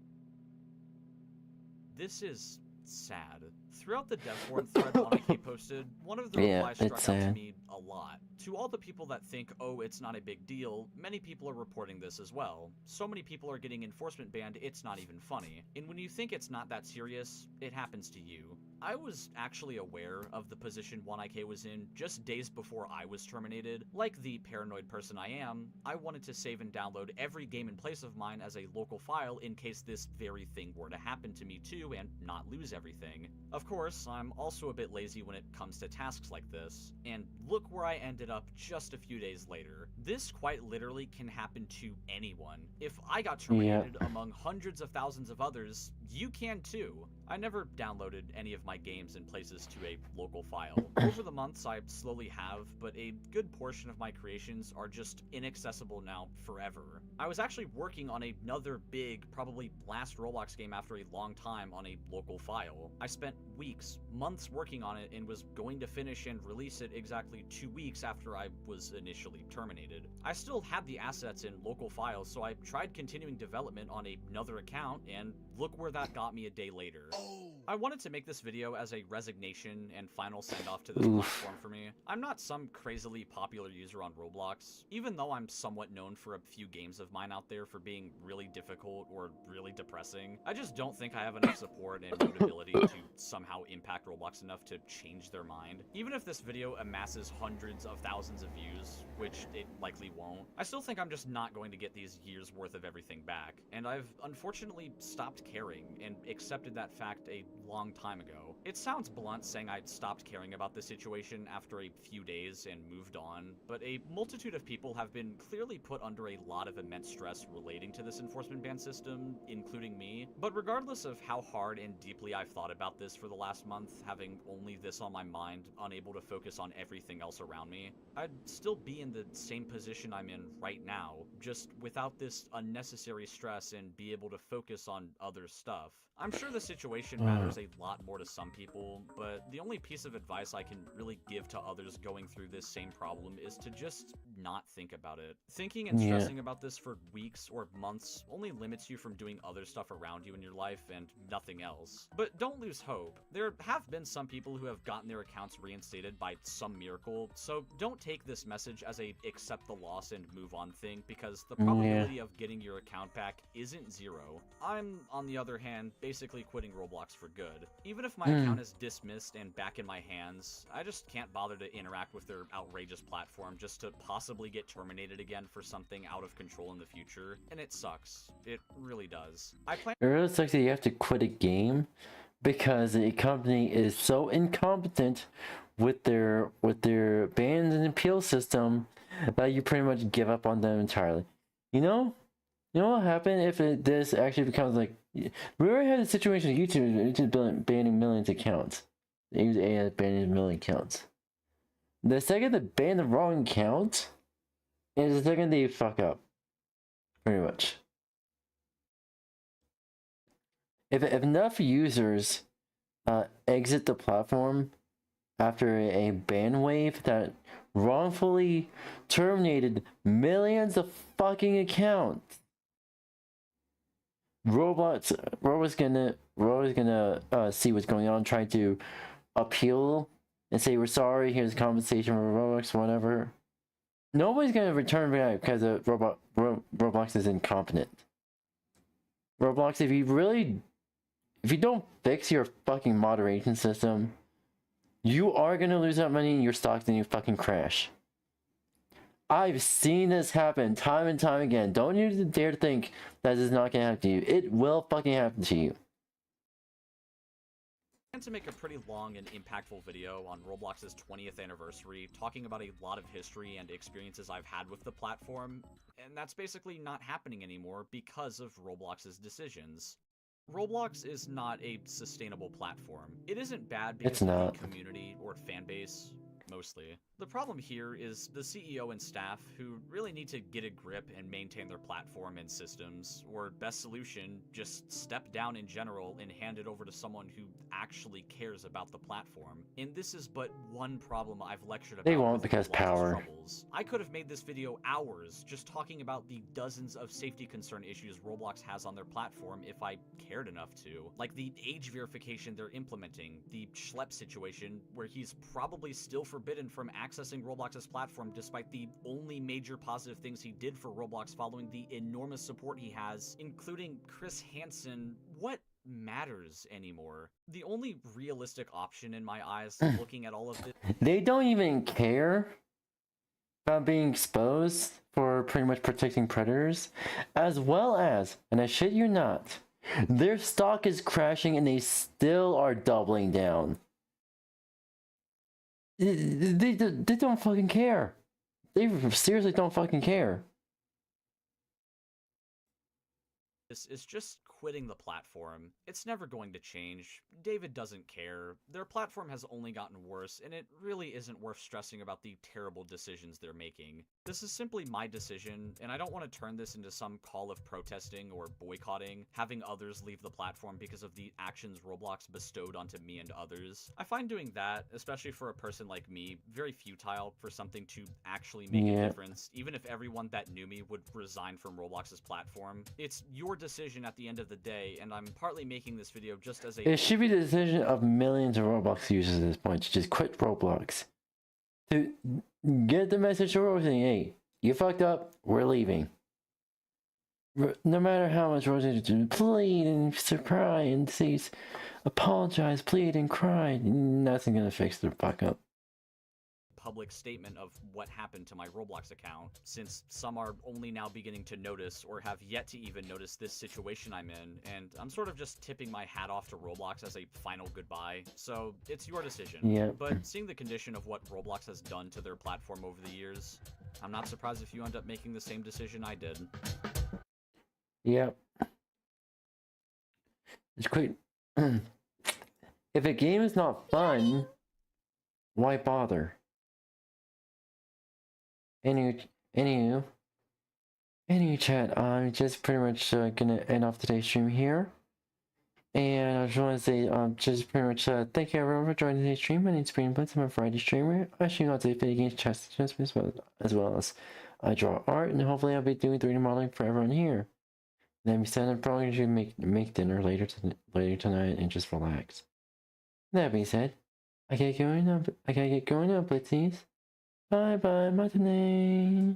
This is sad. Throughout the dev forum thread 1IK posted, one of the replies struck out to me a lot. To all the people that think, oh, it's not a big deal, many people are reporting this as well. So many people are getting enforcement banned, it's not even funny. And when you think it's not that serious, it happens to you. I was actually aware of the position 1IK was in just days before I was terminated. Like the paranoid person I am, I wanted to save and download every game in place of mine as a local file in case this very thing were to happen to me too and not lose everything. Of course, I'm also a bit lazy when it comes to tasks like this, and look where I ended up just a few days later. This quite literally can happen to anyone. If I got terminated among hundreds of thousands of others, you can too. I never downloaded any of my games in places to a local file. Over the months, I slowly have, but a good portion of my creations are just inaccessible now forever. I was actually working on another big, probably last Roblox game after a long time on a local file. I spent weeks, months working on it and was going to finish and release it exactly 2 weeks after I was initially terminated. I still had the assets in local files, so I tried continuing development on another account, and look where that got me a day later. I wanted to make this video as a resignation and final send-off to this platform for me. I'm not some crazily popular user on Roblox, even though I'm somewhat known for a few games of mine out there for being really difficult or really depressing. I just don't think I have enough support and ability to somehow impact Roblox enough to change their mind. Even if this video amasses hundreds of thousands of views, which it likely won't, I still think I'm just not going to get these years worth of everything back. And I've unfortunately stopped caring and accepted that fact a long time ago. It sounds blunt saying I stopped caring about the situation after a few days and moved on, but a multitude of people have been clearly put under a lot of immense stress relating to this enforcement ban system, including me. But regardless of how hard and deeply I've thought about this for the last month, having only this on my mind, unable to focus on everything else around me, I'd still be in the same position I'm in right now, just without this unnecessary stress and be able to focus on other stuff. I'm sure the situation matters a lot more to some people, but the only piece of advice I can really give to others going through this same problem is to just not think about it. Thinking and stressing about this for weeks or months only limits you from doing other stuff around you in your life and nothing else. But don't lose hope. There have been some people who have gotten their accounts reinstated by some miracle, so don't take this message as a accept the loss and move on thing, because the probability of getting your account back isn't zero. I'm, on the other hand, basically quitting Roblox for good. Even if my account is dismissed and back in my hands, I just can't bother to interact with their outrageous platform just to possibly get terminated again for something out of control in the future, and it sucks. It really does. It really sucks that you have to quit a game because the company is so incompetent with their bans and appeal system that you pretty much give up on them entirely. You know what will happen if this actually becomes like... We already had a situation with YouTube banning millions of accounts. They use AI banning million accounts. The second they ban the wrong account is the second they fuck up. Pretty much. If enough users exit the platform after a ban wave that wrongfully terminated millions of fucking accounts, Roblox gonna see what's going on, try to appeal and say we're sorry, here's compensation for Roblox, whatever. Nobody's gonna return back because Roblox is incompetent. Roblox, if you don't fix your fucking moderation system, you are gonna lose that money in your stocks and you fucking crash. I've seen this happen time and time again. Don't you dare think that this is not gonna happen to you. It will fucking happen to you. I plan to make a pretty long and impactful video on Roblox's 20th anniversary, talking about a lot of history and experiences I've had with the platform, and that's basically not happening anymore because of Roblox's decisions. Roblox is not a sustainable platform. It isn't bad because of the community or fan base, mostly. The problem here is the CEO and staff, who really need to get a grip and maintain their platform and systems, or best solution, just step down in general and hand it over to someone who actually cares about the platform. And this is but one problem I've lectured about. They won't because power. Troubles. I could have made this video hours just talking about the dozens of safety concern issues Roblox has on their platform if I cared enough to. Like the age verification they're implementing, the Schlepp situation where he's probably still forbidden from accessing Roblox's platform despite the only major positive things he did for Roblox following the enormous support he has, including Chris Hansen. What matters anymore? The only realistic option in my eyes looking at all of this... They don't even care about being exposed for pretty much protecting predators, as well as, and I shit you not, their stock is crashing and they still are doubling down. They don't fucking care. They seriously don't fucking care. This is just quitting the platform. It's never going to change. David doesn't care. Their platform has only gotten worse, and it really isn't worth stressing about the terrible decisions they're making. This is simply my decision, and I don't want to turn this into some call of protesting or boycotting, having others leave the platform because of the actions Roblox bestowed onto me and others. I find doing that, especially for a person like me, very futile for something to actually make a difference, even if everyone that knew me would resign from Roblox's platform. It's your decision at the end of the day, and I'm partly making this video just as a... It should be the decision of millions of Roblox users at this point to just quit Roblox. To get the message to Roblox saying, hey, you fucked up, we're leaving. no matter how much Rosie do, plead and cry and say, apologize, plead and cry, nothing gonna fix the fuck up. Public statement of what happened to my Roblox account, since some are only now beginning to notice or have yet to even notice this situation I'm in, and I'm sort of just tipping my hat off to Roblox as a final goodbye, so it's your decision. Yeah. But seeing the condition of what Roblox has done to their platform over the years, I'm not surprised if you end up making the same decision I did. Yep. It's great. If a game is not fun, why bother? Anywho, chat, I'm just pretty much gonna end off today's stream here. And I just want to say, just pretty much thank you everyone for joining today's stream. My name's Green Blitz, I'm a Friday streamer. I stream all day video games, chess, as well as I draw art, and hopefully I'll be doing 3D modeling for everyone here. Then we said I'm probably going to make dinner later tonight and just relax. That being said, I gotta get going now, Blitzies. Bye bye, matinee.